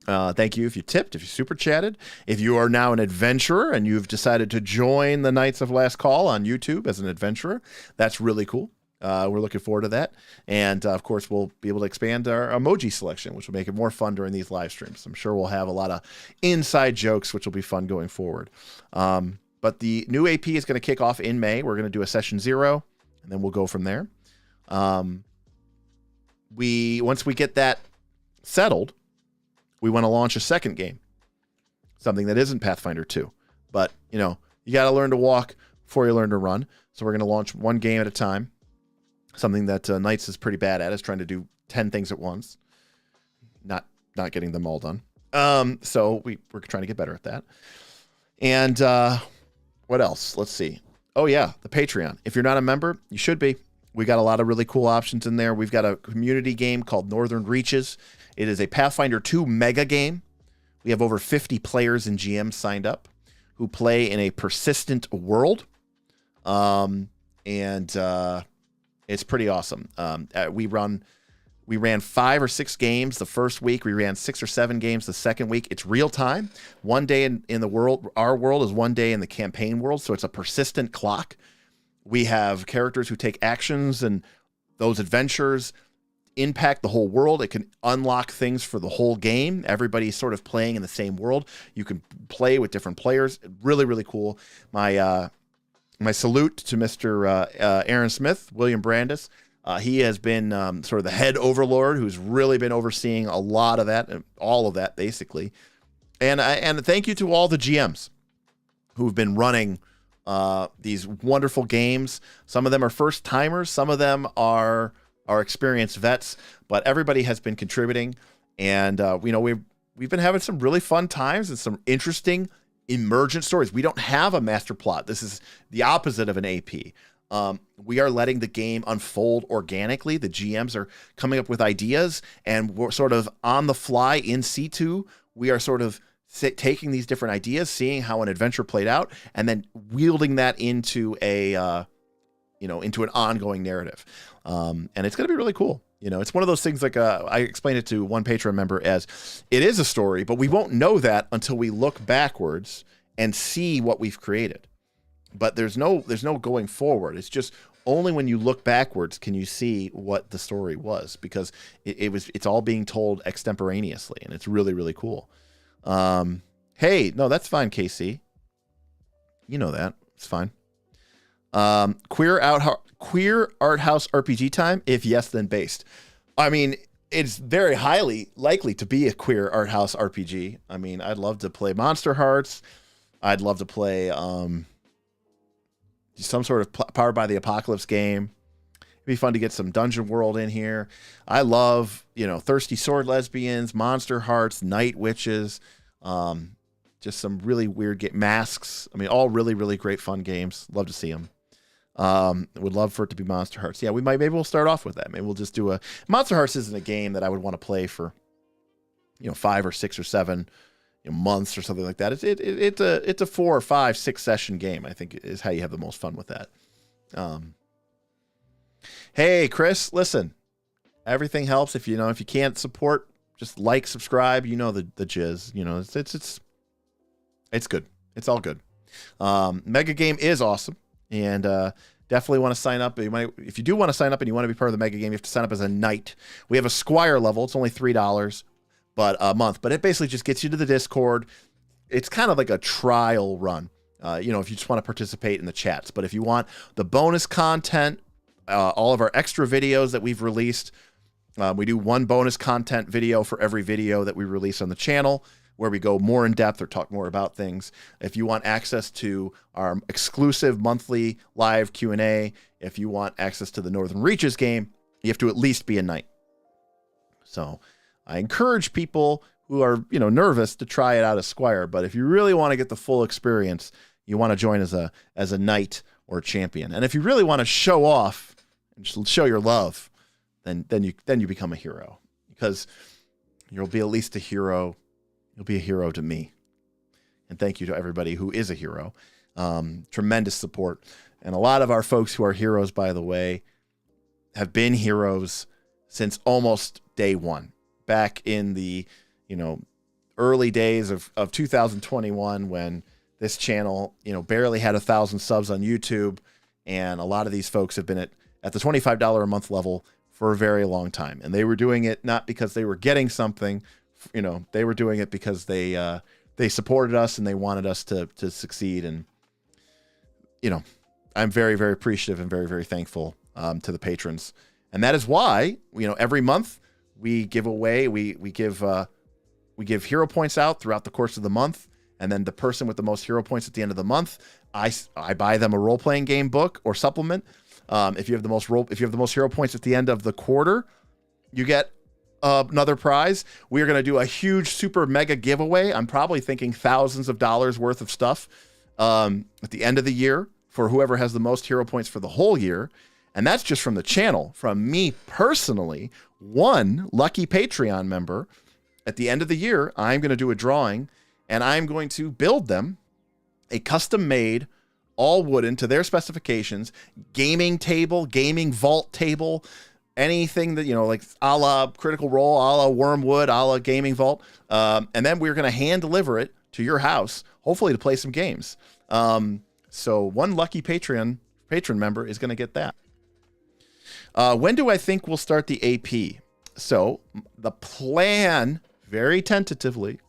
Thank you if you tipped, if you super chatted, if you are now an adventurer and you've decided to join the Knights of Last Call on YouTube as an adventurer. That's really cool. We're looking forward to that. And of course, we'll be able to expand our emoji selection, which will make it more fun during these live streams. I'm sure we'll have a lot of inside jokes, which will be fun going forward. But the new AP is going to kick off in May. We're going to do a session 0, and then we'll go from there. Once we get that settled, we want to launch a second game, something that isn't Pathfinder 2. But, you got to learn to walk before you learn to run. So we're going to launch one game at a time. Something that Knights is pretty bad at is trying to do 10 things at once. Not getting them all done. So we're trying to get better at that. And what else? Let's see. Oh, yeah, the Patreon. If you're not a member, you should be. We got a lot of really cool options in there. We've got a community game called Northern Reaches. It is a Pathfinder 2 mega game. We have over 50 players and GMs signed up who play in a persistent world. And it's pretty awesome. We ran 5 or 6 games the first week. We ran 6 or 7 games the second week. It's real time. One day in the world, our world is one day in the campaign world. So it's a persistent clock. We have characters who take actions, and those adventures impact the whole world. It can unlock things for the whole game. Everybody's sort of playing in the same world. You can play with different players. Really, really cool. My salute to Mr. Aaron Smith, William Brandis. He has been sort of the head overlord who's really been overseeing a lot of that, all of that, basically. And thank you to all the GMs who've been running these wonderful games. Some of them are first timers. Some of them are experienced vets, but everybody has been contributing. And, we've been having some really fun times and some interesting emergent stories. We don't have a master plot. This is the opposite of an AP. We are letting the game unfold organically. The GMs are coming up with ideas, and we're sort of on the fly in C2. We are sort of taking these different ideas, seeing how an adventure played out, and then wielding that into into an ongoing narrative. And it's going to be really cool. It's one of those things, like I explained it to one Patreon member as it is a story, but we won't know that until we look backwards and see what we've created. But there's no going forward. It's just only when you look backwards can you see what the story was, because it's all being told extemporaneously, and it's really, really cool. Hey, no, that's fine, KC. You know that. It's fine. Queer art house RPG time? If yes, then based. I mean, it's very highly likely to be a queer art house RPG. I mean, I'd love to play Monster Hearts. I'd love to play some sort of Powered by the Apocalypse game. It'd be fun to get some Dungeon World in here. I love, Thirsty Sword Lesbians, Monster Hearts, Night Witches, just some really weird masks. I mean, all really, really great fun games. Love to see them. Would love for it to be Monster Hearts. Yeah, maybe we'll start off with that. Maybe we'll just do Monster Hearts isn't a game that I would want to play for, 5 or 6 or 7 months or something like that. It's a 4 or 5, 6 session game, I think, is how you have the most fun with that. Hey, Chris, listen, everything helps. If you can't support, just like, subscribe, the jizz, it's good. It's all good. Mega Game is awesome. And definitely want to sign up. If you do want to sign up and you want to be part of the Mega Game, you have to sign up as a knight. We have a Squire level. It's only $3 a month, but it basically just gets you to the Discord. It's kind of like a trial run, if you just want to participate in the chats. But if you want the bonus content, all of our extra videos that we've released, we do one bonus content video for every video that we release on the channel, where we go more in depth or talk more about things. If you want access to our exclusive monthly live Q&A, if you want access to the Northern Reaches game, you have to at least be a knight. So I encourage people who are, nervous to try it out as Squire. But if you really want to get the full experience, you want to join as a knight or a champion. And if you really want to show off and show your love, then you become a hero, because you'll be at least a hero. You'll be a hero to me. And thank you to everybody who is a hero. Tremendous support. And a lot of our folks who are heroes, by the way, have been heroes since almost day one. Back in the, early days of 2021, when this channel, barely had 1,000 subs on YouTube. And a lot of these folks have been at the $25 a month level for a very long time. And they were doing it not because they were getting something. They were doing it because they supported us and they wanted us to succeed. And, I'm very, very appreciative and very, very thankful to the patrons. And that is why, every month we give away, we give hero points out throughout the course of the month. And then the person with the most hero points at the end of the month, I buy them a role-playing game book or supplement. If you have the most hero points at the end of the quarter, you get another prize. We are going to do a huge super mega giveaway. I'm probably thinking thousands of dollars worth of stuff at the end of the year for whoever has the most hero points for the whole year. And that's just from the channel. From me personally, one lucky Patreon member, at the end of the year, I'm going to do a drawing and I'm going to build them a custom made, all wooden to their specifications, gaming table, gaming vault table, anything that, like a la Critical Role, a la Wormwood, a la Gaming Vault. And then we're going to hand deliver it to your house, hopefully to play some games. So one lucky patron member is going to get that. When do I think we'll start the AP? So the plan, very tentatively,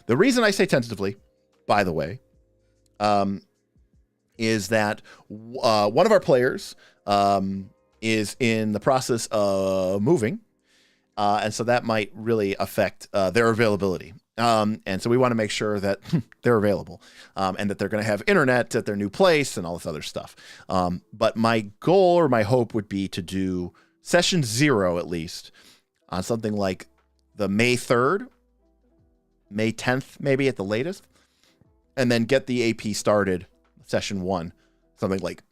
the reason I say tentatively, by the way, is that one of our players, is in the process of moving. And so that might really affect their availability. And so we want to make sure that they're available and that they're going to have internet at their new place and all this other stuff. But my goal or my hope would be to do session 0, at least, on something like the May 3rd, May 10th, maybe at the latest, and then get the AP started, session 1, something like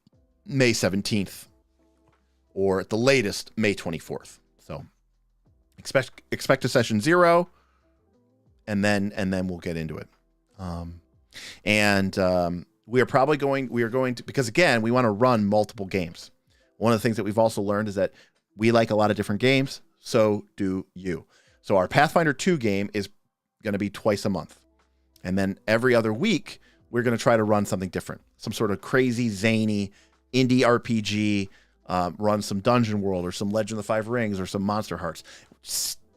May 17th. Or at the latest, May 24th. So expect a session 0, and then we'll get into it. We are going to, because again, we want to run multiple games. One of the things that we've also learned is that we like a lot of different games. So do you. So our Pathfinder 2 game is going to be twice a month. And then every other week, we're going to try to run something different. Some sort of crazy, zany, indie RPG, run some Dungeon World or some Legend of the Five Rings or some Monster Hearts.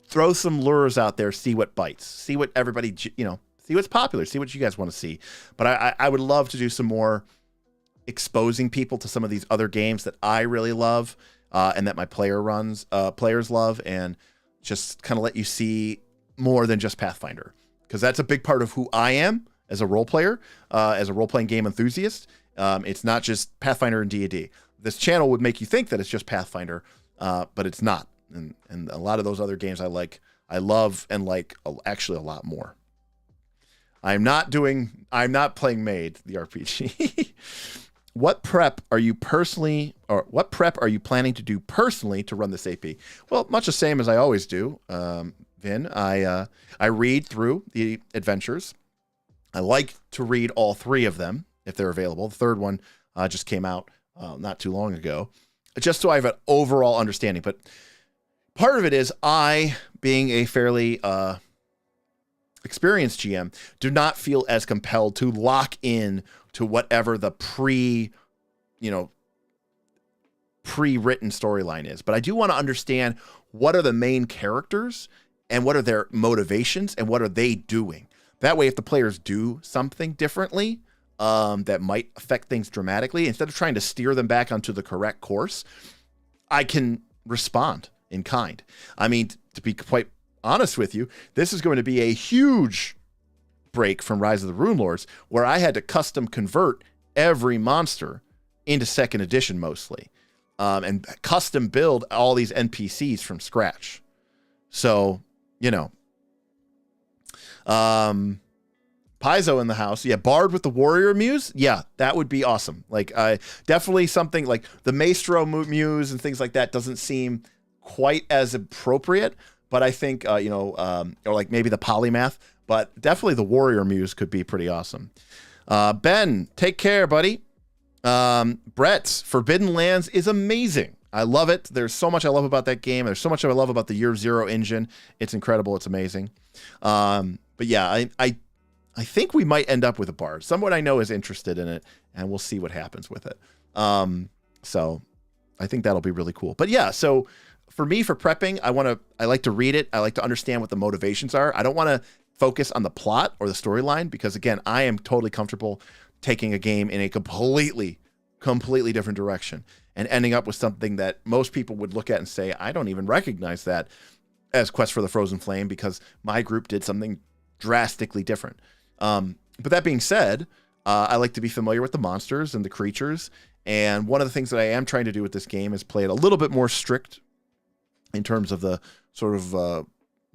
Throw some lures out there, see what bites, see what everybody, see what's popular, see what you guys want to see. But I would love to do some more exposing people to some of these other games that I really love. and that my players love, and just kind of let you see more than just Pathfinder, because that's a big part of who I am as a role player, as a role-playing game enthusiast. It's not just Pathfinder and D&D. This channel would make you think that it's just Pathfinder, but it's not. And a lot of those other games I love and like actually a lot more. I'm not playing Made, the RPG. What prep are you planning to do personally to run this AP? Well, much the same as I always do, Vin. I read through the adventures. I like to read all 3 of them if they're available. The 3rd one just came out not too long ago, just so I have an overall understanding. But part of it is I, being a fairly experienced GM, do not feel as compelled to lock in to whatever the pre-written storyline is. But I do want to understand what are the main characters and what are their motivations and what are they doing. That way, if the players do something differently that might affect things dramatically, instead of trying to steer them back onto the correct course, I can respond in kind. I mean, to be quite honest with you, this is going to be a huge break from Rise of the Rune Lords, where I had to custom convert every monster into 2nd edition mostly, and custom build all these NPCs from scratch. So, Paizo in the house. Yeah, Bard with the Warrior Muse. Yeah, that would be awesome. Like, definitely something like the Maestro Muse and things like that doesn't seem quite as appropriate, but I think, or like maybe the Polymath, but definitely the Warrior Muse could be pretty awesome. Ben, take care, buddy. Brett's Forbidden Lands is amazing. I love it. There's so much I love about that game. There's so much I love about the Year Zero engine. It's incredible. It's amazing. But yeah, I think we might end up with a Bard. Someone I know is interested in it, and we'll see what happens with it. So I think that'll be really cool. But yeah, so for me, for prepping, I like to read it. I like to understand what the motivations are. I don't want to focus on the plot or the storyline, because again, I am totally comfortable taking a game in a completely different direction and ending up with something that most people would look at and say, I don't even recognize that as Quest for the Frozen Flame, because my group did something drastically different. But that being said, I like to be familiar with the monsters and the creatures. And one of the things that I am trying to do with this game is play it a little bit more strict in terms of the sort of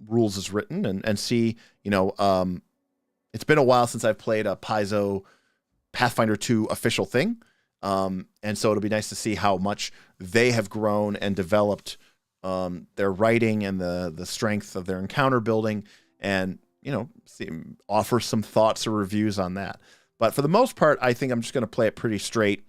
rules as written, and see, it's been a while since I've played a Paizo Pathfinder 2 official thing. And so it'll be nice to see how much they have grown and developed their writing and the strength of their encounter building, and, offer some thoughts or reviews on that. But for the most part, I think I'm just going to play it pretty straight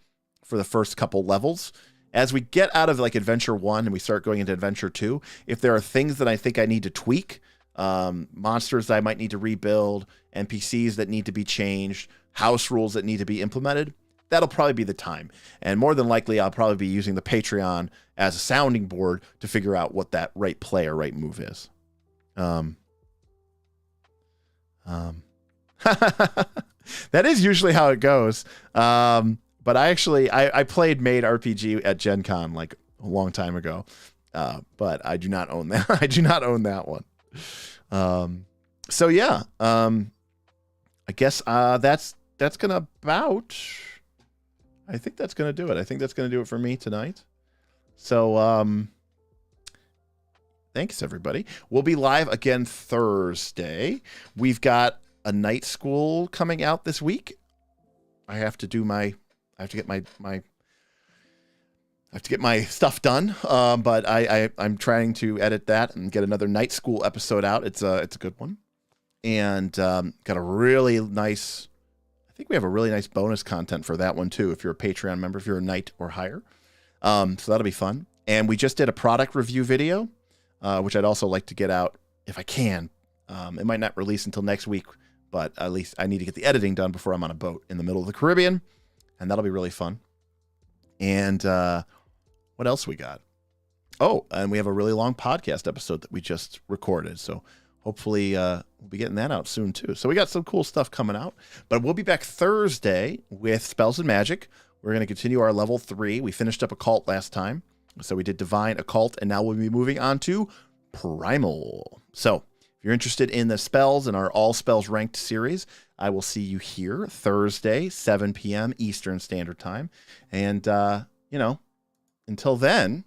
for the first couple levels. As we get out of like Adventure 1 and we start going into Adventure 2, if there are things that I think I need to tweak, monsters that I might need to rebuild, NPCs that need to be changed, house rules that need to be implemented, that'll probably be the time. And more than likely, I'll probably be using the Patreon as a sounding board to figure out what that right play or right move is. That is usually how it goes. But I played Made RPG at Gen Con like a long time ago. But I do not own that. I do not own that one. So yeah, I guess that's gonna about. I think that's gonna do it. I think that's gonna do it for me tonight. So thanks everybody. We'll be live again Thursday. We've got a night school coming out this week. I have to get my stuff done. But I'm trying to edit that and get another night school episode out. It's a good one. And got a really nice, I think we have a really nice bonus content for that one too, if you're a Patreon member, if you're a knight or higher. So that'll be fun. And we just did a product review video, which I'd also like to get out if I can. It might not release until next week, but at least I need to get the editing done before I'm on a boat in the middle of the Caribbean. And that'll be really fun. And what else we got? Oh, and we have a really long podcast episode that we just recorded. So hopefully we'll be getting that out soon too. So we got some cool stuff coming out. But we'll be back Thursday with Spells and Magic. We're going to continue our level 3. We finished up Occult last time. So we did Divine, Occult, and now we'll be moving on to Primal. So if you're interested in the spells and our All Spells Ranked series, I will see you here Thursday, 7 p.m. Eastern Standard Time. And, until then,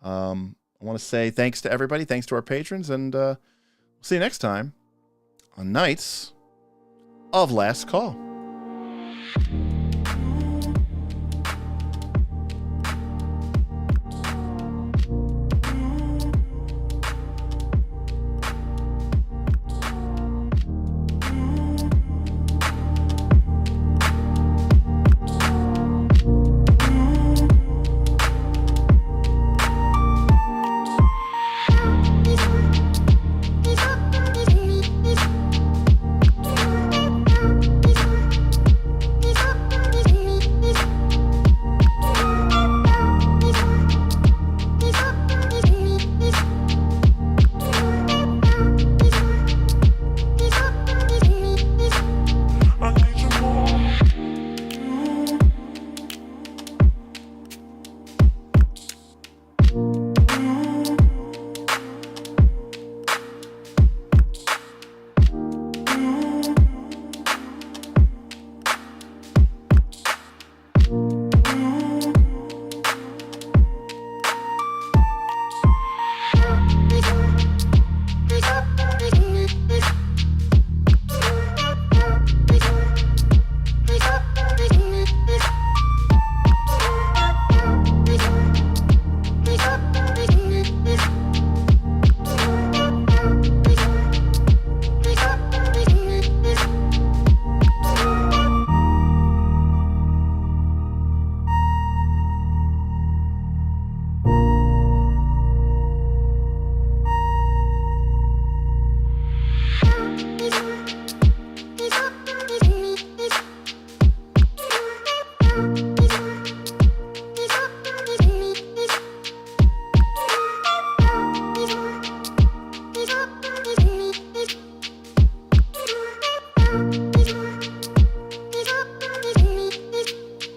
I want to say thanks to everybody. Thanks to our patrons. And we'll see you next time on Knights of Last Call.